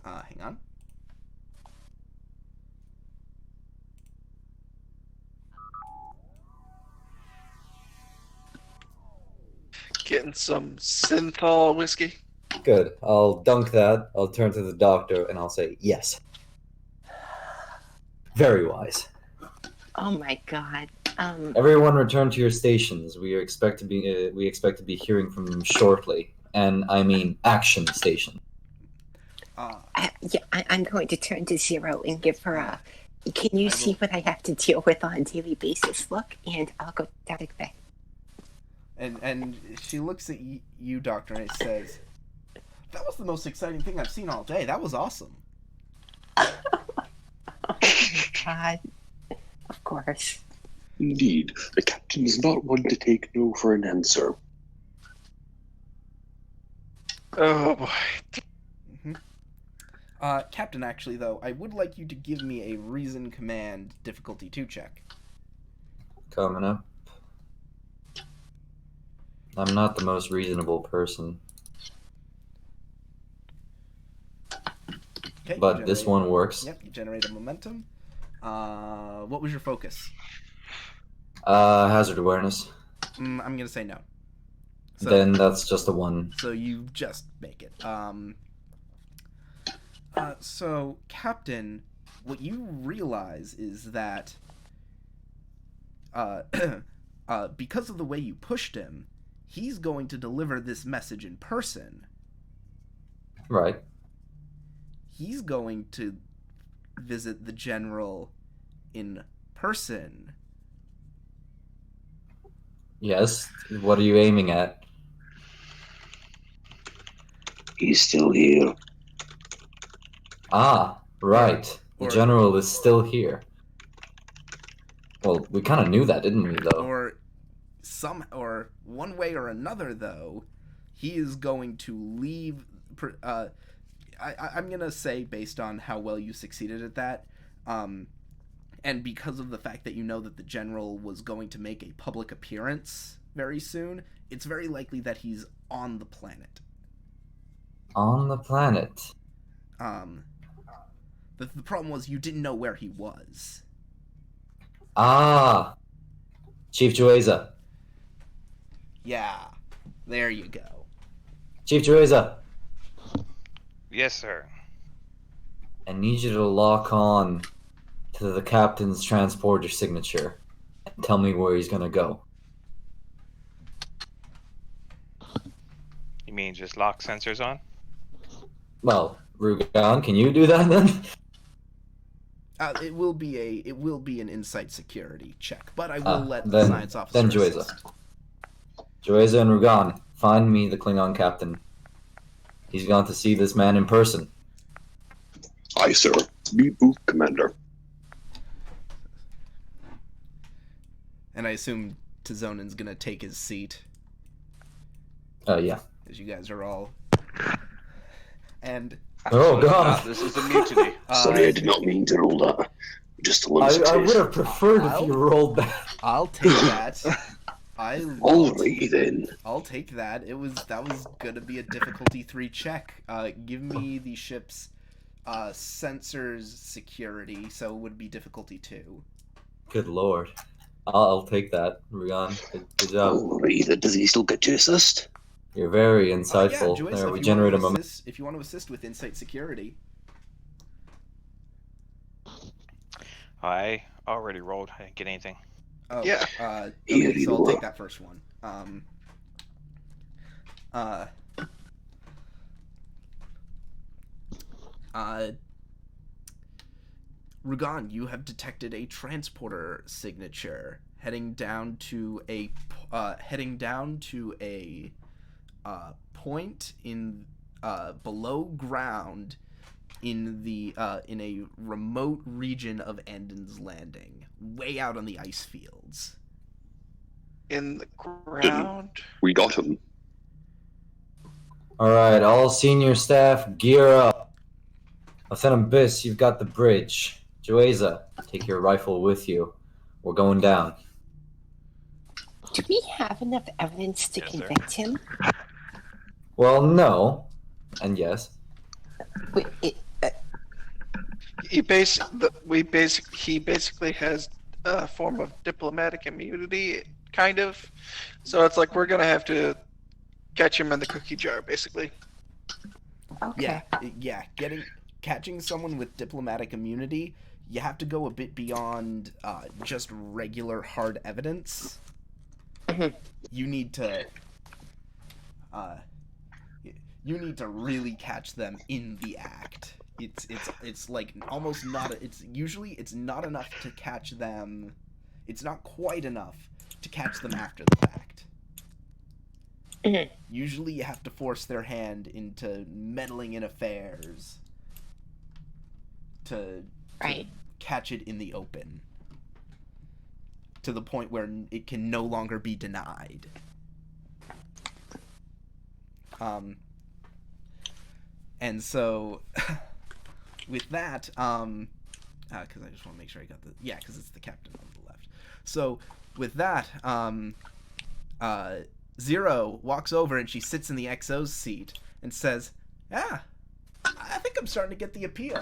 Hang on. Getting some synthol whiskey. Good. I'll dunk that. I'll turn to the doctor and I'll say yes. Very wise. Oh my god. Everyone return to your stations. We expect to be hearing from them shortly. And I mean action station. I'm going to turn to Zero and give her a, can you see what I have to deal with on a daily basis look? And I'll go down to bed. And she looks at you, Doctor, and it says, that was the most exciting thing I've seen all day. That was awesome. Oh my god. Of course. Indeed, the captain is not one to take no for an answer. Oh boy. Captain, actually, though, I would like you to give me a Reason Command difficulty 2 check. Coming up. I'm not the most reasonable person. Okay, But this one works. Yep, you generate a momentum. What was your focus? Hazard awareness. I'm gonna say no. So, Then that's just a 1. So you just make it. So, Captain, what you realize is that because of the way you pushed him, he's going to deliver this message in person. Right. He's going to visit the general in person. Yes. What are you aiming at? He's still here. Ah, right. The Or- general is still here. Well, we kind of knew that, didn't we, though? Or one way or another, though, he is going to leave. I'm gonna say, based on how well you succeeded at that, and because of the fact that you know that the general was going to make a public appearance very soon, it's very likely that he's on the planet. On the planet. The problem was you didn't know where he was. Ah! Chief Jueza. Yeah, there you go. Chief Jueza. Yes, sir. I need you to lock on to the captain's transporter signature and tell me where he's gonna go. You mean just lock sensors on? Well, Rugan, can you do that then? It will be an insight security check, but I will let the then, science officer Then Jueza. assist. Jueza and Rugan, find me the Klingon captain. He's gone to see this man in person. Aye, sir. Be boot, Commander. And I assume Tizonen's gonna take his seat, Yeah. as you guys are all. And Oh, God. This is a mutiny. Sorry, I did not mean to roll that. Just a little I success. would have preferred if you rolled that. I'll take that. Alrighty then. I'll take that. That was gonna be a difficulty 3 check. Give me the ship's sensors security, so it would be difficulty 2. Good lord. I'll take that, Rugan. Good job. Alrighty then. Does he still get to assist? You're very Yeah, insightful. Joyce, There, if we you generate a want to moment. assist, if you want to assist with insight security. I already rolled. I didn't get anything. Oh, Yeah. Here Okay, so you I'll take are. that first one. Rugan, you have detected a transporter signature heading down to a point in below ground in a remote region of Andon's Landing, way out on the ice fields. In the ground. We got him. Alright, all senior staff, gear up. Lieutenant Biss, you've got the bridge. Jueza, take your rifle with you. We're going down. Do we have enough evidence to Yes, sir. convict him? Well, no. And yes. Wait, He basically has a form of diplomatic immunity, kind of. So it's like we're gonna have to catch him in the cookie jar, basically. okay. Yeah. Catching someone with diplomatic immunity, you have to go a bit beyond just regular hard evidence. Mhm. You need to really catch them in the act. It's like almost not. It's not enough to catch them. It's not quite enough to catch them after the fact. Mhm. Usually, you have to force their hand into meddling in affairs to Right. catch it in the open, to the point where it can no longer be denied. And so, with that, because I just want to make sure I got because it's the captain on the left. So, with that, Zero walks over and she sits in the XO's seat and says, I think I'm starting to get the appeal.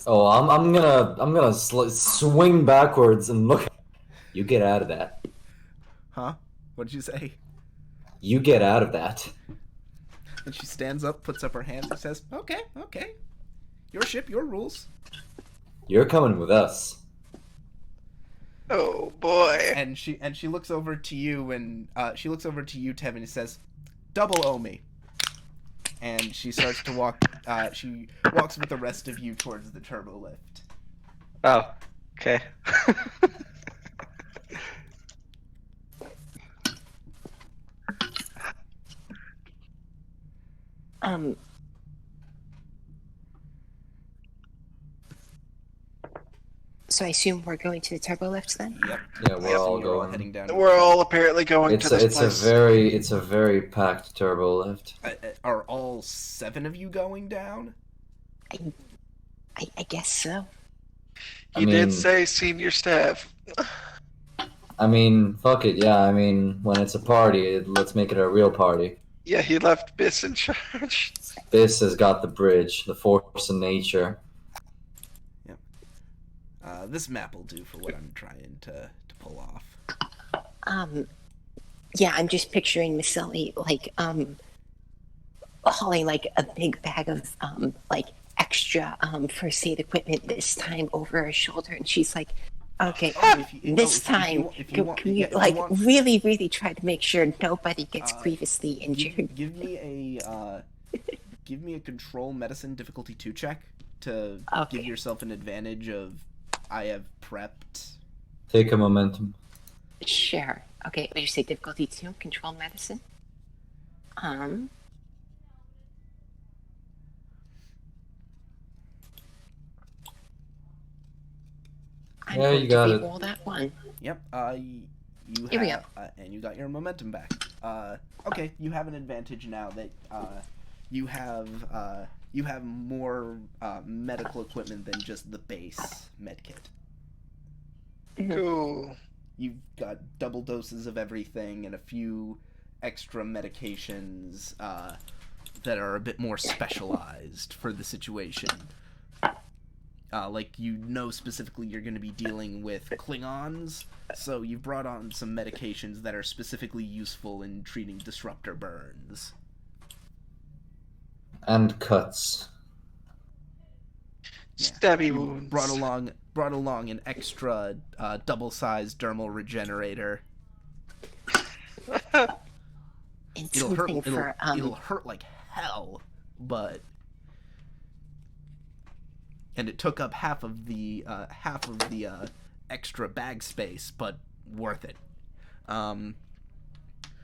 Oh, I'm gonna swing backwards and look. You get out of that. Huh? What did you say? You get out of that. And she stands up, puts up her hands, and says, okay. Your ship, your rules. You're coming with us. Oh boy. And she looks over to you, and she looks over to you, Tevin, and says, double owe me. And she starts to walk, she walks with the rest of you towards the turbo lift. Oh, okay. So I assume we're going to the turbo lift then? Yep. Yeah, we're So all you're all going. heading down. We're all apparently going to this place. It's a very packed turbo lift. Are all 7 of you going down? I guess so. He did say senior staff. I mean, fuck it, yeah. I mean, when it's a party, let's make it a real party. Yeah, he left Biss in charge. Biss has got the bridge, the force of nature. Yep. This map will do for what I'm trying to pull off. Yeah, I'm just picturing Miss Sully, like, hauling, like, a big bag of, like, extra, first aid equipment this time over her shoulder, and she's like, okay, this time, can we, like, really, really try to make sure nobody gets grievously injured? Give me a control medicine difficulty 2 check to give yourself an advantage of I have prepped. Take a momentum. Sure. Okay, would you say difficulty 2, control medicine? I'm Yeah, going you got to it. re-roll that one. Yep. You Here we have, and you got your momentum back. Okay, you have an advantage now that you have more medical equipment than just the base medkit. Cool. You've got double doses of everything and a few extra medications that are a bit more specialized for the situation. Like, you know specifically you're going to be dealing with Klingons, so you've brought on some medications that are specifically useful in treating disruptor burns. And cuts. Stabby You wounds. brought along an extra double-sized dermal regenerator. It'll hurt like hell, but... And it took up half of the extra bag space, but worth it.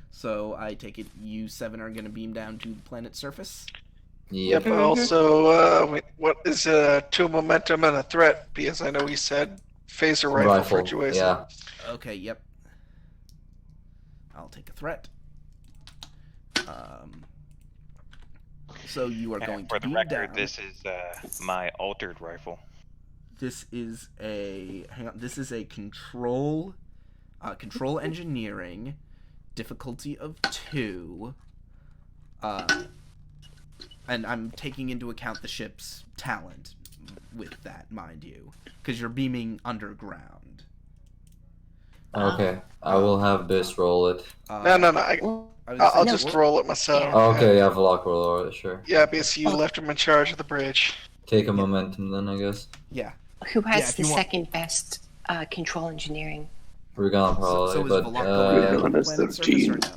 So I take it you 7 are going to beam down to the planet's surface? Yep, also, what is 2 momentum and a threat? Because I know he said phaser rifle for Jueza. Yeah. Okay, yep. I'll take a threat. So you are going for to the beam record, down. this is my altered rifle. This is a control engineering difficulty of 2. And I'm taking into account the ship's talent with that, mind you, because you're beaming underground. Okay, I will have Biss roll it. No. I'll just roll it myself. Okay, yeah, Vlok will roll it, sure. Yeah, because you left him in charge of the bridge. Take a momentum then, I guess. Yeah. Who has the second best control engineering? Rugan probably, so is but Vlok going down to the planet surface or no?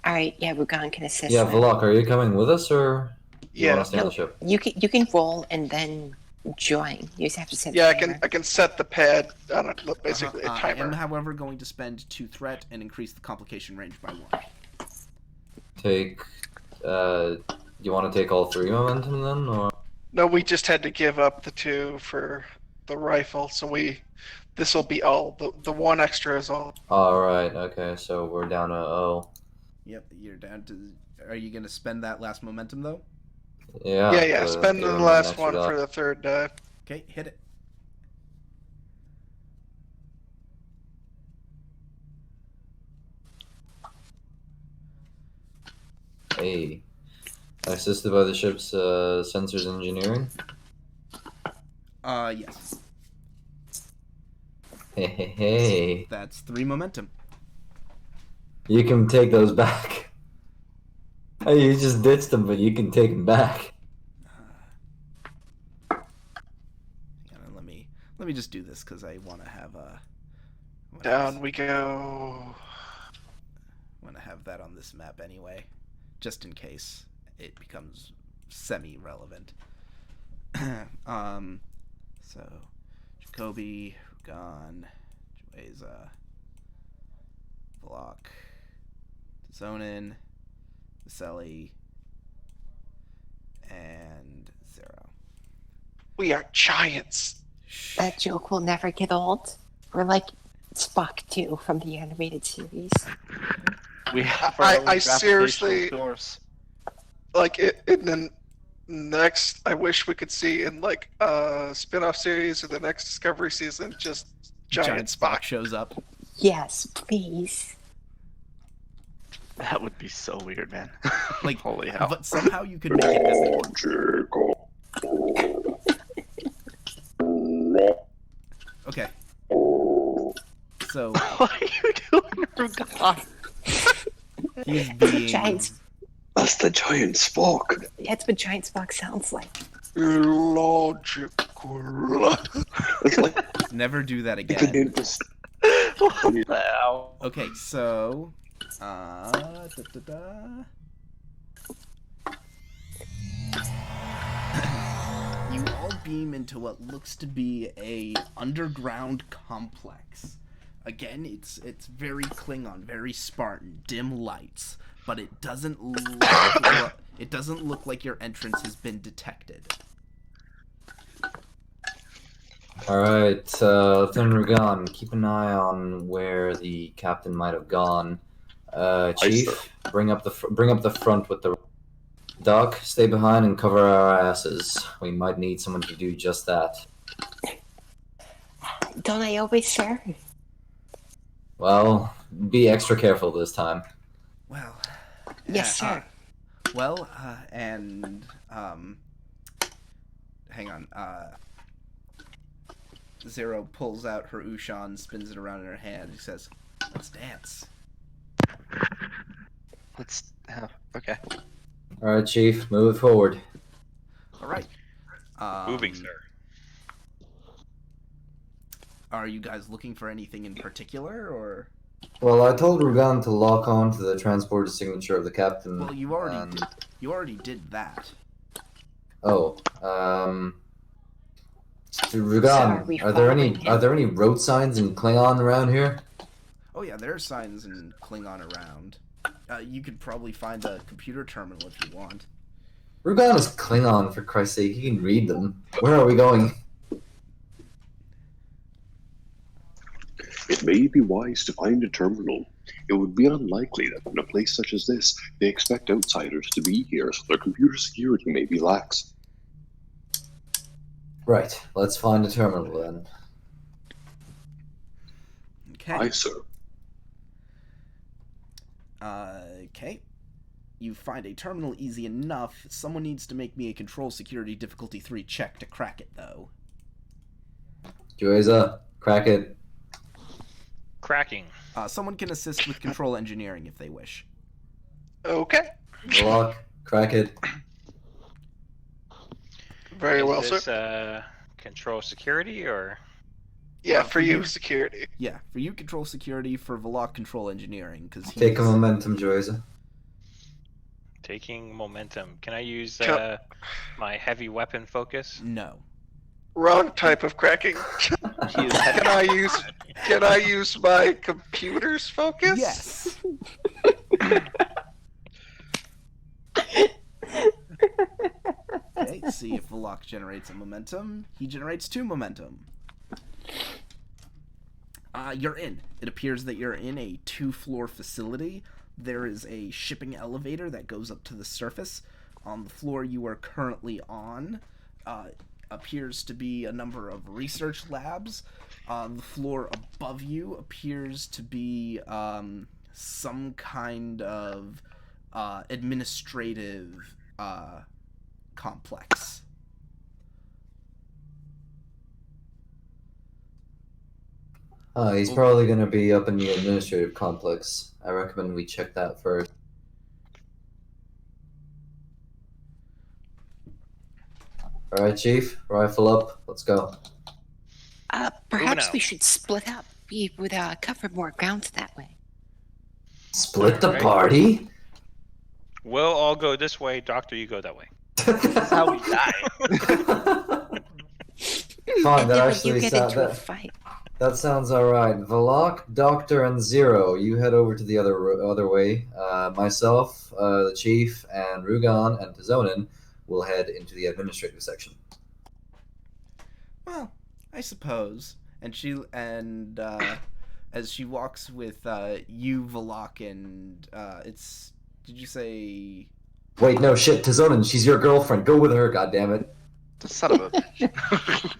Alright, yeah, Rugan can assist. yeah, then. Vlok, are you coming with us or you want to stay on the ship? You can roll and then join. You just have to set. Yeah, I can set the pad on basically a timer. I am, however, going to spend 2 threat and increase the complication range by 1. Take. You want to take all 3 momentum then, or? No, we just had to give up the 2 for the rifle, so this will be all. The 1 extra is all. All right. Okay, so we're down to 0. Yep, you're down to. Are you going to spend that last momentum though? Yeah. Yeah. Spend the last one for the 3rd dive. Okay, hit it. Hey. Assisted by the ship's sensors engineering. Yes. Hey. That's 3 momentum. You can take those back. Hey, you just ditched them, but you can take them back. Let me just do this because I want to have a. Down we go. I want to have that on this map anyway, just in case it becomes semi-relevant. So, Jacoby, Rugan, Jueza, Vlok, Zonin, Vaseli, and Zero. We are giants. Shh. That joke will never get old. We're like Spock 2 from the animated series. We have I- our I own gravitational seriously- source. Like in the next, I wish we could see in like a spin-off series or the next Discovery season, just giant Spock. shows up. Yes, please. That would be so weird, man. Like, holy hell. but somehow you could make it this. Logical. Okay. So What are you doing, Rugon? he's being Giants. That's the giant Spock. That's what giant Spock sounds like. Illogical. It's like never do that you could again. name this. What the hell? Okay, so you all beam into what looks to be a underground complex. Again, it's very Klingon, very Spartan, dim lights, but it doesn't look like your entrance has been detected. Alright, Lieutenant Rugan, keep an eye on where the captain might have gone. Chief, bring up the front with the... Doc, stay behind and cover our asses. We might need someone to do just that. Don't I always, sir? Well, be extra careful this time. Well, Yes, sir. and hang on. Zero pulls out her Ushan, spins it around in her hand. He says, "Let's dance." Let's have. Okay. Alright, Chief, move it forward. All right. Moving, sir. Are you guys looking for anything in particular, or? Well, I told Rugan to lock on to the transporter signature of the captain. Well, you already and- did. You already did that. Oh, So are Rugan, we are there following him? any road signs in Klingon around here? Oh yeah, there are signs in Klingon around. You could probably find a computer terminal if you want. Rugan is Klingon, for Christ's sake. He can read them. Where are we going? It may be wise to find a terminal. It would be unlikely that in a place such as this, they expect outsiders to be here, so their computer security may be lax. Right, let's find a terminal then. Okay. Aye, sir. Okay. You find a terminal easy enough. Someone needs to make me a control security difficulty 3 check to crack it, though. Joyza, crack it. Cracking. Someone can assist with control engineering if they wish. Okay. Lock, crack it. Very well, Is sir. this, control security or? Yeah, for for you, you. security. Yeah, for you, control security. For Velok, control engineering, because Take a momentum, Joyza. Taking momentum. Can I use Can- my heavy weapon focus? No. Wrong type of cracking. He is Can I use my computer's focus? Yes. Okay, see if Velok generates a momentum. He generates 2 momentum. You're in. It appears that you're in a 2-floor facility. There is a shipping elevator that goes up to the surface. On the floor you are currently on appears to be a number of research labs. The floor above you appears to be some kind of administrative complex. He's probably going to be up in the administrative complex. I recommend we check that first. Alright, Chief, rifle up. Let's go. Perhaps out. we should split up. We would cover more ground that way. Split the Alright. party? We'll all go this way, Doctor, you go that way. That's how we die. Fine, And that then when actually you get sounds... into a That, fight. that sounds alright. Velok, Doctor, and Zero, you head over to the other way. Myself, the Chief, and Rugan, and Tizonin we'll head into the administrative section. Well, I suppose. And as she walks with you, Valak, and it's. Did you say? Wait, no, shit, Tizonin, she's your girlfriend. Go with her, goddammit. The son of a bitch.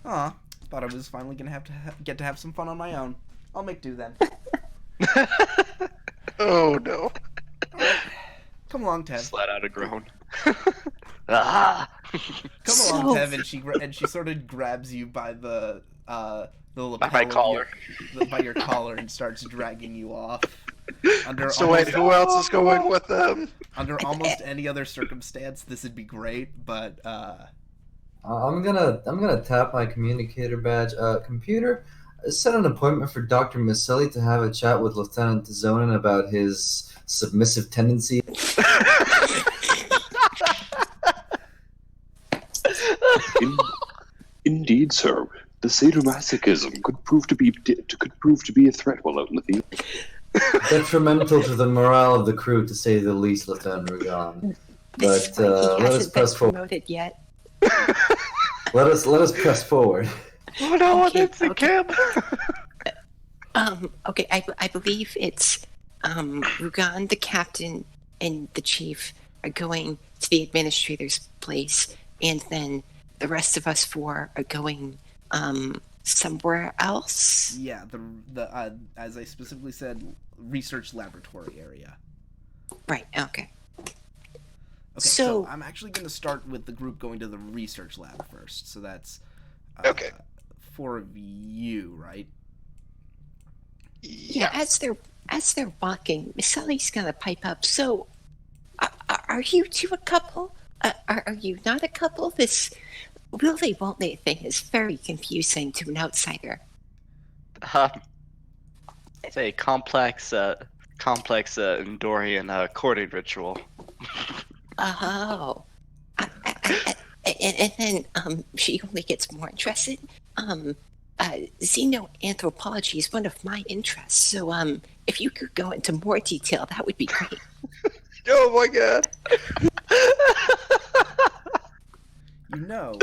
Aw, thought I was finally gonna have to get to have some fun on my own. I'll make do then. Oh no. Come along, Tev. Just let out a groan. Ah! Come along, Tev, and she sort of grabs you by the lapel my of collar. by your collar and starts dragging you off. So wait, who else is going with them? Under almost any other circumstance, this would be great, but I'm gonna tap my communicator badge. Computer, set an appointment for Dr. Maselli to have a chat with Lieutenant Tizonin about his submissive tendency. Indeed, sir. The sadomasochism could prove to be a threat while out in the field. Detrimental to the morale of the crew, to say the least, Lieutenant Rugan. But He let us hasn't press been forward. promoted yet. Let us press forward. Oh no, Okay, it's a okay. Kim. Okay, I believe it's Rugan, the captain, and the chief are going to the administrator's place, and then the rest of us four are going somewhere else. yeah, the as I specifically said, research laboratory area. Right. Okay. Okay, so So- I'm actually going to start with the group going to the research lab first. So that's Okay. 4 of you, right? Yeah. As they're walking, Miss Sully's gonna pipe up. So, are you two a couple? Are you not a couple? This will they won't they thing is very confusing to an outsider. It's a complex Endorian courting ritual. Oh. And then she only gets more interested. Xenoanthropology is one of my interests, so if you could go into more detail, that would be great. Oh my god. You know,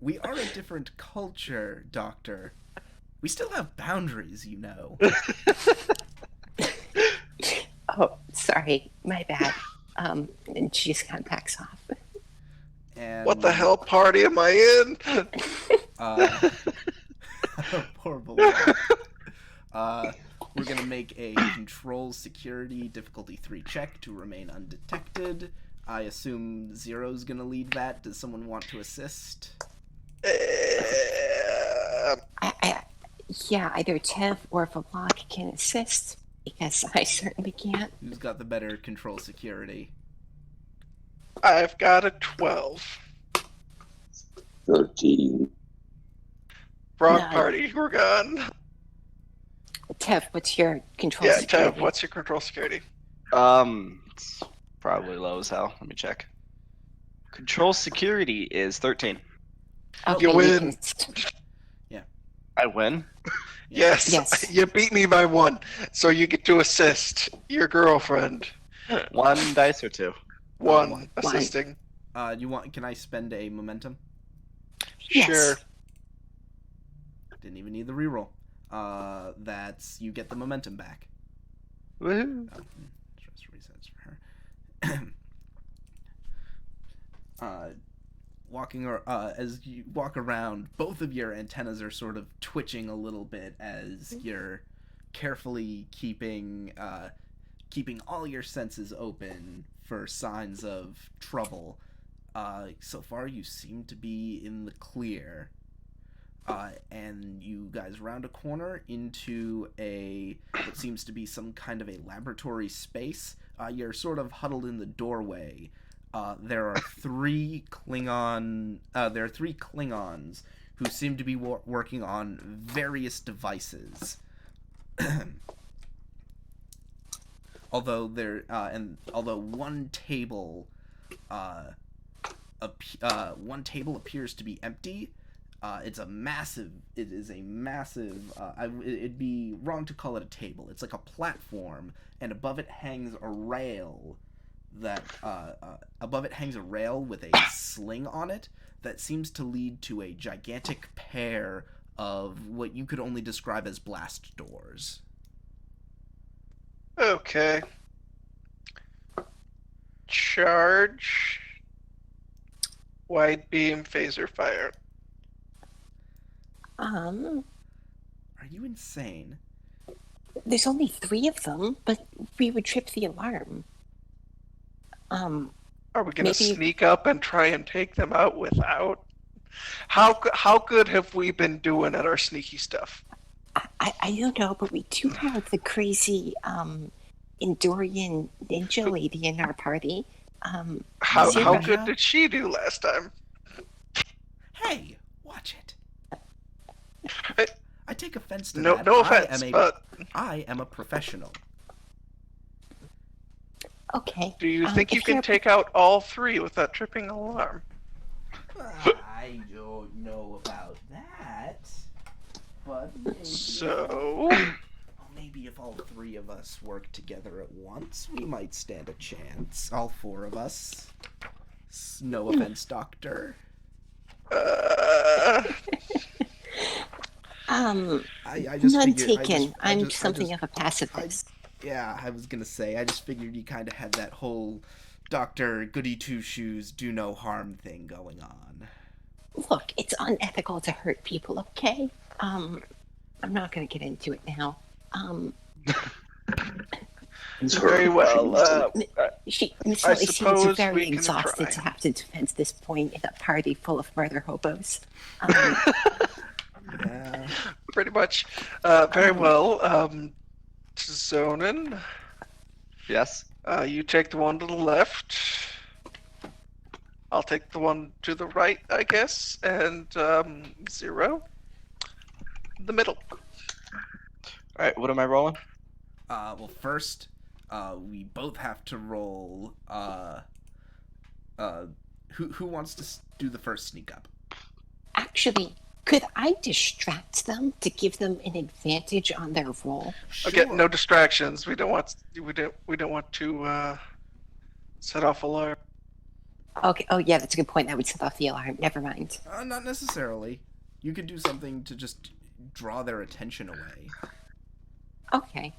we are a different culture, Doctor. We still have boundaries, you know. Oh, sorry, my bad. And she just kind of backs off. And What the hell party am I in? Horrible. We're gonna make a control security difficulty 3 check to remain undetected. I assume Zero's gonna lead that. Does someone want to assist? Yeah, either Tev or Valak can assist, because I certainly can't. Who's got the better control security? I've got a 12. 13. Wrong Nine. party, we're gone. Tev, what's your control Yeah, security? Tev, what's your control security? It's probably low as hell. Let me check. Control security is 13. Okay, You win. I win. Yes, Yes. you beat me by 1, so you get to assist your girlfriend. 1 dice or 2? 1 assisting. Can I spend a momentum? Yes. Sure. Didn't even need the reroll. You get the momentum back. Woohoo! Stress resets for her. As you walk around, both of your antennas are sort of twitching a little bit as you're carefully keeping all your senses open for signs of trouble. So far, you seem to be in the clear. And you guys round a corner into what seems to be some kind of a laboratory space. You're sort of huddled in the doorway. There are 3 Klingons who seem to be working on various devices. Although one table appears to be empty, It's a massive. It is a massive. It'd be wrong to call it a table. It's like a platform, and above it hangs a rail. Above it hangs a rail with a sling on it that seems to lead to a gigantic pair of what you could only describe as blast doors. Okay. Charge. Wide beam phaser fire. Are you insane? There's only 3 of them, but we would trip the alarm. Are we gonna Maybe- sneak up and try and take them out without? How good have we been doing at our sneaky stuff? I don't know, but we do have the crazy Endorian ninja lady in our party. How Zero. good did she do last time? Hey, watch it. Hey. I take offense to No, that. no offense, but I am a professional. Okay. do you think you if can you're- take out all 3 with that tripping alarm? I don't know about that, but maybe, So, maybe if all 3 of us work together at once, we might stand a chance. All 4 of us. No offense, Doctor. uh, I just none figured, taken. I'm I just- something of a pacifist. Yeah, I was gonna say, I just figured you kind of had that whole Dr. Goody Two Shoes do no harm thing going on. Look, it's unethical to hurt people, okay? I'm not going to get into it now. very well. Miss I Sully suppose seems very we can exhausted try. to have to defend this point in a party full of murder hobos. Yeah. Pretty much. Very well. Zonin, Yes. you take the one to the left. I'll take the one to the right, I guess. And Zero, the middle. All right. What am I rolling? Well, first, we both have to roll. Who wants to do the first sneak up? Actually, could I distract them to give them an advantage on their roll? Okay, no distractions. We don't want to set off alarm. Okay. Oh, yeah, that's a good point. That would set off the alarm. Never mind. Not necessarily. You could do something to just draw their attention away. Okay.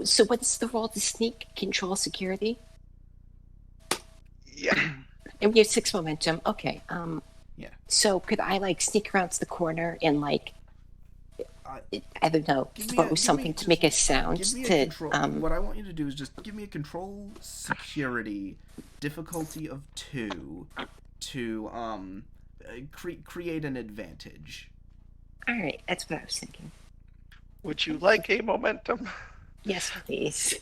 So what's the roll to sneak? Control security? Yeah. And we have 6 momentum. Okay. Yeah. So could I sneak around to the corner and I don't know, Give me throw a- give something me to just- make a sound Give me a to control. What I want you to do is just give me a control security difficulty of 2 to create an advantage. All right, that's what I was thinking. Would you like a momentum? Yes, please.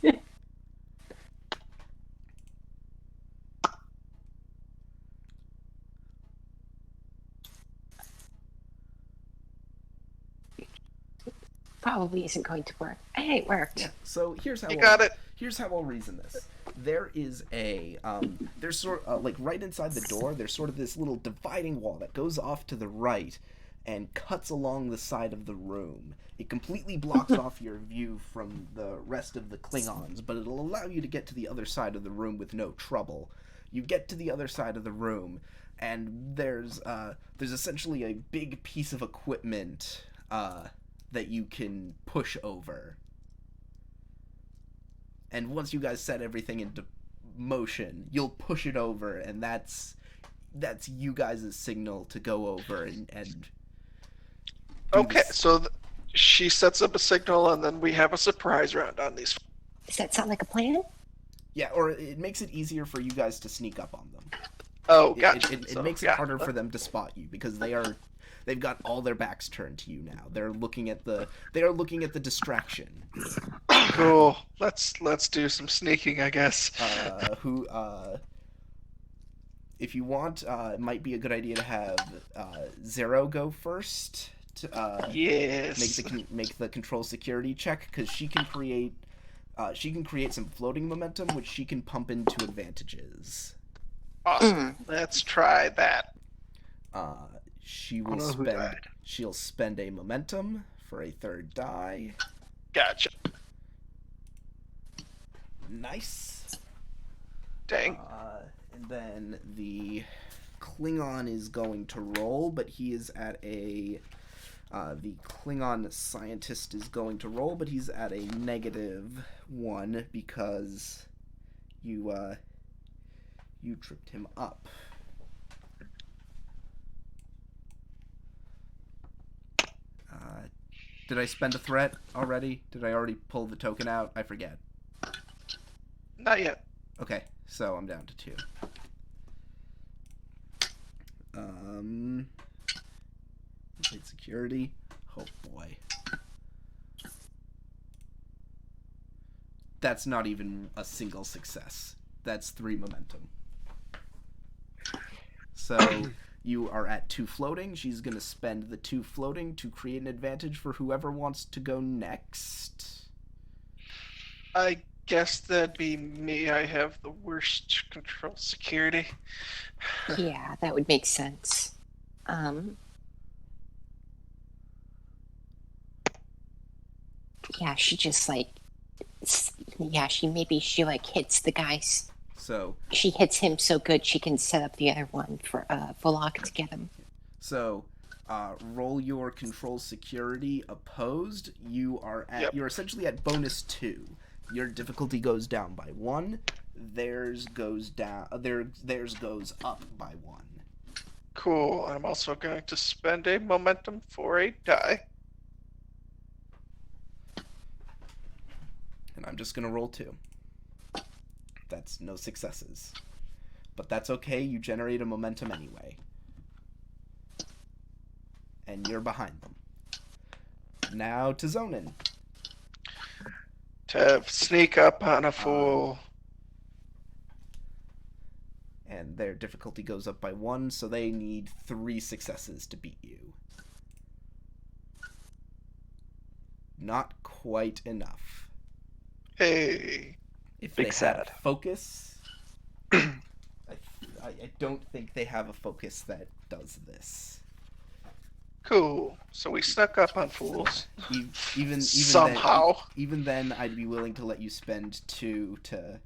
Probably isn't going to work. Hey, it worked. Yeah. So here's how You got it. Here's how I'll reason this. There is a there's sort like right inside the door. There's sort of this little dividing wall that goes off to the right and cuts along the side of the room. It completely blocks off your view from the rest of the Klingons, but it'll allow you to get to the other side of the room with no trouble. You get to the other side of the room, and there's essentially a big piece of equipment that you can push over. And once you guys set everything into motion, you'll push it over, and that's you guys' signal to go over and do Okay, this. so she sets up a signal, and then we have a surprise round on these. Does that sound like a plan? Yeah, or it makes it easier for you guys to sneak up on them. Oh, It- gotcha. It So, makes it yeah. harder for them to spot you because they've got all their backs turned to you now. They are looking at the distraction. Cool. Let's do some sneaking, I guess. If you want, it might be a good idea to have Zero go first to Yes. make the control security check, because she can create some floating momentum, which she can pump into advantages. Awesome. Let's try that. She I will know who spend. died. She'll spend a momentum for a third die. Gotcha. Nice. Dang. And then the Klingon is going to roll, but he is at a. The Klingon scientist is going to roll, but he's at a -1 because you tripped him up. Did I spend a threat already? Did I already pull the token out? I forget. Not yet. Okay, so I'm down to 2. Inside security. Oh boy. That's not even a single success. That's 3 momentum. So you are at 2 floating. She's going to spend the 2 floating to create an advantage for whoever wants to go next. I guess that'd be me. I have the worst control security. Yeah, that would make sense. Yeah, she just like, she like hits the guys. So She hits him so good she can set up the other one for Volok to get him. So, roll your control security opposed. You are at. Yep. You're essentially at -2. Your difficulty goes down by 1. Theirs goes down. Theirs goes up by 1. Cool. I'm also going to spend a momentum for a die. And I'm just gonna roll 2. That's no successes, but that's okay. You generate a momentum anyway, and you're behind them. Now to Zonin. To sneak up on a fool. And their difficulty goes up by 1, so they need 3 successes to beat you. Not quite enough. Hey. If Big they sad. had focus, I don't think they have a focus that does this. Cool. So we snuck up on fools. Even Somehow. even then, I'd be willing to let you spend 2 to.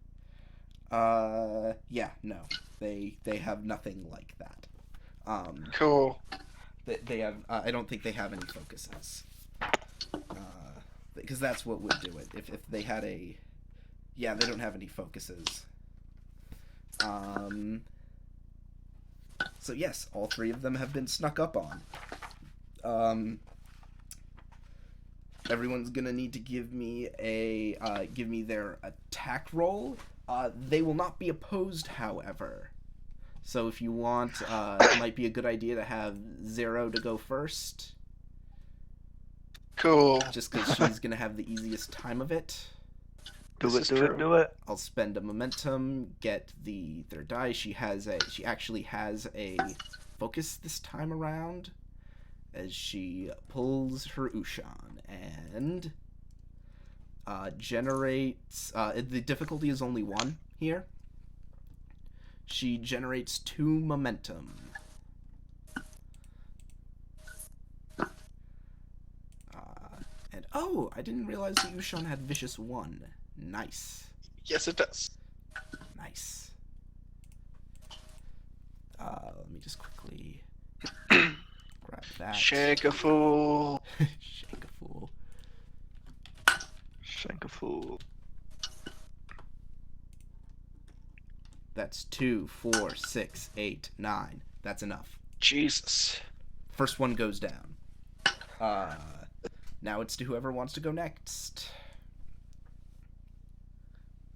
Yeah, no, they have nothing like that. Cool. They have. I don't think they have any focuses. Because that's what would do it. If they had a. Yeah, they don't have any focuses. So yes, all 3 of them have been snuck up on. Everyone's gonna need to give me their attack roll. They will not be opposed, however. So if you want, it might be a good idea to have 0 to go first. Cool. Just because she's gonna have the easiest time of it. This is Do true. it. I'll spend a momentum, get the third die. She actually has a focus this time around, as she pulls her Ushan and generates. The difficulty is only 1 here. She generates 2 momentum. And oh, I didn't realize the Ushan had vicious 1. Nice. Yes, it does. Nice. Let me just quickly grab that. Shake a fool. Shake a fool. Shank a fool. That's 2, 4, 6, 8, 9. That's enough. Jesus. First one goes down. Now it's to whoever wants to go next.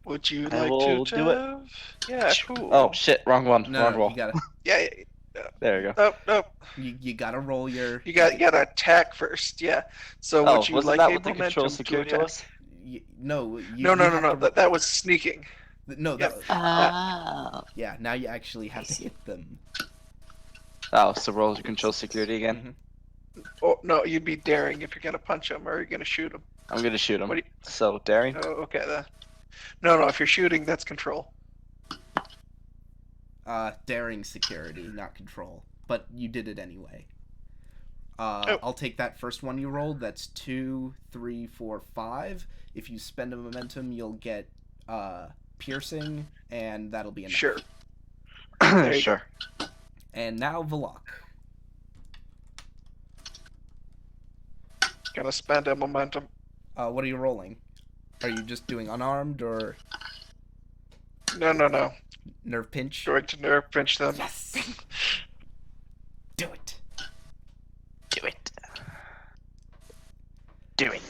Would you I like will to, do it. Jeff? Yeah, cool. Oh shit! Wrong one. No, Wrong no, roll. you gotta, Yeah, There you go. Nope, nope. you gotta roll your. You gotta attack first. Yeah. So Oh, would you wasn't like that a what the momentum control to security attack? was? No. No. That was sneaking. No. Yep. Oh. Yeah. Now you actually have to hit them. Oh, so roll your control security again. Oh no, you'd be daring if you're gonna punch him or you're gonna shoot him. I'm gonna shoot him. What do So daring. Oh, okay then. No. If you're shooting, that's control. Daring security, not control. but you did it anyway. Oh. I'll take that first one you rolled. That's 2, 3, 4, 5. If you spend a momentum, you'll get piercing, and that'll be enough. Sure. There you Sure. And now Velok. Gonna spend a momentum. What are you rolling? Are you just doing unarmed or No. nerve pinch? Going to nerve pinch them. Yes! Do it. Do it. Do it.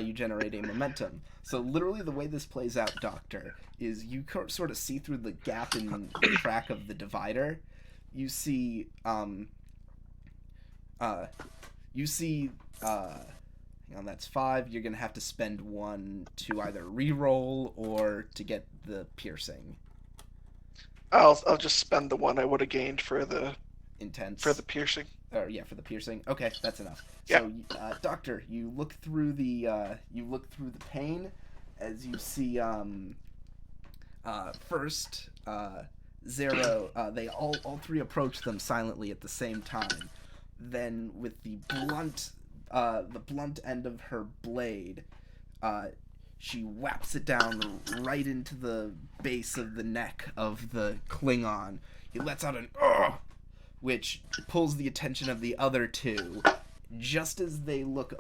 You generate a momentum. So literally the way this plays out, Doctor, is you sort of see through the gap in the crack of the divider. You see, hang on, that's 5. You're gonna have to spend 1 to either re-roll or to get the piercing. I'll just spend the 1 I would have gained for the Intense. for the piercing. For the piercing. Okay, that's enough. Yeah. So, Doctor, you look through the pain as you see first Zero. They all three approach them silently at the same time. Then, with the blunt end of her blade, she whaps it down right into the base of the neck of the Klingon. He lets out an "Ugh!" which pulls the attention of the other two. Just as they look,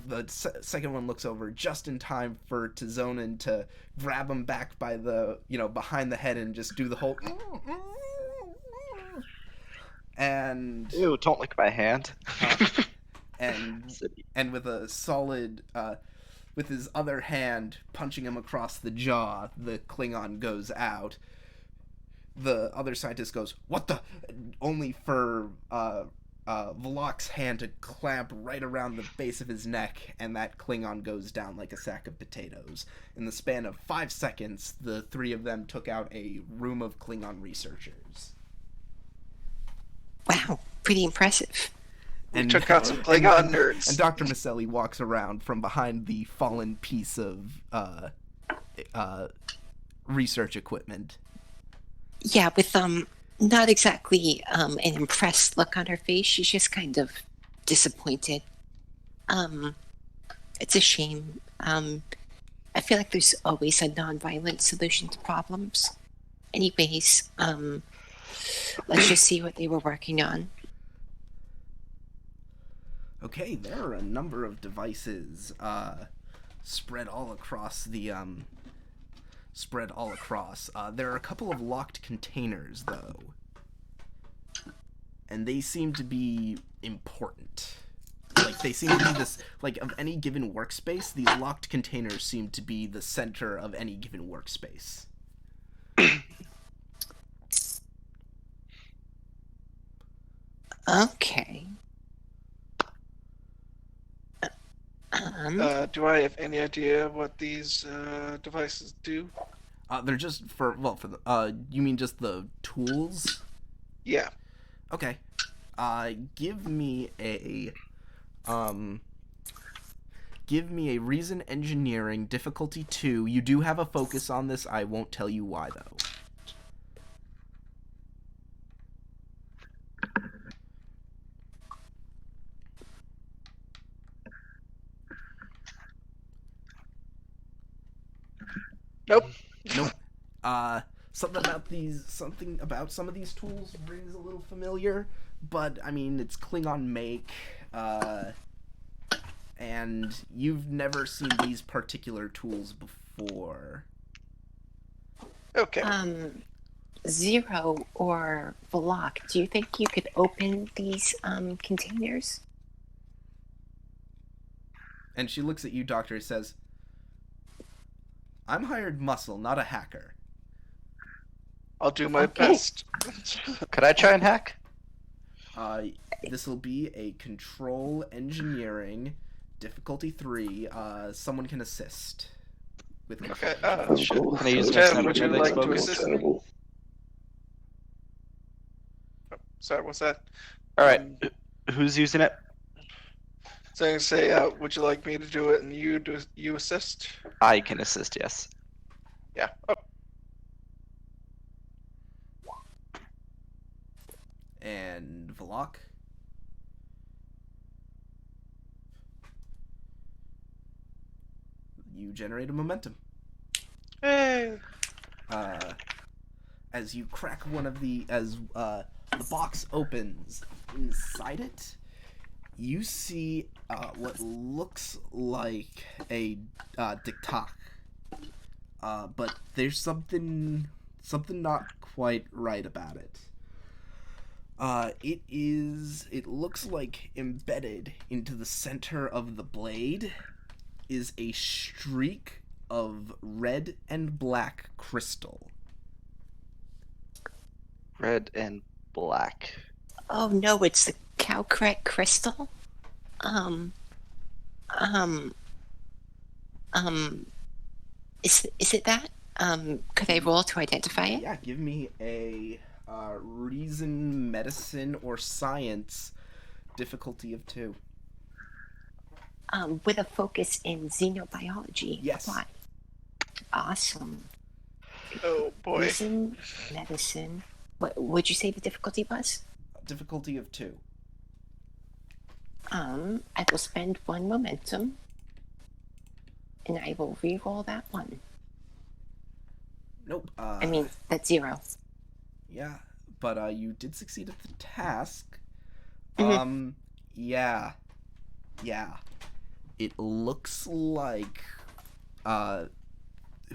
the second one looks over just in time for Tizonin to grab him back by the, behind the head and just do the whole. And Ew! Don't lick my hand. and with a solid, with his other hand punching him across the jaw, the Klingon goes out. The other scientist goes, "What the?" Only for Velok's hand to clamp right around the base of his neck, and that Klingon goes down like a sack of potatoes. In the span of 5 seconds, the three of them took out a room of Klingon researchers. Wow, pretty impressive. And Took out some Klingon nerds. And Dr. Maselli walks around from behind the fallen piece of research equipment. Yeah, with not exactly an impressed look on her face. She's just kind of disappointed. It's a shame. I feel like there's always a non-violent solution to problems. Anyways, let's just see what they were working on. Okay, there are a number of devices spread all across. There are a couple of locked containers, though. And they seem to be important. Like, they seem to be this... Like, of any given workspace, these locked containers seem to be the center of any given workspace. Okay. Do I have any idea what these devices do? They're just you mean just the tools? Yeah. Okay. Give me a reason engineering difficulty 2. You do have a focus on this. I won't tell you why though. Nope. Something about some of these tools rings a little familiar, but I mean it's Klingon make, and you've never seen these particular tools before. Okay. Zero or Velok, do you think you could open these containers? And she looks at you, Doctor, and says, "I'm hired muscle, not a hacker." I'll do my Okay. best. Could I try and hack? This will be a control engineering difficulty 3. Someone can assist with control. Okay. engineering. Can I use my Ted, sound would you effects like to focus? assist me? Terrible. Sorry, what's that? All right. Who's using it? So I'm gonna say, would you like me to do it and you assist? I can assist. Yes. Yeah. Oh, And Valak. You generate a momentum. Hey. As you crack one of the box opens, inside it, you see what looks like a diktak. But there's something not quite right about it. It looks like embedded into the center of the blade is a streak of red and black crystal. Red and black. Oh no, it's the Calcret crystal. Is it that? Could I roll to identify it? Yeah, give me a reason, medicine, or science difficulty of 2. With a focus in xenobiology. Yes. Apply. Awesome. Oh boy. Reason, medicine. What would you say the difficulty was? Difficulty of 2. I will spend 1 momentum, and I will re-roll that 1. Nope. I mean, that's 0. Yeah, but you did succeed at the task. Mhm. Yeah. It looks like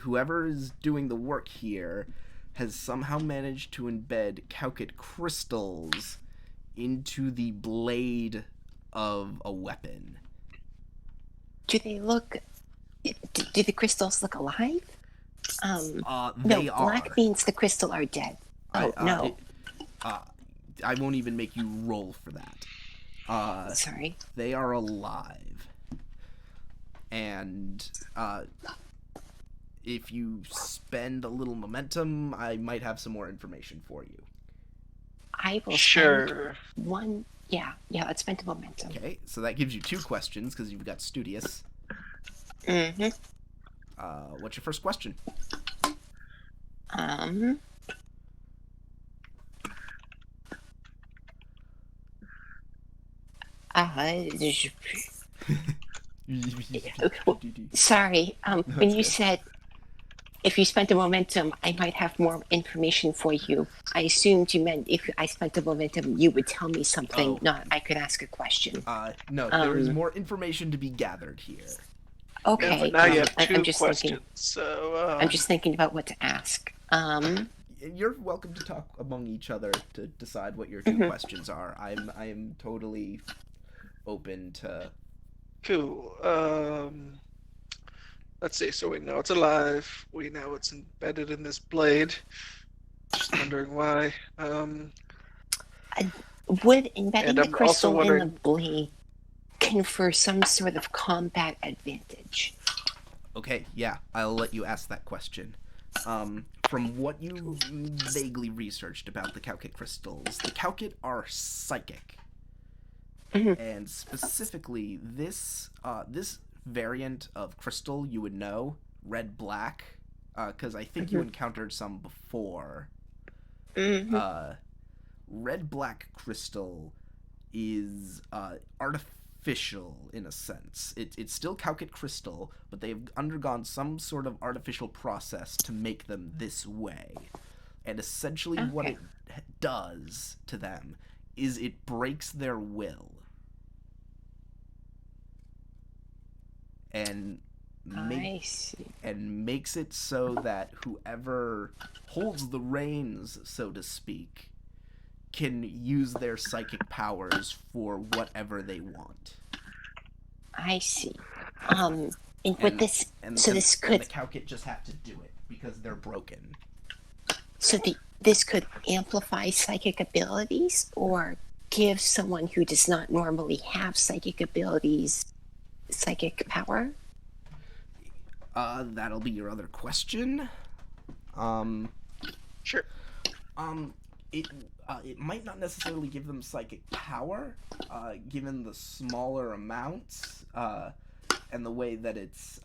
whoever is doing the work here has somehow managed to embed Calcit crystals into the blade of a weapon. Do they look? Do the crystals look alive? They no, are. black means the crystal are dead. Oh, no. I won't even make you roll for that. Sorry. They are alive. And, if you spend a little momentum, I might have some more information for you. I will Sure. spend 1. Yeah, let's spend the momentum. Okay, so that gives you 2 questions, because you've got Studious. Mm-hmm. What's your first question? Sorry. When you said if you spent the momentum, I might have more information for you. I assumed you meant if I spent the momentum, you would tell me something, Oh. not I could ask a question. No, there is more information to be gathered here. Okay. Yeah, but now you have I'm 2 just questions. thinking. So I'm just thinking about what to ask. You're welcome to talk among each other to decide what your 2 questions are. I am totally open to. cool. Let's see. So we know it's alive. We know it's embedded in this blade. Just wondering why. Would embedding And the I'm also crystal in the wondering- blade confer some sort of combat advantage? Okay, yeah, I'll let you ask that question. From what you vaguely researched about the Calcit crystals, the Calcit are psychic. And specifically, this variant of crystal you would know, red-black, because I think you encountered some before. Red-black crystal is artificial in a sense. It's still Calcit crystal, but they've undergone some sort of artificial process to make them this way. And essentially what it does to them is it breaks their will. And I see. and makes it so that whoever holds the reins, so to speak, can use their psychic powers for whatever they want. I see. And with this, this could. And the Calcit just have to do it because they're broken. So this could amplify psychic abilities, or give someone who does not normally have psychic abilities psychic power? That'll be your other question. Sure. It might not necessarily give them psychic power, given the smaller amounts, and the way that it's,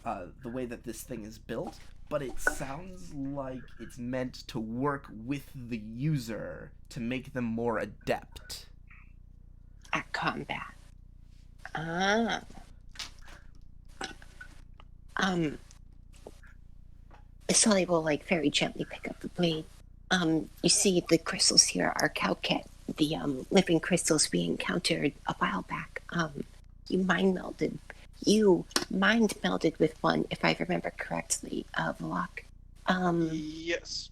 the way that this thing is built. but it sounds like it's meant to work with the user to make them more adept at combat. Ah. Sully will very gently pick up the blade. You see the crystals here are Calket, the living crystals we encountered a while back. You mind melded with one, if I remember correctly, Vlok. Yes.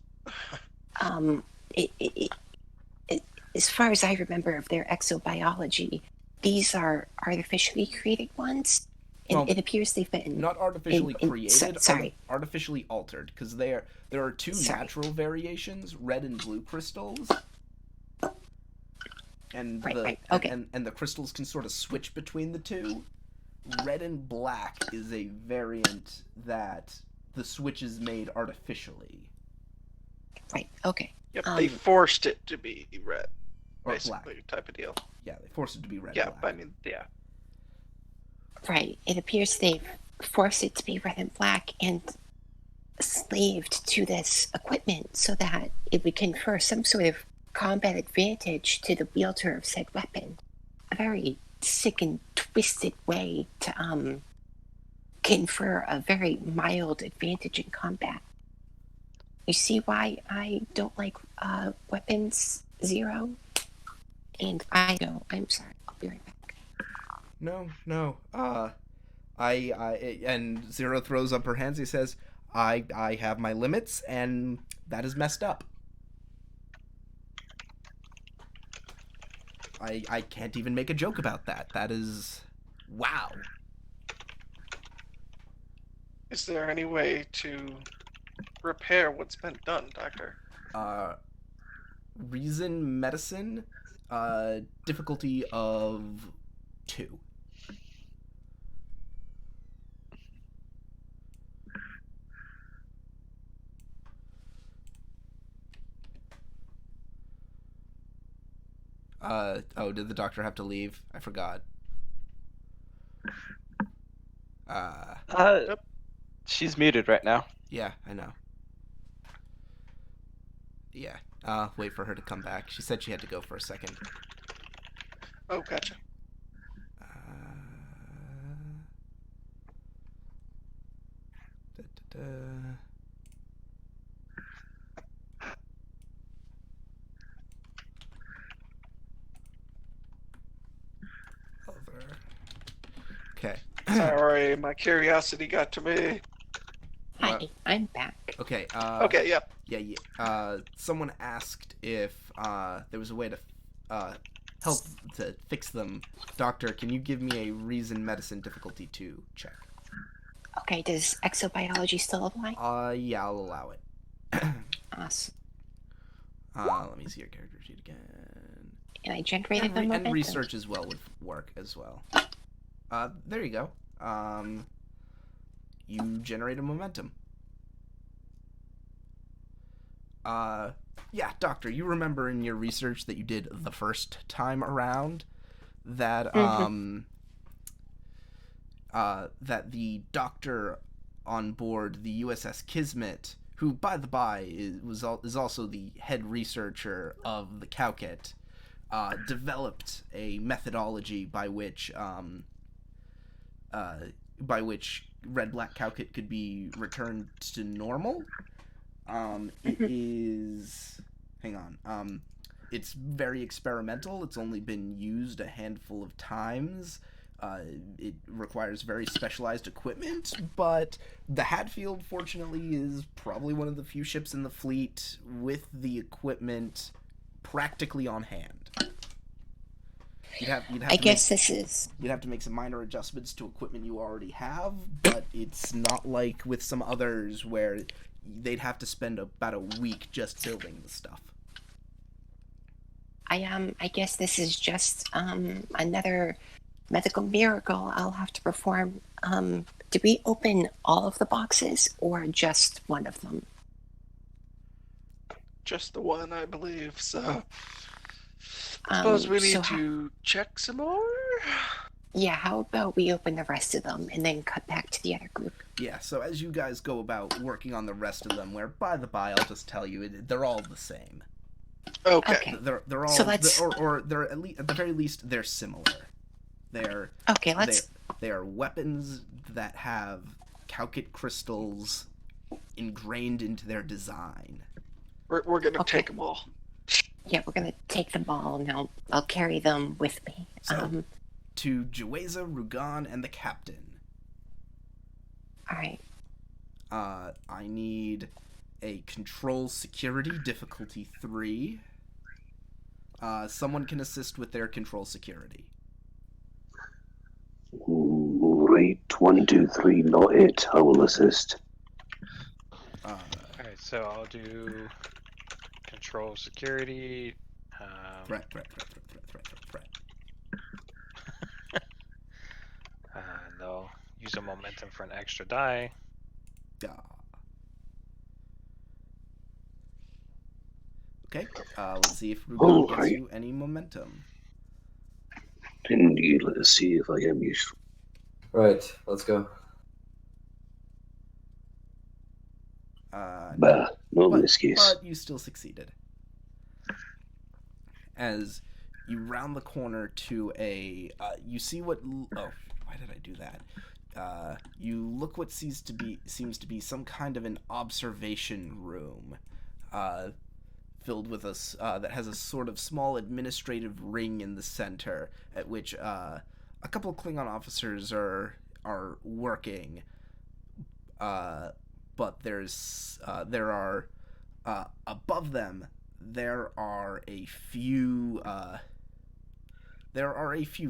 As far as I remember of their exobiology, these are artificially created ones. And it appears they've been not artificially created, sorry, artificially altered, because there are two natural variations, red and blue crystals, and and the crystals can sort of switch between the two. Red and black is a variant that the switch is made artificially. Right. Okay. Yep. They forced it to be red, or basically, black. type of deal. Yeah, they forced it to be red. Yeah, black. I mean, yeah. Right. It appears they've forced it to be red and black and slaved to this equipment so that it would confer some sort of combat advantage to the wielder of said weapon. A very sick and twisted way to confer a very mild advantage in combat. You see why I don't like weapons, Zero? And I don't. I'm sorry. I'll be right back. No. And Zero throws up her hands. He says, I have my limits, and that is messed up. I can't even make a joke about that. That is... wow. Is there any way to repair what's been done, Doctor? Reason medicine, difficulty of 2. Did the doctor have to leave? I forgot. She's muted right now. Yeah, I know. Yeah, wait for her to come back. She said she had to go for a second. Oh, gotcha. Okay. Sorry, my curiosity got to me. Hi, I'm back. Okay. Okay, yep. Yeah. Someone asked if there was a way to help to fix them. Doctor, can you give me a reason medicine difficulty 2 check? Okay, does exobiology still apply? Yeah, I'll allow it. Awesome. Let me see your character sheet again. And I generated them. And research as well would work as well. There you go. You generate a momentum. Yeah, Doctor, you remember in your research that you did the first time around that, that the doctor on board the USS Kismet, who, by the by, is also the head researcher of the Cowcat, developed a methodology by which red-black Cowcat could be returned to normal. It is... hang on. It's very experimental. It's only been used a handful of times. It requires very specialized equipment, but the Hadfield, fortunately, is probably one of the few ships in the fleet with the equipment practically on hand. You'd have to make some minor adjustments to equipment you already have, but it's not like with some others where they'd have to spend about a week just building the stuff. I guess this is just another medical miracle I'll have to perform. Did we open all of the boxes or just one of them? Just the one, I believe, so... I suppose we need to check some more? Yeah, how about we open the rest of them and then cut back to the other group? Yeah, so as you guys go about working on the rest of them, where, by the by, I'll just tell you, they're all the same. Okay. Okay. They're all, So let's- or they're at the very least, they're similar. Okay, let's... They are weapons that have Calcit crystals ingrained into their design. We're gonna Okay. take them all. Yeah, we're gonna take them all, and I'll carry them with me. So, to Jueza, Rugan, and the captain. Alright. I need a control security difficulty 3. Someone can assist with their control security. Rate 1, 2, 3, not it. I will assist. Alright, so I'll do control security. Threat. And they'll use a momentum for an extra die. Okay, let's see if Rugan gets Alright. you any momentum. Indeed, let us see if I am useful. Right, let's go. Bah, not in this case. But you still succeeded. As you round the corner to a, you see what? Oh, why did I do that? You look what seems to be some kind of an observation room, filled with that has a sort of small administrative ring in the center, at which a couple of Klingon officers are working. But there are above them there are a few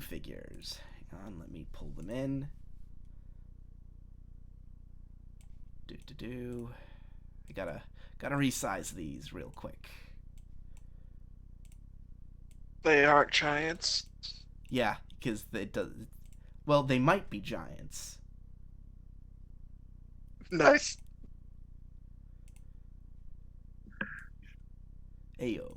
figures. Hang on, let me pull them in. I gotta resize these real quick. They aren't giants. Yeah, because they might be giants. Nice. Ayo.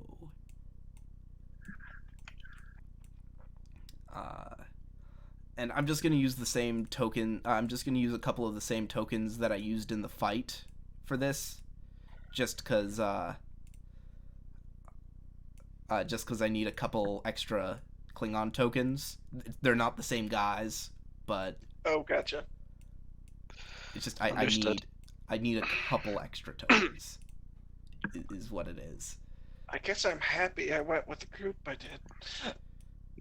And I'm just gonna use the same token. I'm just gonna use a couple of the same tokens that I used in the fight for this, just because I need a couple extra Klingon tokens. They're not the same guys, but Oh, gotcha. it's just Understood. I need a couple extra tokens. Is what it is. I guess I'm happy I went with the group I did.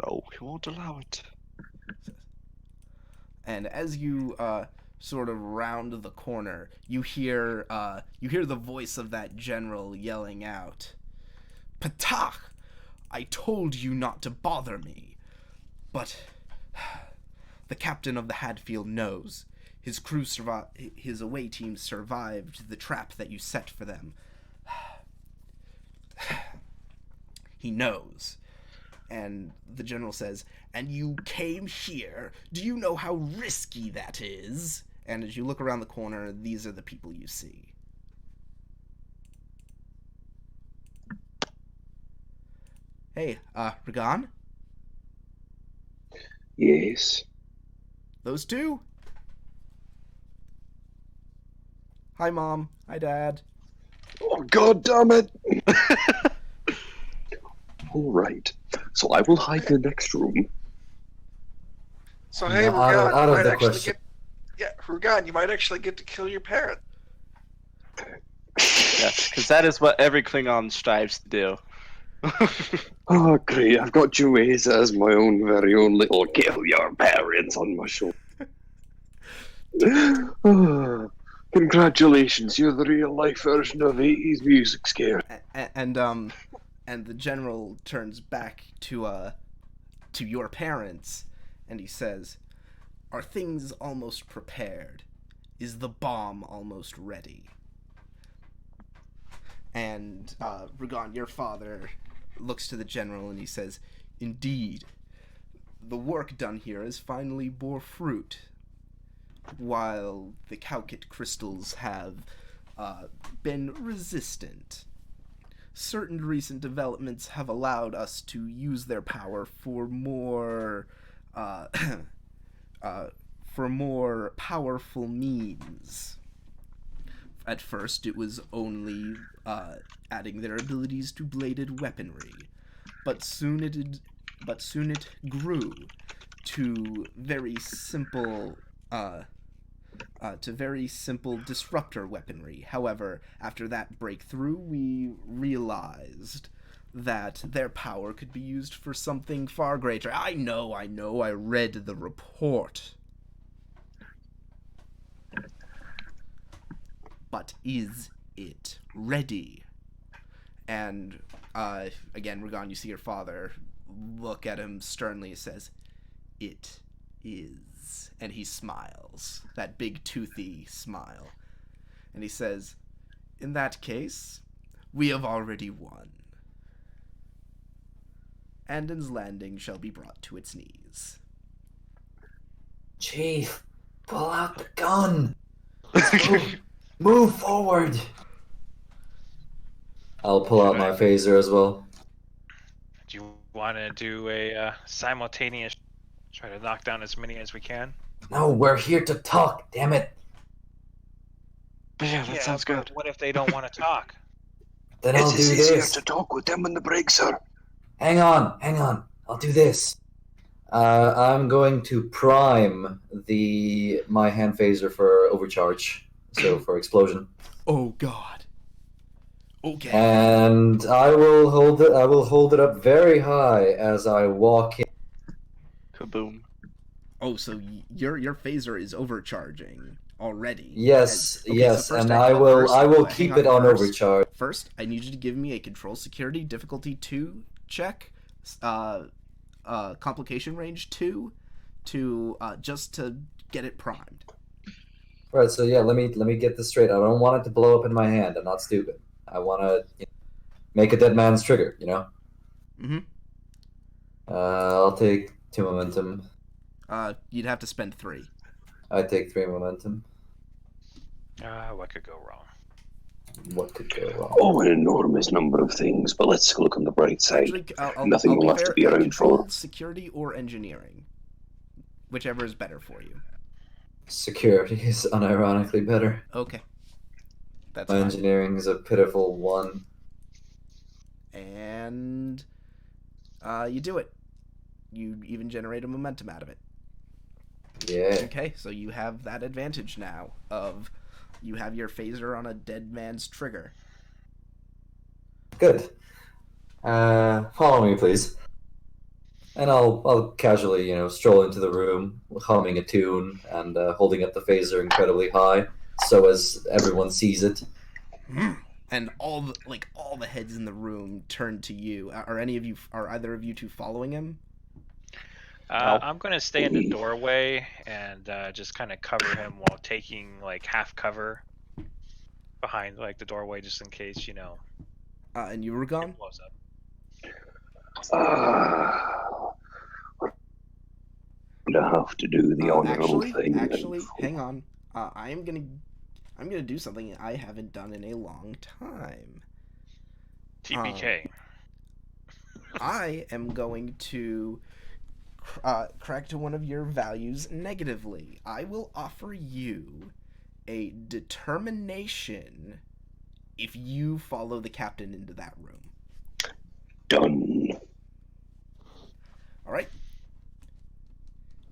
No, we won't allow it. And as you sort of round the corner, you hear the voice of that general yelling out, "Patach! I told you not to bother me. But the captain of the Hadfield knows. His crew his away team survived the trap that you set for them. He knows." And the general says, "And you came here? Do you know how risky that is?" And as you look around the corner, these are the people you see. Hey, Ragan? Yes. Those two? Hi, Mom. Hi, Dad. Oh, God damn it! All right. So I will hide in the next room. So hey, No, out Rugan, of you might the actually question. Rugan, you might actually get to kill your parent. Yes, because that is what every Klingon strives to do. Oh, great. I've got Jueza as my own very own little kill your parents on my shoulder. Ah, congratulations, you're the real life version of 80s music scare. And the general turns back to your parents, and he says, "Are things almost prepared? Is the bomb almost ready?" And Rugan, your father, looks to the general and he says, "Indeed, the work done here has finally bore fruit. While the Calcit crystals have been resistant, certain recent developments have allowed us to use their power for more uh, for more powerful means. At first, it was only adding their abilities to bladed weaponry, but soon it grew to very simple disruptor weaponry. However, after that breakthrough, we realized that their power could be used for something far greater. I know, I read the report. But is it ready? And, again, Ragan, you see your father look at him sternly and says, "It is." And he smiles, that big toothy smile. And he says, "In that case, we have already won. Andon's Landing shall be brought to its knees." Chief, pull out the gun. Move forward. I'll pull out my phaser as well. Do you want to do a simultaneous try to knock down as many as we can? No, we're here to talk, damn it. Yeah, that sounds good. What if they don't want to talk? Then I'll do this. to talk with them on the break, sir. Hang on. I'll do this. I'm going to prime my hand phaser for overcharge, so for explosion. Oh God. Okay. And I will hold it up very high as I walk in. Kaboom. Oh, so your phaser is overcharging already. Yes, Okay, yes, so first and I will hang keep it on first. overcharge. First, I need you to give me a control security difficulty 2 check, complication range 2, to just to get it primed. Right, so yeah, let me get this straight. I don't want it to blow up in my hand. I'm not stupid. I want to make a dead man's trigger, you know? Mm-hmm. I'll take 2 momentum. You'd have to spend 3. I take 3 momentum. What could go wrong? What could go wrong? Oh, an enormous number of things, but let's look on the bright side. Actually, Nothing I'll will be have fair, to be around controlled for. security or engineering, whichever is better for you. Security is unironically better. Okay. That's My fine. engineering is a pitiful 1. And you do it. You even generate a momentum out of it. Yeah. Okay, so you have that advantage now of you have your phaser on a dead man's trigger. Good. Follow me, please. And I'll casually, stroll into the room, humming a tune and holding up the phaser incredibly high, so as everyone sees it. And all the heads in the room turn to you. Are either of you two following him? I'm going to stay in the doorway and just kind of cover him while taking half cover behind the doorway, just in case And you were gone? it blows up. To have to do the honorable thing. Actually, hang on. I'm gonna do something I haven't done in a long time. TPK. I am going to correct one of your values negatively. I will offer you a determination if you follow the captain into that room. Done. All right.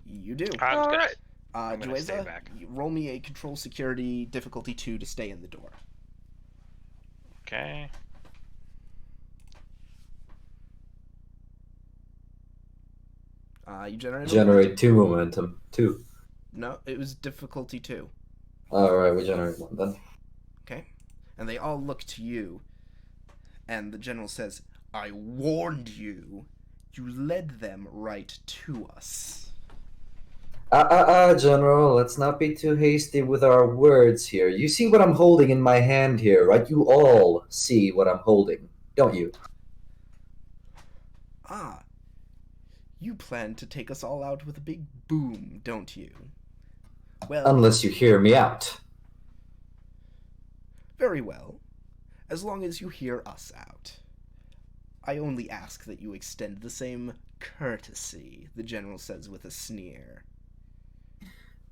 You do. All right. I'm gonna stay Jueza, back. roll me a control security difficulty 2 to stay in the door. Okay. You Generate 2 momentum. 2. No, it was difficulty 2. Alright, we generate 1 then. Okay. And they all look to you. And the general says, "I warned you. You led them right to us." General, let's not be too hasty with our words here. You see what I'm holding in my hand here, right? You all see what I'm holding, don't you? Ah. You plan to take us all out with a big boom, don't you? Well, Unless you hear me out. very well. As long as you hear us out. I only ask that you extend the same courtesy, the general says with a sneer.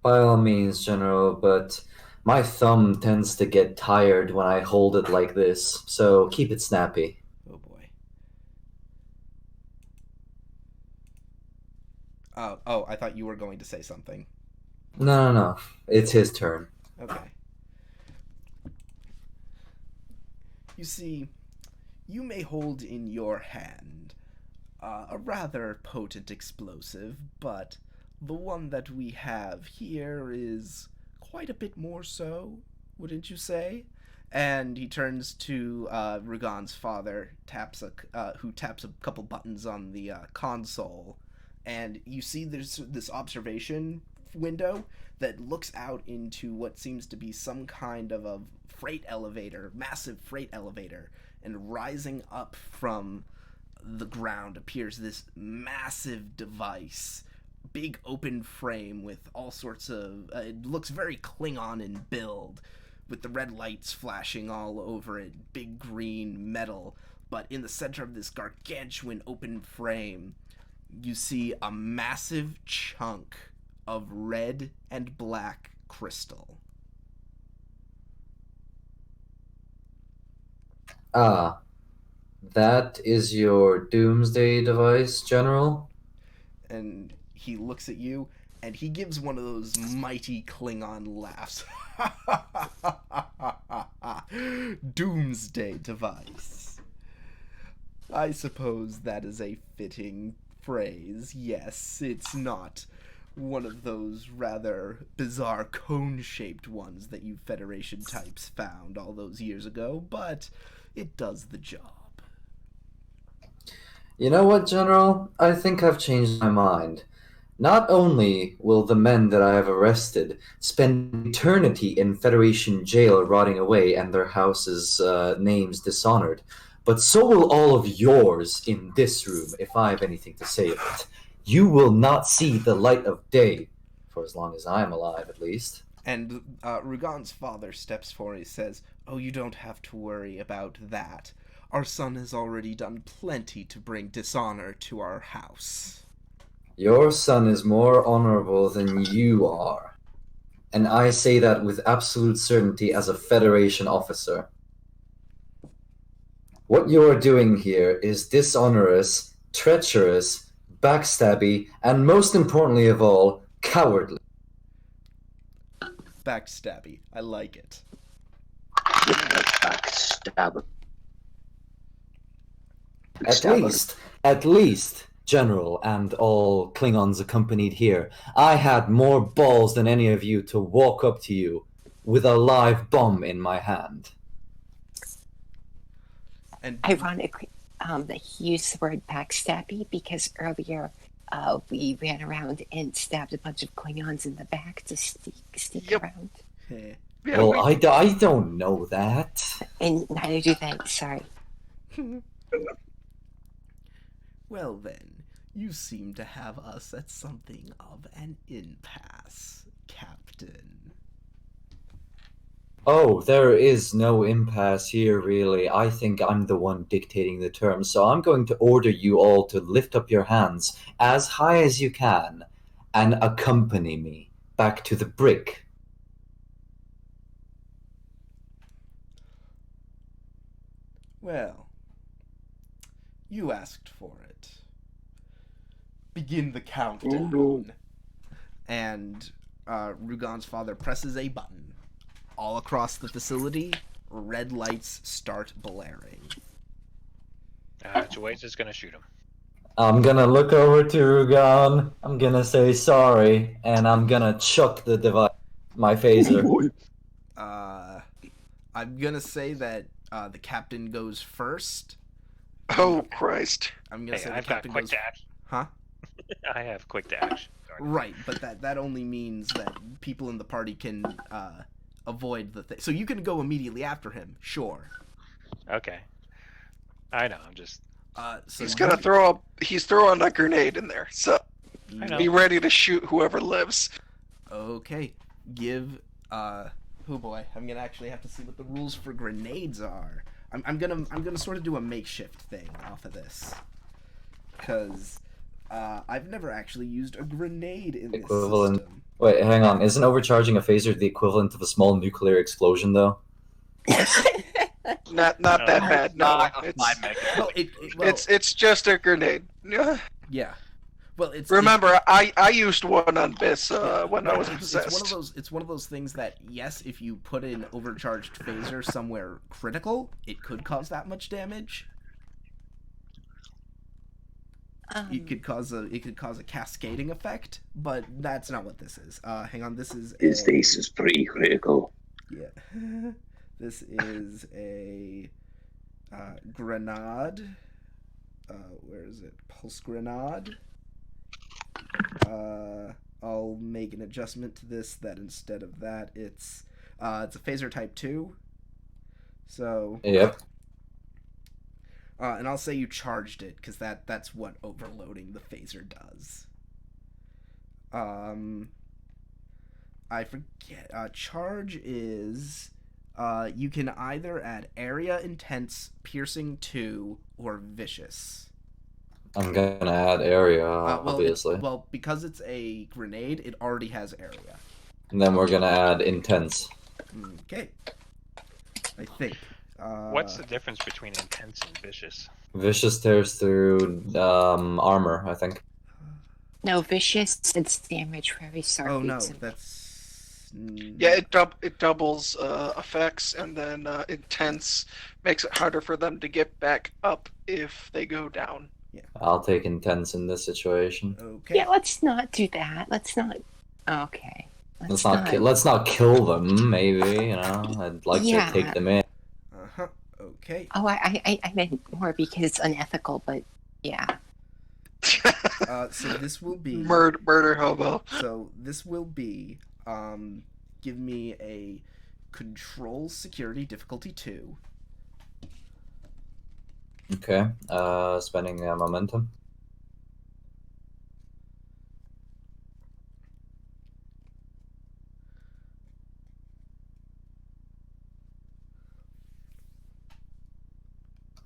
By all means, General, but my thumb tends to get tired when I hold it like this, so keep it snappy. Oh boy. I thought you were going to say something. No. It's his turn. Okay. You see, you may hold in your hand a rather potent explosive, but the one that we have here is quite a bit more so, wouldn't you say? And he turns to Rugan's father, who taps a couple buttons on the console, and you see there's this observation window that looks out into what seems to be some kind of a freight elevator, massive freight elevator, and rising up from the ground appears this massive device, big open frame with all sorts of it looks very Klingon in build, with the red lights flashing all over it, big green metal. But in the center of this gargantuan open frame, you see a massive chunk of red and black crystal. Ah, that is your doomsday device, General? And he looks at you, and he gives one of those mighty Klingon laughs. Doomsday device. I suppose that is a fitting phrase. Yes, it's not one of those rather bizarre cone-shaped ones that you Federation types found all those years ago, but it does the job. You know what, General? I think I've changed my mind. Not only will the men that I have arrested spend eternity in Federation jail rotting away and their houses' names dishonored, but so will all of yours in this room if I have anything to say of it. You will not see the light of day, for as long as I am alive, at least. And Rugan's father steps forward and says, "Oh, you don't have to worry about that. Our son has already done plenty to bring dishonor to our house." Your son is more honorable than you are. And I say that with absolute certainty as a Federation officer. What you are doing here is dishonорous, treacherous, backstabby, and most importantly of all, cowardly. Backstabby. I like it. Backstab. At least, General, and all Klingons accompanied here, I had more balls than any of you to walk up to you with a live bomb in my hand. And Ironically, that he used the word backstabby because earlier we ran around and stabbed a bunch of Klingons in the back to sneak Yep. around. heh. Yeah, Well, I don't know that. And neither do they, sorry. Well then, you seem to have us at something of an impasse, Captain. Oh, there is no impasse here, really. I think I'm the one dictating the terms, so I'm going to order you all to lift up your hands as high as you can and accompany me back to the brig. Well, you asked for it. Begin the countdown. Oh, no. And Rugan's father presses a button. All across the facility, red lights start blaring. Joyce is gonna shoot him. I'm gonna look over to Rugan, I'm gonna say sorry, and I'm gonna chuck the device, my phaser. Boy. I'm gonna say that the captain goes first. Oh, Christ. I'm gonna Hey, say the I've got captain quick goes. dash. Huh? I have quick dash. Sorry. Right, but that only means that people in the party can avoid the thing. So you can go immediately after him, sure. Okay. I know. I'm just. So He's gonna he's throwing a grenade in there, so I know. be ready to shoot whoever lives. Okay, give oh boy, I'm gonna actually have to see what the rules for grenades are. I'm gonna sort of do a makeshift thing off of this, because I've never actually used a grenade in this Equivalent. system. Wait, hang on. Isn't overcharging a phaser the equivalent of a small nuclear explosion, though? Not that bad. No, Not it's my mega. Well, it's just a grenade. Yeah. yeah. Well, it's Remember, I used one on Biss when I was it's possessed. it's one of those things that, yes, if you put an overcharged phaser somewhere critical, it could cause that much damage. It could cause a cascading effect, but that's not what this is. Hang on, this is His face is pretty critical. Yeah. This is a grenade. Where is it? Pulse grenade. I'll make an adjustment to this that instead of that, it's a phaser type 2. So. Yep. And I'll say you charged it, because that's what overloading the phaser does. I forget. Charge is, you can either add area, intense, piercing 2, or vicious. I'm gonna add area, obviously. Well, because it's a grenade, it already has area. And then we're gonna add intense. Okay. I think. What's the difference between intense and vicious? Vicious tears through armor, I think. No, vicious it's damage for every Starfleet Oh no, symbol. that's. Yeah, it doubles effects, and then intense makes it harder for them to get back up if they go down. I'll take intense in this situation. Okay. Yeah, let's not do that. Let's not. Okay. Let's not kill them. Maybe, I'd like Yeah. to take them in. Okay. Oh, I meant more because it's unethical, but yeah. So this will be Murder hobo. So this will be, give me a control security difficulty 2. Okay. Spending momentum.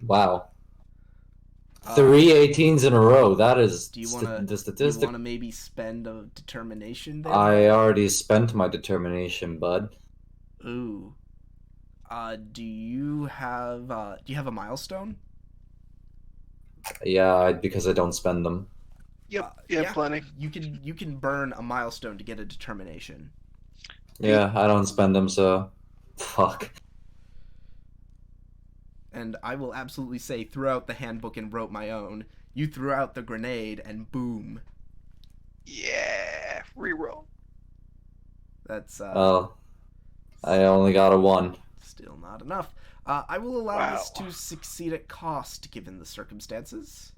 Wow. 3 18s in a row. That is Do you the want to statistic. maybe spend a determination there? I already spent my determination, bud. Ooh. Do you have a milestone? Yeah, because I don't spend them. Yep, Yeah. plenty. You can burn a milestone to get a determination. Yeah, I don't spend them, so fuck. And I will absolutely say, threw out the handbook and wrote my own. You threw out the grenade, and boom. Yeah, reroll. That's Oh, I only got a 1. still not enough. I will allow this to succeed at cost, given the circumstances.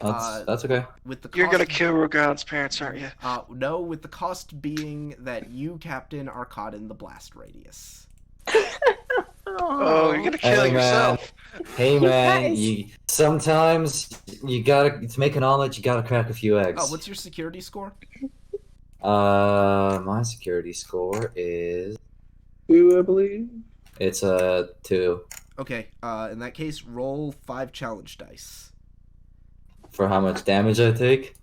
That's okay. With the You're cost, gonna kill Rogan's parents, aren't you? No, with the cost being that you, Captain, are caught in the blast radius. Oh, you're gonna kill Hey, man. yourself. Hey man, guys. sometimes you gotta, to make an omelet, you gotta crack a few eggs. Oh, what's your security score? My security score is 2, I believe. it's a 2. Okay, in that case, roll 5 challenge dice. For how much damage I take?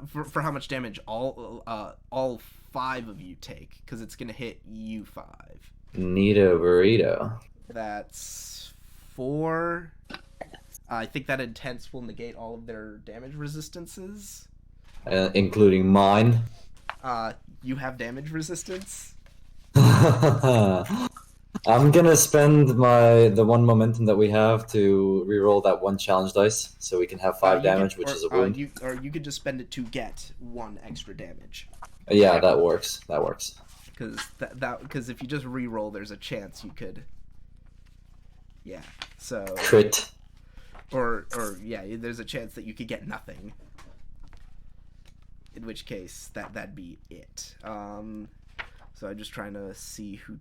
For how much damage all 5 of you take, because it's gonna hit you 5. Neato burrito. That's 4. I think that intense will negate all of their damage resistances. Including mine. You have damage resistance. I'm gonna spend the 1 momentum that we have to reroll that 1 challenge dice, so we can have 5 damage, which is a wound. You could just spend it to get 1 extra damage. Yeah, that works. That works. Because if you just reroll, there's a chance you could. Yeah. So. Crit. Or yeah, there's a chance that you could get nothing. In which case, that'd be it. So I'm just trying to see who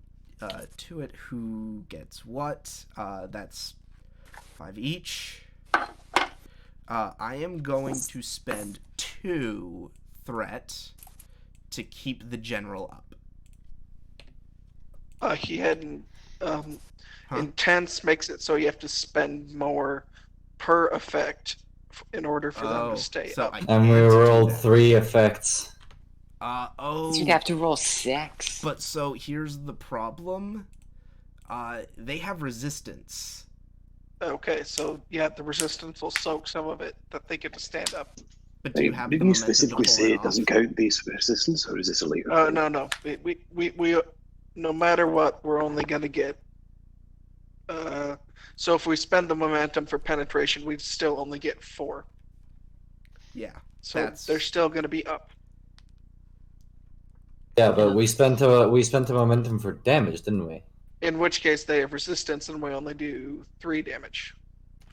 who gets what. That's 5 each. I am going to spend 2 threat to keep the general up. He hadn't Huh? Intense makes it so you have to spend more per effect in order for them to stay so up. I And we can't do rolled that. 3 effects. So you'd have to roll 6. But so here's the problem. They have resistance. Okay, so yeah, the resistance will soak some of it that they get to stand up. But do you have the Didn't you momentum to specifically pull say that it doesn't off? count base resistance, or is this a later thing? No. We no matter what, we're only gonna get. So if we spend the momentum for penetration, we'd still only get 4. Yeah. So they're still gonna be up. Yeah, but we spent a momentum for damage, didn't we? In which case they have resistance, and we only do 3 damage.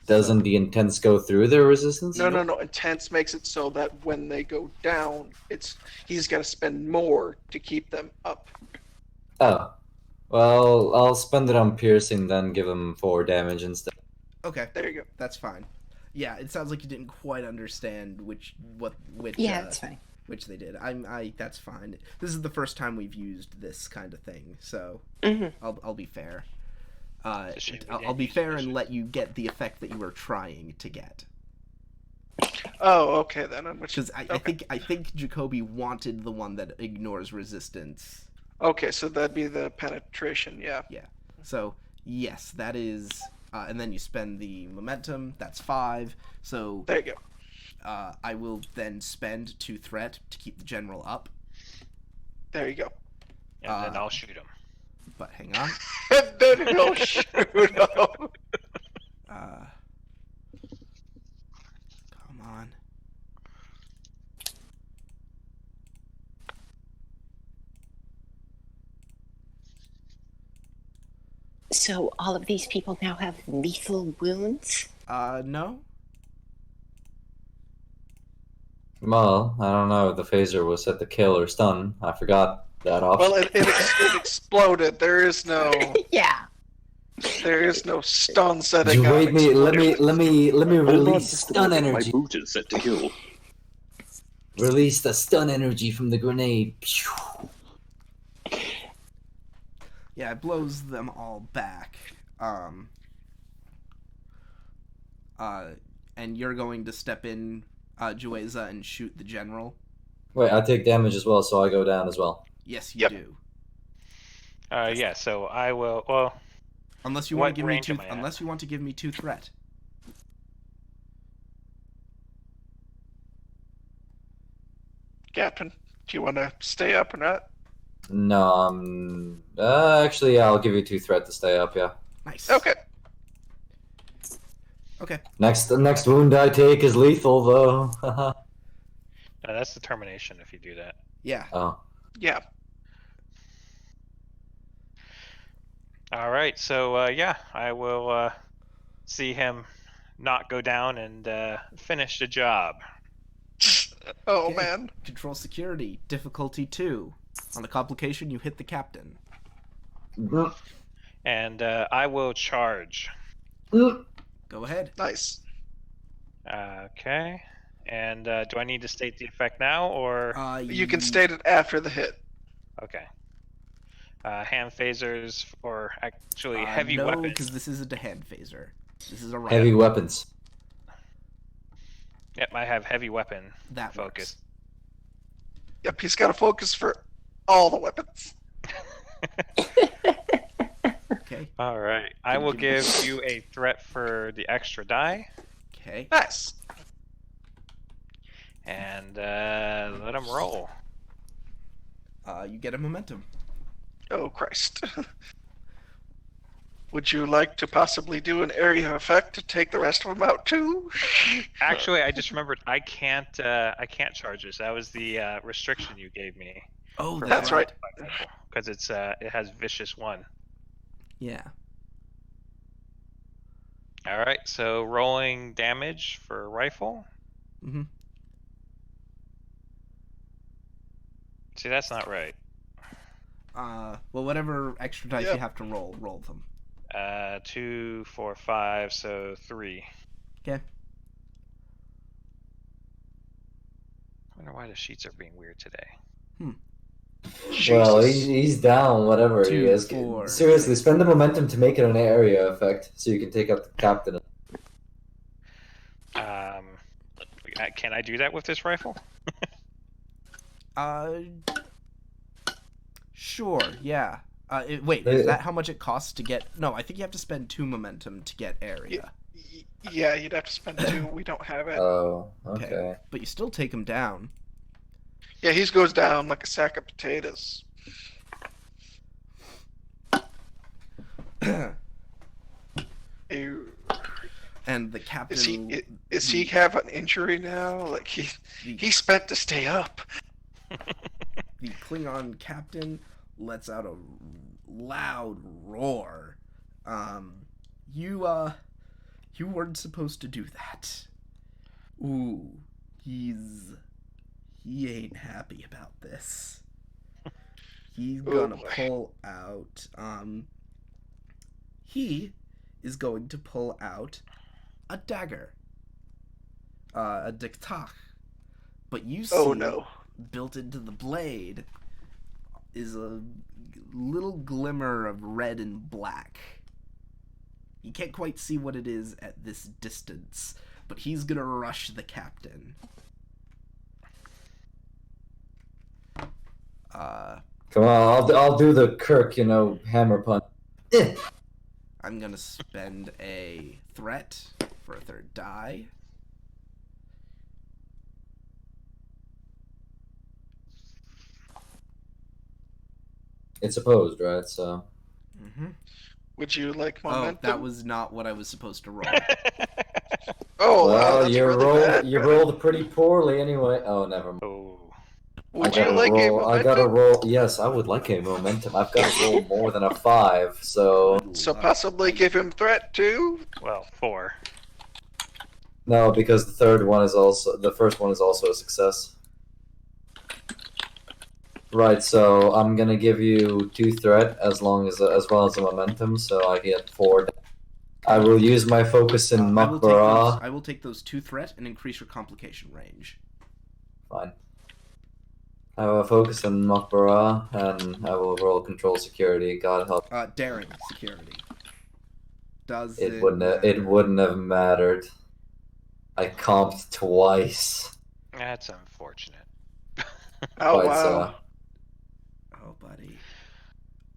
Doesn't the intense go through their resistance? No. Intense makes it so that when they go down, he's got to spend more to keep them up. Oh. Well, I'll spend it on piercing, then give him 4 damage instead. Okay. There you go. That's fine. Yeah, it sounds like you didn't quite understand which. Yeah, that's fine. Which they did. That's fine. This is the first time we've used this kind of thing, so I'll be fair. I'll be fair and let you get the effect that you were trying to get. Oh, okay then. Because I think Jacoby wanted the one that ignores resistance. Okay, so that'd be the penetration. Yeah. Yeah. So yes, that is. And then you spend the momentum. That's 5. So there you go. I will then spend 2 threat to keep the general up. There you go. And then I'll shoot him. But hang on. And then he'll shoot him. Come on. So all of these people now have lethal wounds? No. Well, I don't know if the phaser was set to kill or stun. I forgot that option. Well, it exploded. There is no. Yeah. There is no stun setting. You wait me. Let me Hold on, release just stun hold on, energy. My boot is set to kill. Release the stun energy from the grenade. Yeah, it blows them all back. And you're going to step in, Jueza, and shoot the general. Wait, I take damage as well, so I go down as well. Yes, you do. Yeah. So I will. Well. Unless you want to give me 2. Unless you want to give me 2 threat. Captain, do you want to stay up or not? No, actually, yeah, I'll give you 2 threat to stay up. Yeah. Nice. Okay. Okay. The next wound I take is lethal, though. No, that's determination if you do that. Yeah. Oh. Yeah. All right. So yeah, I will see him not go down and finish the job. Oh Okay. man. Control security. Difficulty 2. On a complication, you hit the captain. And I will charge. Go ahead. Nice. Okay. And do I need to state the effect now, or? You can state it after the hit. Okay. Hand phasers, or actually heavy no, weapons. because this isn't a hand phaser. This is a rifle. Heavy weapons. Yep, I have heavy weapon That focus. Yep, he's got to focus for all the weapons. Okay. All right. I will give you a threat for the extra die. Okay. Nice. And let him roll. You get a momentum. Oh Christ. Would you like to possibly do an area effect to take the rest of them out too? Actually, I just remembered I can't charge this. That was the restriction you gave me. Oh, That's right. Because it has vicious 1. Yeah. All right. So rolling damage for rifle. Mm-hmm. See, that's not right. Well, whatever extra dice you have to roll them. 2, 4, 5, so 3. Okay. I wonder why the sheets are being weird today. Well, Jesus. he's down, whatever he 2, is. 4, Seriously, 6. spend the momentum to make it an area effect, so you can take out the captain. Can I do that with this rifle? Sure, yeah. Wait, is that how much it costs to get... No, I think you have to spend 2 momentum to get area. Yeah, you'd have to spend 2. We don't have it. Oh, okay. But you still take him down. Yeah, he goes down like a sack of potatoes. Ew. And the captain... Is he have an injury now? Like he spent to stay up. The Klingon captain lets out a loud roar. You weren't supposed to do that. Ooh, he ain't happy about this. He's gonna pull out, he is going to pull out a dagger. A diktak. But you see, built into the blade is a little glimmer of red and black. You can't quite see what it is at this distance, but he's gonna rush the captain. Come on, I'll do the Kirk, hammer punch. I'm gonna spend a threat for a 3rd die. It's opposed, right? So. Mm-hmm. Would you like momentum? Oh, that was not what I was supposed to roll. Oh, well, wow, that's you really rolled. bad. You rolled pretty poorly anyway. Oh, never mind. Oh. Would you like a momentum? I gotta roll. Yes, I would like a momentum. I've got to roll more than a 5, so. So possibly give him threat too? Well, 4. No, because the first one is also a success. Right, so I'm gonna give you 2 threat as well as a momentum, so I get 4. I will use my focus in Makbara. I will take those 2 threat and increase your complication range. Fine. I will focus on Makbara, and I will roll control security. God help. Daring security. It wouldn't have mattered. I comped twice. That's unfortunate. Oh, Quite wow. so. Oh, buddy.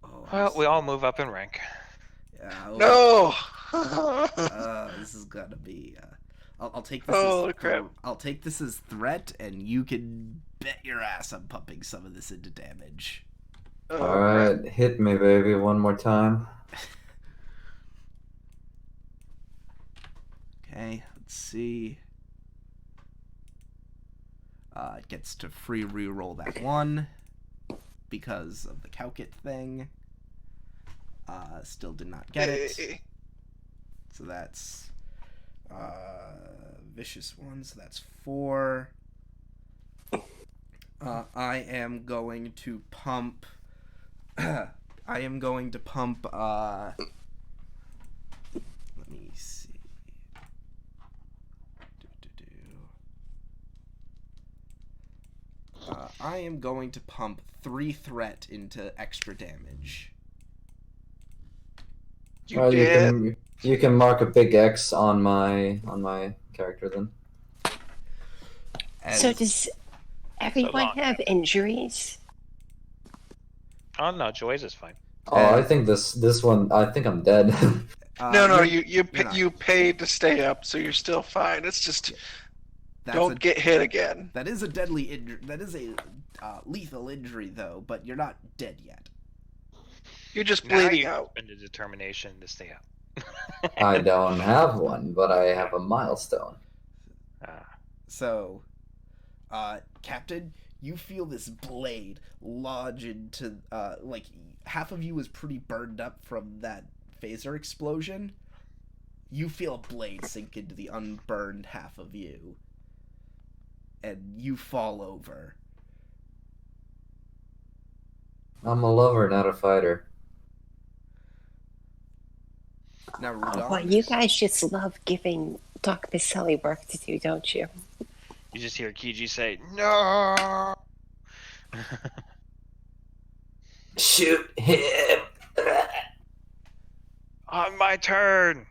Oh, Well, we all move up in rank. Yeah. No! This is gonna be. I'll take this. Holy as crap. I'll take this as threat, and you can bet your ass I'm pumping some of this into damage. Oh, Alright, hit me, baby, one more time. Okay, let's see. It gets to free reroll that 1 because of the Cowkit thing. Still did not get it. So that's vicious 1, so that's 4. I am going to pump let me see. I am going to pump 3 threat into extra damage. You can mark a big X on my character then. So does everyone have injuries? Oh no, Joy's is fine. Oh, I think this one. I think I'm dead. No, you paid to stay up, so you're still fine. It's just don't get hit again. That is a deadly injury. That is a lethal injury, though. But you're not dead yet. You're just bleeding out. And a determination to stay up. I don't have one, but I have a milestone. So, Captain, you feel this blade lodge into, like, half of you is pretty burned up from that phaser explosion. You feel a blade sink into the unburned half of you. And you fall over. I'm a lover, not a fighter. Now, Rudolph. Well, you guys just love giving Dr. Sully work to do, don't you? You just hear Kiji say, "No!" Shoot him. On my turn.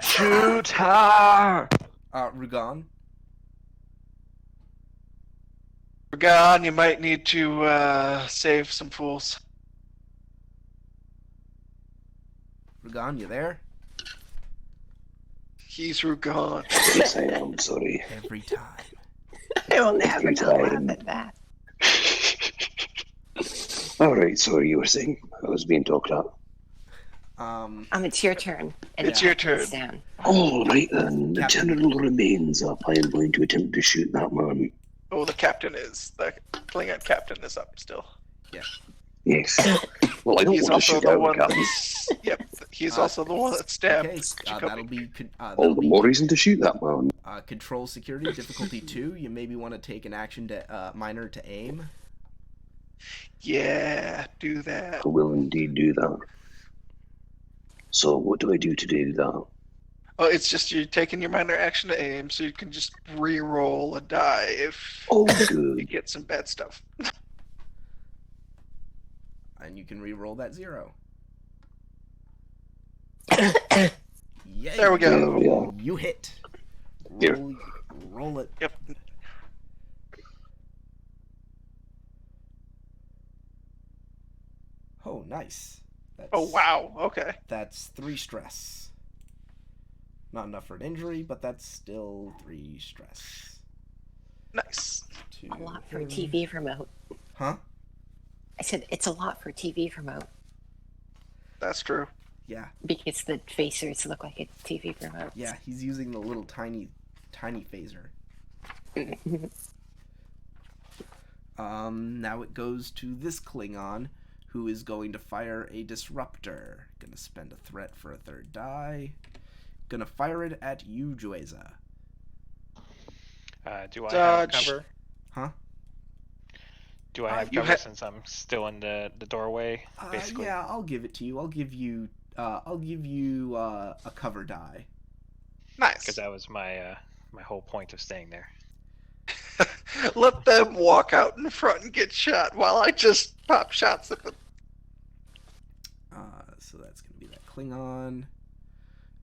Shoot her! Rugan. Ragan, you might need to save some fools. Rugan, you there? He's Rugan. Yes, I am. Sorry. Every time. I will never Every not laugh time. at that. All right. So you were saying I was being talked up. It's your turn. And It's the your captain is turn. Down. All right then. The Captain. general remains up. I am going to attempt to shoot that man. Oh, the Klingon captain is up still. Yes. Well, I don't He's want to also shoot the out one the captain. that's... Yep, he's also the one that stabbed Okay, Jacoby. that'll be All the more reason to shoot that man. control security difficulty 2. You maybe want to take an action to minor to aim. Yeah, do that. I will indeed do that. So what do I do to do that? Oh, it's just you're taking your minor action to aim, so you can just re-roll a die if Oh, you good. get some bad stuff. And you can re-roll that 0. Yay! There we go. There we are. You hit. Here. Roll it. Yep. Oh, nice. That's, Oh, wow. Okay. That's 3 stress. Not enough for an injury, but that's still 3 stress. Nice. To A lot for a him. TV remote. Huh? I said it's a lot for a TV remote That's true. Yeah. because the phasers look like a TV remote. Yeah, he's using the little tiny phaser. Now it goes to this Klingon, who is going to fire a disruptor. Gonna spend a threat for a 3rd die. Gonna fire it at you, Jueza. Do I have Dodge. cover? Huh? Do I have you cover ha- since I'm still in the doorway, basically? Yeah, I'll give it to you. I'll give you a cover die. Nice. Because that was my my whole point of staying there. Let them walk out in front and get shot while I just pop shots at them. So that's gonna be that Klingon.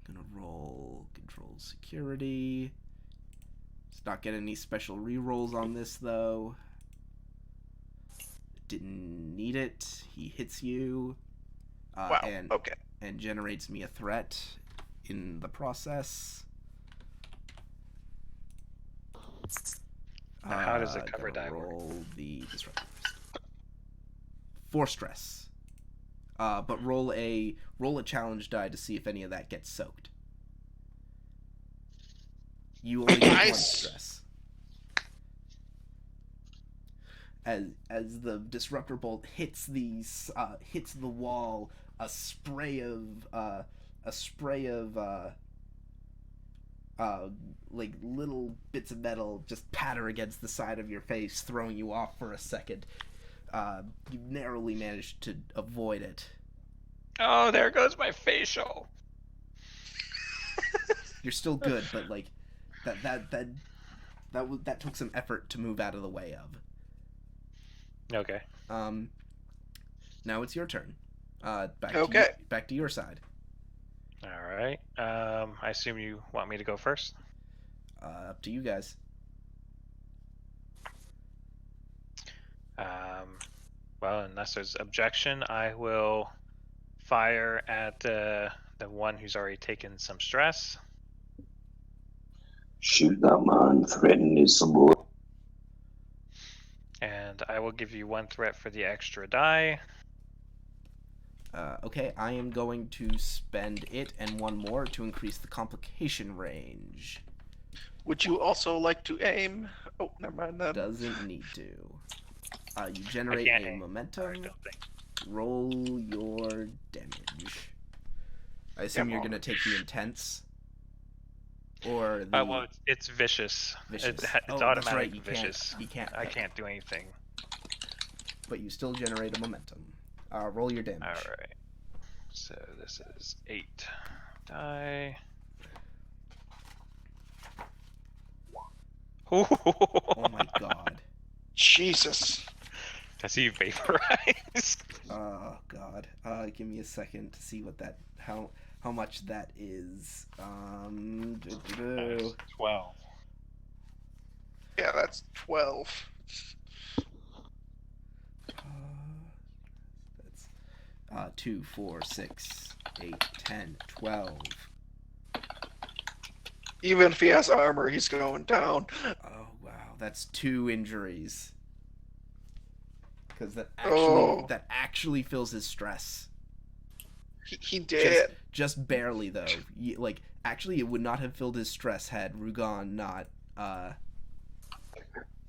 Gonna roll control security. It's not getting any special rerolls on this though. Didn't need it. He hits you. Wow. And Okay. and generates me a threat in the process. Now, how does the cover Gonna die work? roll the disruptor first. 4 stress. But roll a challenge die to see if any of that gets soaked. You only get 1 Nice. stress. As the disruptor bolt hits the wall, a spray of like little bits of metal just patter against the side of your face, throwing you off for a second. You narrowly managed to avoid it. Oh, there goes my facial. You're still good, but like that took some effort to move out of the way of. Okay. Now it's your turn. Okay. Back to your side. All right. I assume you want me to go first. Up to you guys. Well, unless there's objection, I will fire at the one who's already taken some stress. Shoot that man. Threaten his subordinate. And I will give you 1 threat for the extra die. Okay, I am going to spend it and 1 more to increase the complication range. Would you also like to aim? Oh, never mind that. Doesn't need to. You generate can't a aim. I momentum. don't think. Roll your damage. I assume you're well. gonna take the intense. Or the Well, it's vicious. vicious. It's Oh, that's automatic right, you vicious. Can't, you can't. I can't do anything. But you still generate a momentum. Roll your damage. All right. So this is 8 die. Oh my god. Jesus. Does he vaporize? Oh God. Give me a second to see what that how much that is. That's 12. Yeah, that's 12. That's 2, 4, 6, 8, 10, 12. Even if he has armor, he's going down. Oh wow, that's 2 injuries. Because Oh. that actually fills his stress. He did. Just barely though. Like actually, it would not have filled his stress had Rugon not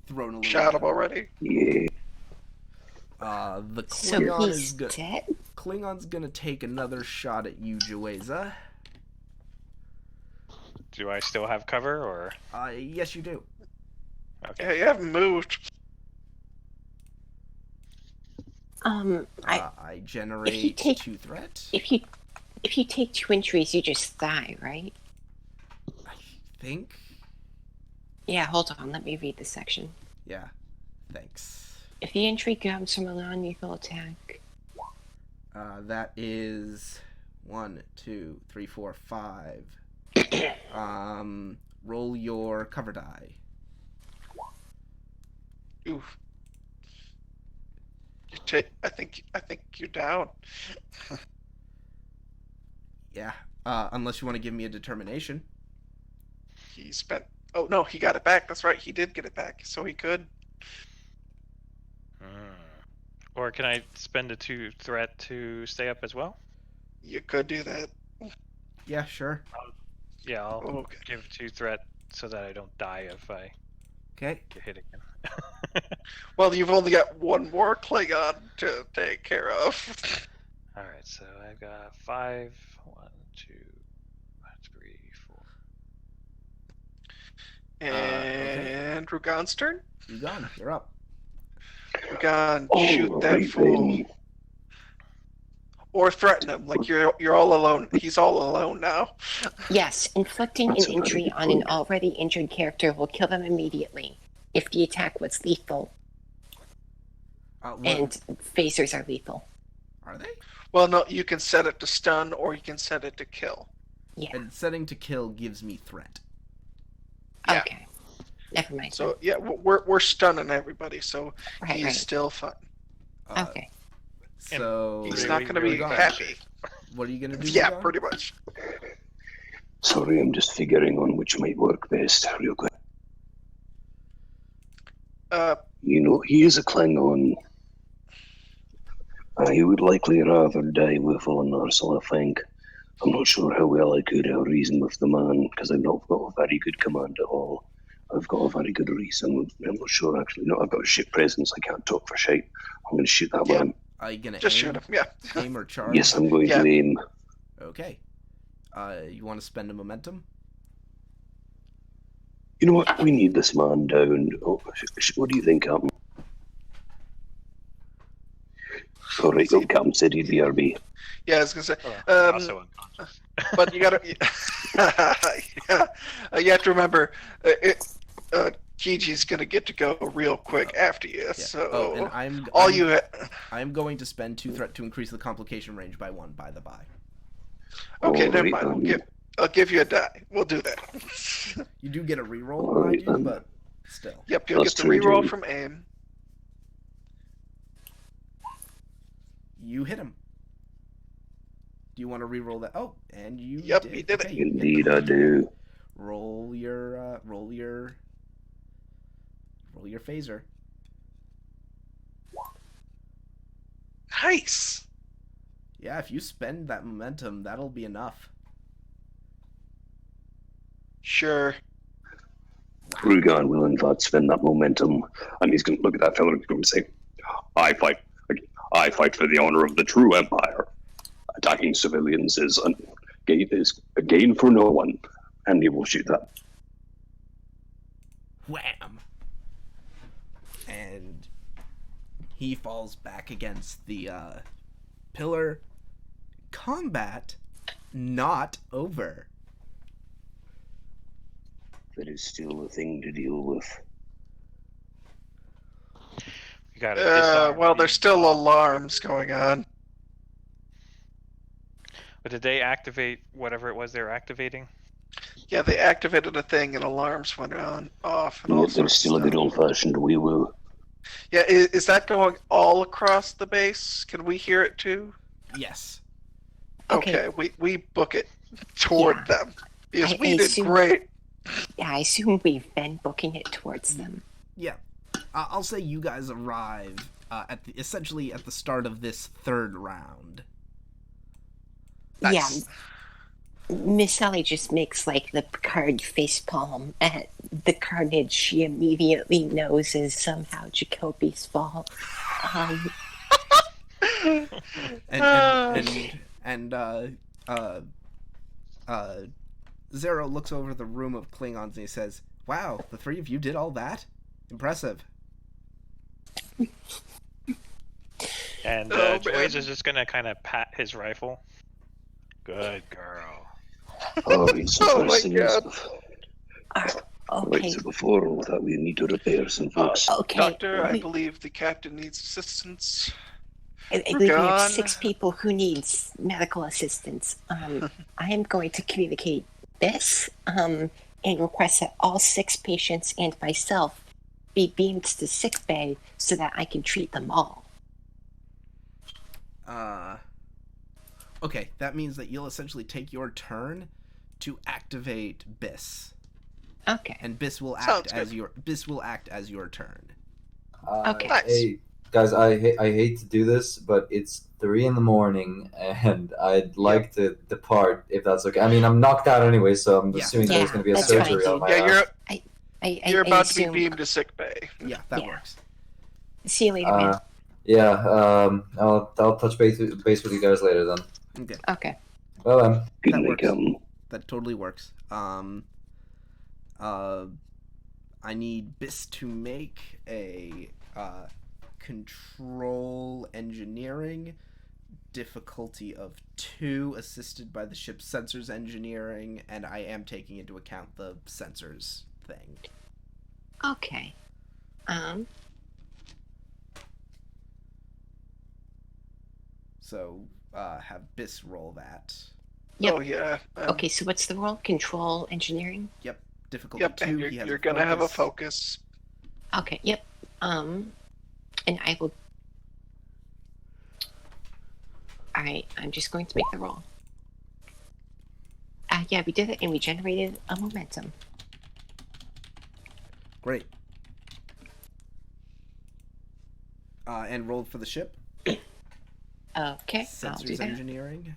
thrown a little. Shot him already. Yeah. The So Klingon he's dead? Klingon's gonna take another shot at you, Jueza. Do I still have cover, or? Yes, you do. Okay. Yeah, you haven't moved. I generate take- 2 threat. If you take 2 injuries, you just die, right? I think. Yeah, hold on. Let me read the section. Yeah. Thanks. If the injury comes from a non-lethal attack, That is 1, 2, 3, 4, 5. Roll your cover die. Oof. I think you're down. Yeah. Unless you want to give me a determination. He spent. Oh no, he got it back. That's right. He did get it back, so he could. Or can I spend a 2 threat to stay up as well? You could do that. Yeah, sure. Yeah, I'll Okay. give 2 threat so that I don't die if I Okay. get hit again. Well, you've only got one more Klingon to take care of. Alright, so I've got 5, 1, 2, 3, 4. And Rugon's turn. Rugon, you're up. Rugon, All shoot that right, fool. then. Or threaten him. Like you're all alone. He's all alone now. yes, inflicting That's an a very injury good on an point. already injured character will kill them immediately if the attack was lethal, What and phasers are lethal. are they? Well, no, you can set it to stun or you can set it to kill. Yeah. And setting to kill gives me threat. Yeah. Okay. Never mind. So yeah, we're stunning everybody, so right, he's right. still fine. Okay. So He's Really, not going to be Rugon, happy. What are you gonna do? Yeah, Rugon? pretty much. Sorry, I'm just figuring on which might work best, real quick. You know, he is a Klingon. He would likely rather die with honors, I think. I'm not sure how well I could reason with the man, because I've not got a very good command at all. I've got a very good reason. I'm not sure, actually. No, I've got a shit presence. I can't talk for shite. I'm going to shoot that Yeah. man. Are you gonna Just aim? shoot him. Yeah. Aim or charge? Yes, I'm going Yeah. to aim. Okay. You want to spend a momentum? You know what? We need this man down. Oh, what do you think, Captain? All right, go, Captain City, BRB. Yeah, I was gonna say. Oh, also unconscious. But you gotta. Yeah, you have to remember, Kiji's gonna get to go real quick after you. Yeah. So Oh, and I'm going to spend 2 threat to increase the complication range by 1. By the by. Okay, All never right, mind. then. I'll give you a die. We'll do that. You do get a reroll, All right, mind you, then. but still. Yep, you'll Plus get the 2 reroll injury. from aim. You hit him. Do you want to reroll that? Oh, and you Yep, did. he did it. Okay, you get Indeed, the- I do. Roll your phaser. Nice. Yeah, if you spend that momentum, that'll be enough. Sure. Rugon will, in fact, spend that momentum, and he's going to look at that fellow and he's going to say, I fight for the honor of the true empire. Attacking civilians is a gain for no one, and he will shoot that. Wham! And he falls back against the pillar. Combat not over. That is still a thing to deal with. You gotta disarm well, the there's still bomb. alarms going on. But did they activate whatever it was they were activating? Yeah, they activated a thing and alarms went off and all Yep, they're sorts still a of bit stuff. old-fashioned. We will. Yeah, is that going all across the base? Can we hear it too? Yes. Okay. Okay, we book it toward Yeah. them. Because I we did assume- great. Yeah, I assume we've been booking it towards them. Yeah. I'll say you guys arrive essentially at the start of this third round. Nice. Yeah. Miss Sally just makes like the Picard facepalm at the carnage she immediately knows is somehow Jacoby's fault. Zero looks over the room of Klingons and he says, "Wow, the three of you did all that? Impressive." And Oh, Joyce man. is just gonna kind of pat his rifle. Good girl. Oh, he's so Oh my pressing. God. Okay. Right, so before that, we need to repair some folks. Okay. Doctor, I we- believe the captain needs assistance. I believe we have Gone. 6 people who needs medical assistance. I am going to communicate this and request that all 6 patients and myself be beamed to sick bay so that I can treat them all. Okay, that means that you'll essentially take your turn to activate Biss, Okay. and Biss will Sounds act as your turn. Okay. Nice. Hey, guys, I hate to do this, but it's 3 a.m. and I'd like to depart if that's okay. I mean, I'm knocked out anyway, so I'm Yeah. assuming there's Yeah, going to be a that's surgery fine, on my Yeah, ass. you're I about to assume. be beamed to sick bay. Yeah, that Yeah. works. See you later, man. I'll touch base with you guys later then. Okay, Okay. Well then. Good that they works. come. That totally works. I need Biss to make a control engineering difficulty of 2, assisted by the ship's sensors engineering, and I am taking into account the sensors thing. Okay. So have Biss roll that. Yep. Oh yeah. Okay, so what's the role? Control engineering? Yep, difficulty Yep, 2. and He has you're a gonna have a focus. focus. Okay, yep. And I will. Alright, I'm just going to make the roll. Yeah, we did it and we generated a momentum. Great. And roll for the ship. Okay, I'll do Sensors that. engineering.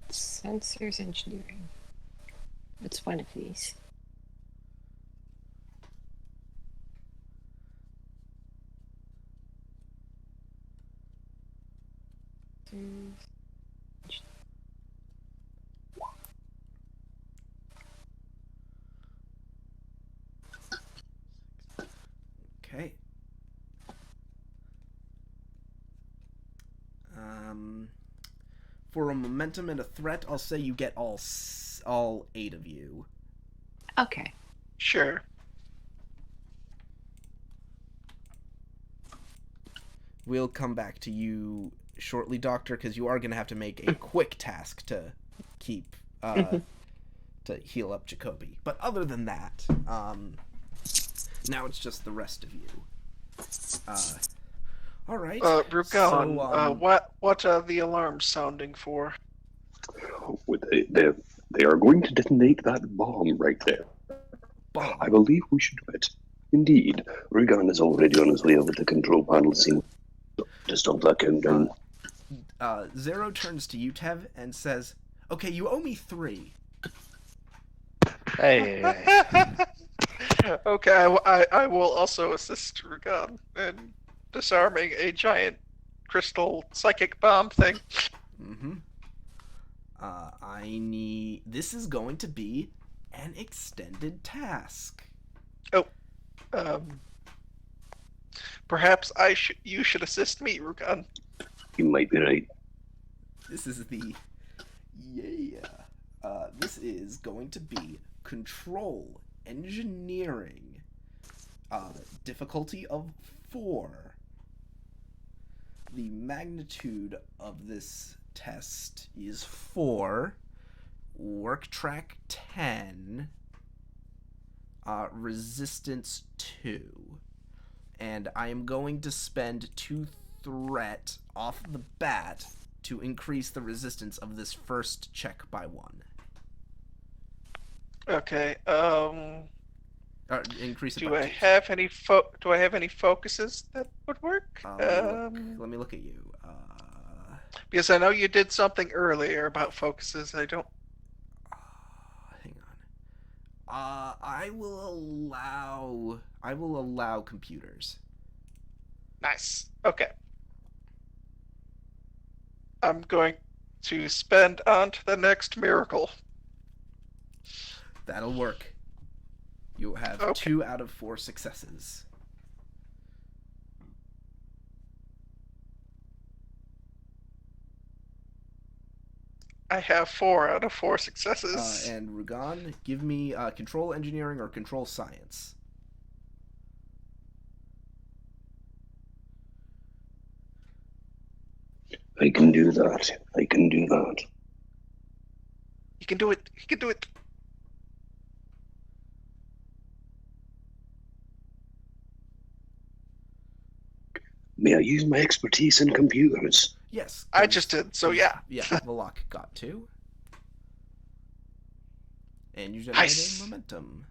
Sensors engineering. What's one of these? Okay. For a momentum and a threat, I'll say you get all 8 of you. Okay. Sure. We'll come back to you shortly, Doctor, because you are going to have to make a quick task to keep to heal up Jacoby. But other than that, now it's just the rest of you. All right. Rukan, So, what are the alarms sounding for? They are going to detonate that bomb right there. bomb. I believe we should do it. Indeed, Regan is already on his way over the control panel scene to stop that countdown. Zero turns to you, Tev, and says, "Okay, you owe me 3." Hey, Okay, I will also assist Rukan in disarming a giant crystal psychic bomb thing. Mm-hmm. This is going to be an extended task. Perhaps you should assist me, Rukan. You might be right. This is this is going to be control engineering. Difficulty of 4. The magnitude of this test is 4. Work track 10. Resistance 2. And I am going to spend 2 threat off the bat to increase the resistance of this first check by 1. Okay. Increase it Do by I 2. have any do I have any focuses that would work? Let me look at you. Because I know you did something earlier about focuses. I don't. Hang on. I will allow computers. Nice. Okay. I'm going to spend on to the next miracle. That'll work. You have Okay. 2 out of 4 successes. I have 4 out of 4 successes. And Rugan, give me control engineering or control science. I can do that. I can do that. He can do it. He can do it. May I use my expertise in computers? Yes. I just did, so yeah. Yeah, Valak got 2. And you generated Nice. momentum.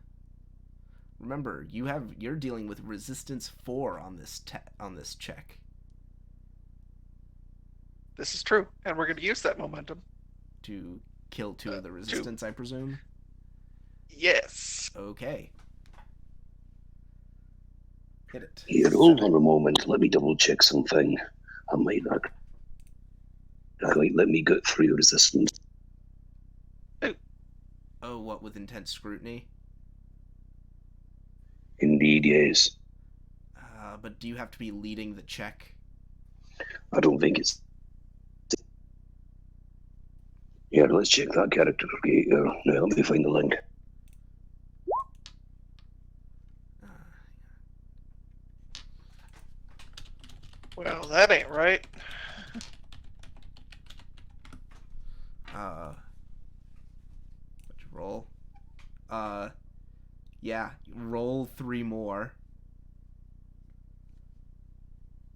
Remember, you're dealing with resistance 4 on this check. This is true, and we're going to use that momentum. To kill 2 of the resistance, I presume? Yes. Okay. Hit it. Here, hold on a moment. Let me double check something. I might not quite let me get through resistance. Oh, what, with intense scrutiny? Indeed, yes. But do you have to be leading the check? I don't think it's. Yeah, let's check that character creator. Now, let me find the link. Well, that ain't right. What'd you roll? Yeah, roll 3 more.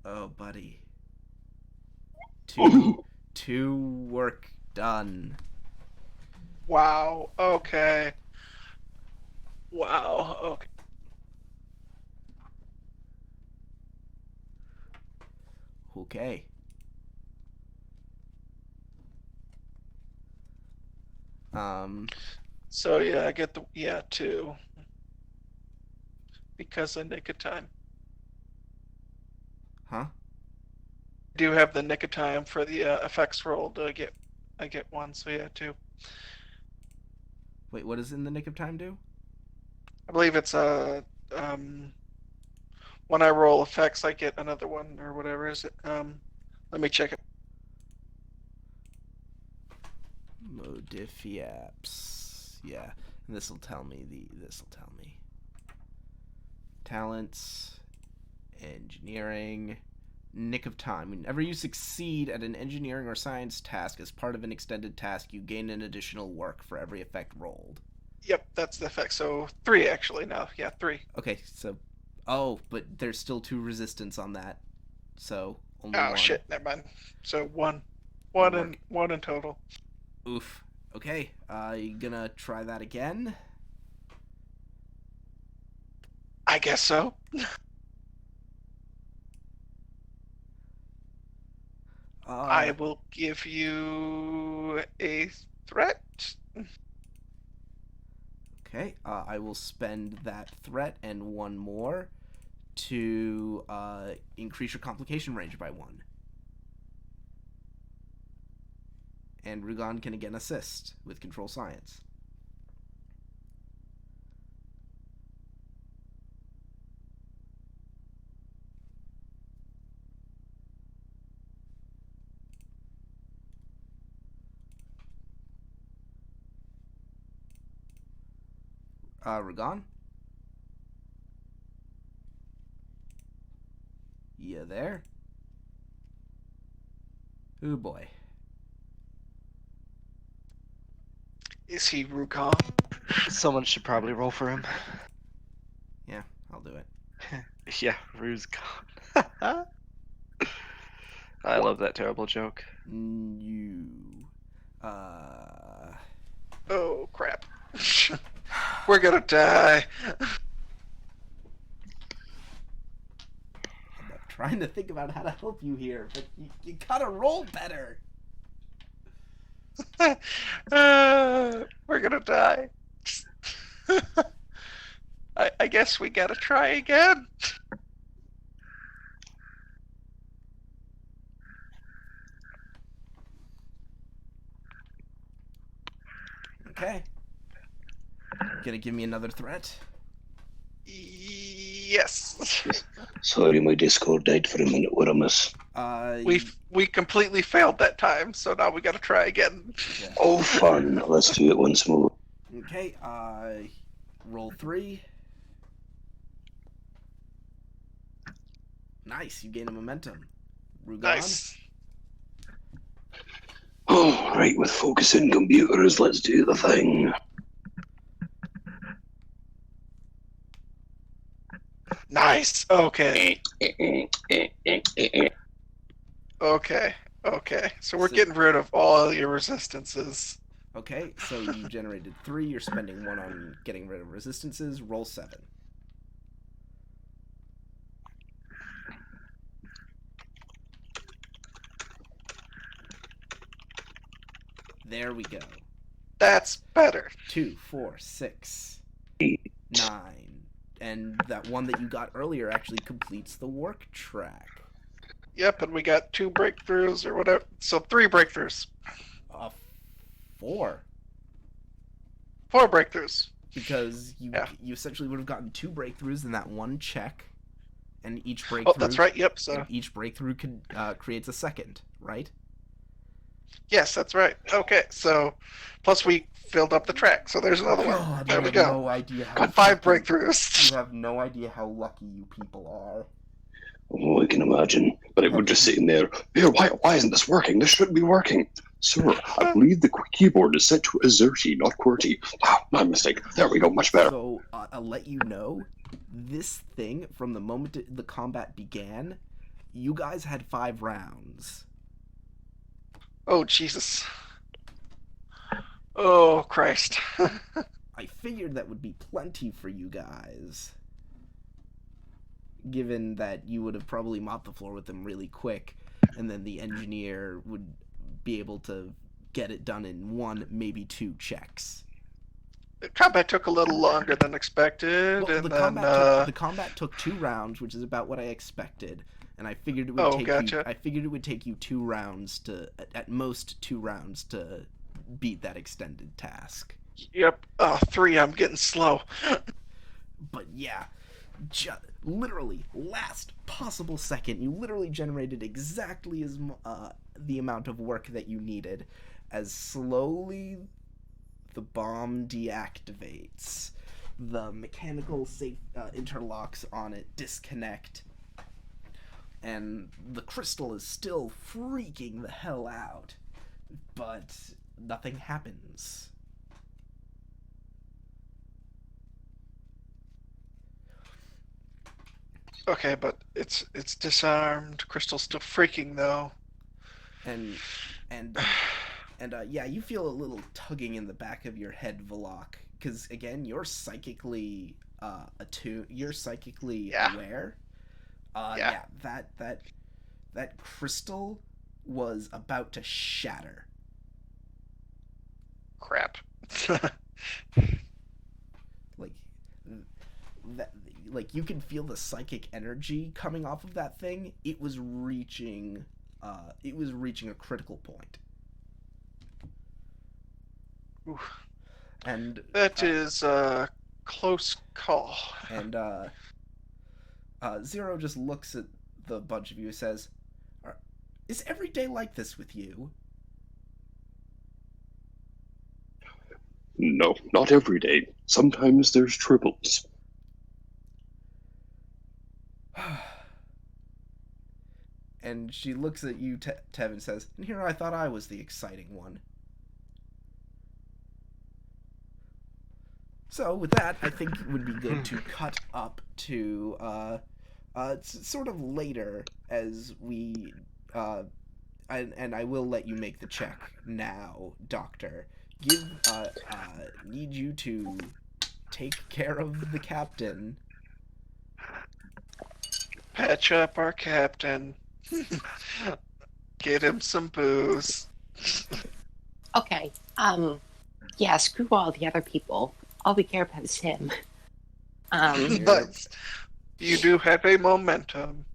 Oh, buddy. 2 work done. Wow. Okay. Wow. Okay. Okay. So yeah, I get the 2 because of nick of time. Huh? I do have the nick of time for the effects roll to get. I get 1, so yeah, 2. Wait, what does in the nick of time do? I believe it's when I roll effects, I get another one or whatever is it. Let me check it. Modifiaps. Yeah, and this'll tell me. Talents, engineering, nick of time. Whenever you succeed at an engineering or science task as part of an extended task, you gain an additional work for every effect rolled. Yep, that's the effect. So 3 actually now. Yeah, 3. Okay, so but there's still 2 resistance on that, so only Oh 1. shit, never mind. So 1 One in total. Oof. Okay, you gonna try that again? I guess so. I will give you a threat. Okay, I will spend that threat and 1 more to increase your complication range by 1. And Rugan can again assist with control science. Rugan? You there? Ooh boy. Is he Rugon? Someone should probably roll for him. Yeah, I'll do it. Yeah, Rue's gone. I love that terrible joke. You. Oh, crap. We're gonna die. I'm trying to think about how to help you here, but you gotta roll better. We're gonna die. I guess we gotta try again. Okay. Gonna give me another threat? Yes. Sorry, my Discord died for a minute. What a miss. We completely failed that time, so now we gotta try again. Yeah. Oh, fun. Let's do it once more. Okay, roll 3. Nice, you gain a momentum. Rugon? Nice. Oh, right, with focusing computers, let's do the thing. Nice. Okay. Okay. So we're getting rid of all your resistances. Okay, so you generated 3, you're spending 1 on getting rid of resistances. Roll 7. There we go. That's better. 2, 4, 6, 9. And that one that you got earlier actually completes the work track. Yep, and we got 2 breakthroughs or whatever. So 3 breakthroughs. 4. 4 breakthroughs. Because you Yeah. you essentially would have gotten 2 breakthroughs in that one check, and each breakthrough. Oh, that's right. Yep. So and each breakthrough creates a second, right? yes, that's right. Okay. So plus we filled up the track. So there's another one. God, There you we have go. No idea how Got 5 lucky- breakthroughs. You have no idea how lucky you people are. Oh, I can imagine. But it would just sitting there. Here, why isn't this working? This shouldn't be working. Sir, I believe the keyboard is set to AZERTY, not QWERTY. Ah, my mistake. There we go, much better. So I'll let you know, this thing from the moment the combat began, you guys had 5 rounds. Oh Jesus. Oh Christ. I figured that would be plenty for you guys, given that you would have probably mopped the floor with them really quick, and then the engineer would be able to get it done in 1, maybe 2 checks. The combat took a little longer than expected, Well, and the combat took 2 rounds, which is about what I expected, and I figured it would Oh, take gotcha. I figured it would take you 2 rounds to, at most 2 rounds to beat that extended task. Yep. 3. I'm getting slow. But yeah, literally last possible second, you literally generated exactly as the amount of work that you needed, as slowly the bomb deactivates, the mechanical interlocks on it disconnect, and the crystal is still freaking the hell out, but nothing happens. Okay, but it's disarmed. Crystal's still freaking though. And yeah, you feel a little tugging in the back of your head, Volok, because again, you're psychically attuned. You're psychically aware. Yeah, that crystal was about to shatter. Crap. Like you can feel the psychic energy coming off of that thing. It was reaching a critical point. Ooh. And That is a close call. And Zero just looks at the bunch of you and says, "Is every day like this with you?" No, not every day. Sometimes there's triples. And she looks at you, Tev, and says, "And here I thought I was the exciting one." So with that, I think it would be good to cut up to sort of later as we and I will let you make the check now, Doctor. Need you to take care of the captain. Patch up our captain. Get him some booze. Okay. Yeah, screw all the other people. All we care about is him. But you do have a momentum.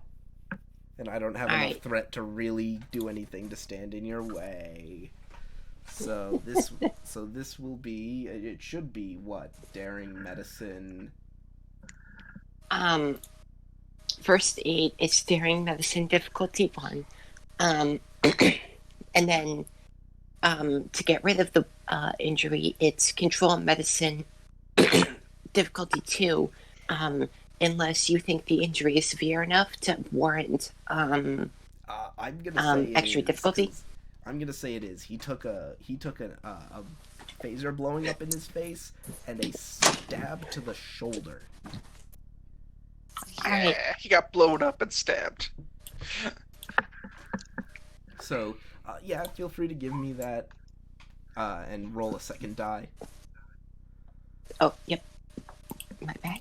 And I don't have All enough right. threat to really do anything to stand in your way. So this will be, it should be what? Daring medicine. First aid is daring medicine difficulty 1. And then to get rid of the injury, it's control medicine difficulty 2. Unless you think the injury is severe enough to warrant I'm gonna say extra difficulty. I'm gonna say it is. He took a phaser blowing up in his face and a stab to the shoulder. All right. Yeah, he got blown up and stabbed. So yeah, feel free to give me that and roll a second die. Oh, yep. My bad.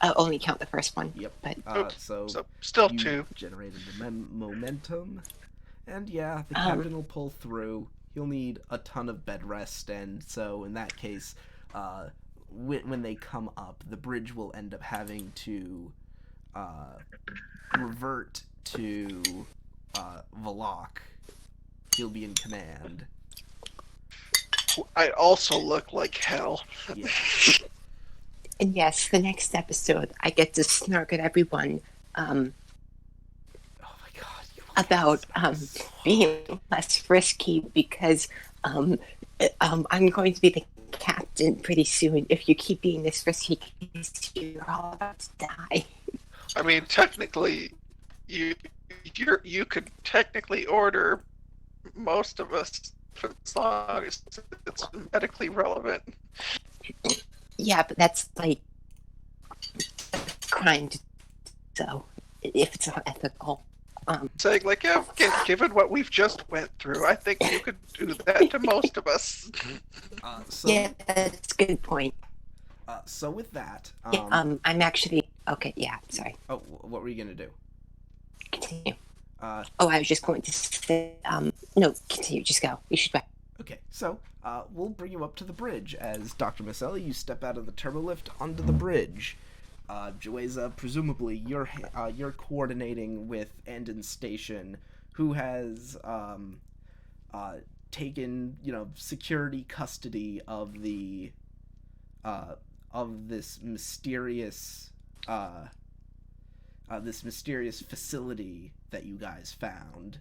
I'll only count the first one. Yep. But So Still you 2. generated the momentum, and yeah, the captain will pull through. He'll need a ton of bed rest, and so in that case, when they come up, the bridge will end up having to revert to Valak. He'll be in command. I also look like hell. Yeah. and yes, the next episode, I get to snark at everyone Oh my god. about being less risky because I'm going to be the captain pretty soon. If you keep being this risky, you're all about to die. I mean, technically, you could technically order most of us as long as it's medically relevant. Yeah, but that's like a crime. So if it's not ethical, Saying like, yeah, given what we've just went through, I think you could do that to most of us. yeah, that's a good point. So with that, Yeah, I'm actually okay. Yeah, sorry. oh, what were you gonna do? Continue. Uh, I was just going to say, no, continue. Just go. You should go. Okay, so we'll bring you up to the bridge as Dr. Maselli, you step out of the turbolift onto the bridge. Jueza, presumably you're coordinating with Andon's station, who has taken security custody of the of this mysterious facility that you guys found.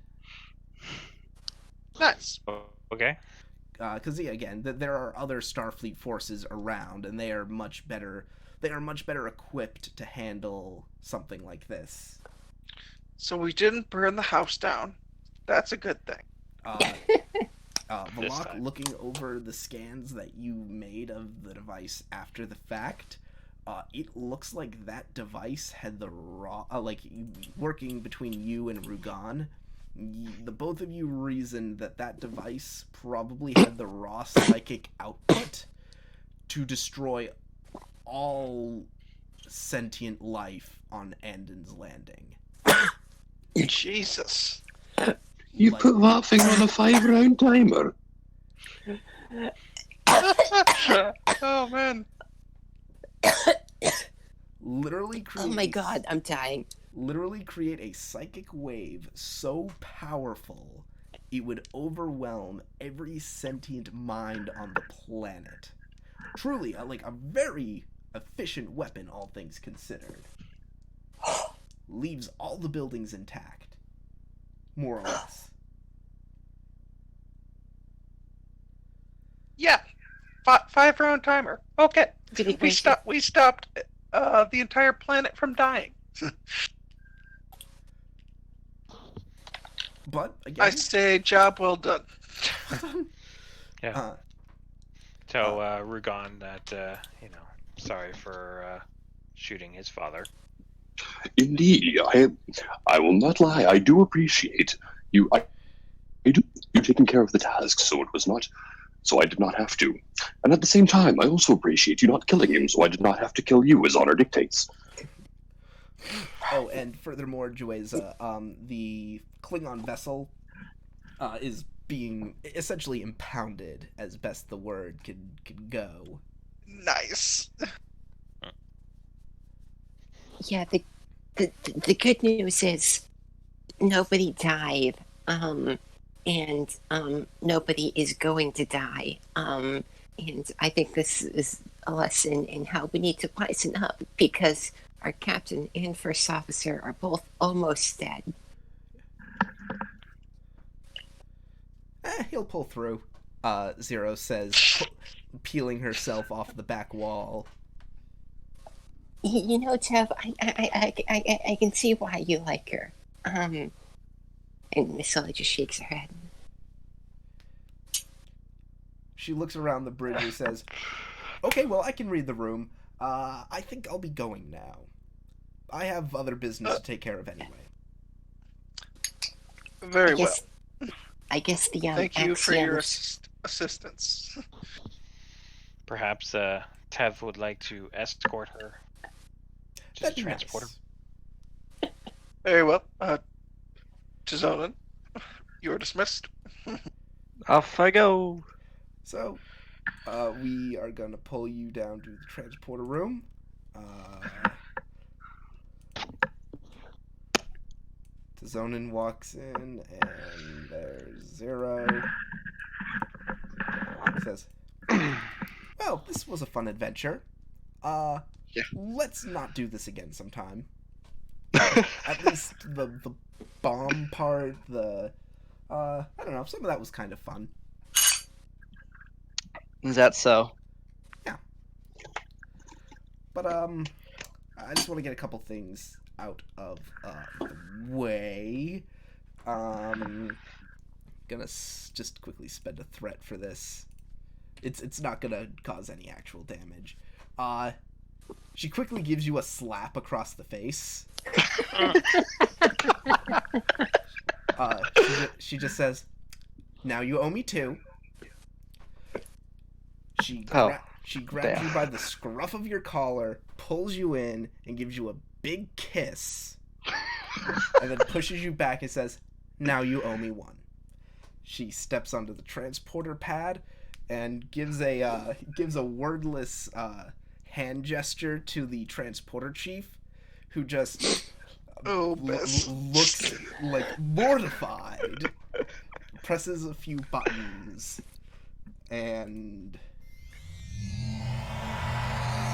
Nice. Okay. Because again, there are other Starfleet forces around, and they are much better equipped to handle something like this. So we didn't burn the house down. That's a good thing. Valak, time. looking over the scans that you made of the device after the fact, it looks like that device had the raw, working between you and Rugan. The both of you reasoned that device probably had the raw psychic output to destroy all sentient life on Andon's Landing. Jesus. You Like- put that thing on a 5-round timer. Oh man. Literally create Oh my god, I'm dying. literally create a psychic wave so powerful it would overwhelm every sentient mind on the planet. Truly, a very efficient weapon, all things considered. Leaves all the buildings intact, more or less. Yeah. 5-round timer. Okay. Did he We break stopped. We stopped the entire planet from dying. But I again, say job well done. Yeah. Tell Rugon that sorry for shooting his father. Indeed, I will not lie. I do appreciate you. You taking care of the task, so it was not. So I did not have to. And at the same time, I also appreciate you not killing him, so I did not have to kill you, as honor dictates. Oh, and furthermore, Jueza, the Klingon vessel is being essentially impounded, as best the word could go. Nice. Yeah, the good news is nobody died, and nobody is going to die. And I think this is a lesson in how we need to wisen up, because our captain and first officer are both almost dead. He'll pull through, Zero says, peeling herself off the back wall. You know, Tev, I can see why you like her. And Miss Sully just shakes her head. She looks around the bridge and says, "Okay, well, I can read the room. I think I'll be going now. I have other business to take care of anyway." Very well. I guess the Thank you for your axioms- assistance. Perhaps Tev would like to escort her to That'd the be transporter. nice. Very well. Tizonin, you are dismissed. Off I go. So, we are gonna pull you down to the transporter room. Tizonin walks in, and there's Zero. He says, "Well, this was a fun adventure. Let's not do this again sometime. At least the bomb part, I don't know, some of that was kind of fun." Is that so? But I just want to get a couple things out of the way. Gonna just quickly spend a threat for this. It's not gonna cause any actual damage. She quickly gives you a slap across the face. She just says, "Now you owe me 2." She grabs you by the scruff of your collar, pulls you in, and gives you a big kiss, and then pushes you back and says, "Now you owe me 1." She steps onto the transporter pad and gives a wordless hand gesture to the transporter chief, who just looks like mortified, presses a few buttons, and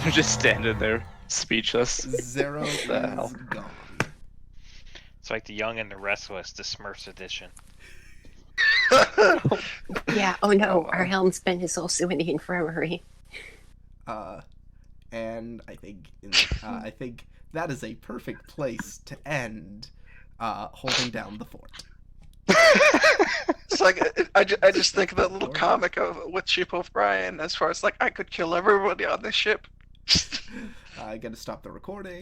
You're just standing there, speechless. Zero is the hell? gone. It's like the Young and the Restless, the Smurfs edition. Yeah, oh no, our helmsman is also in the infirmary. And I think that is a perfect place to end holding down the fort. It's like I just think of that little comic with Chip O'Brien, as far as like I could kill everybody on this ship. I gotta stop the recording.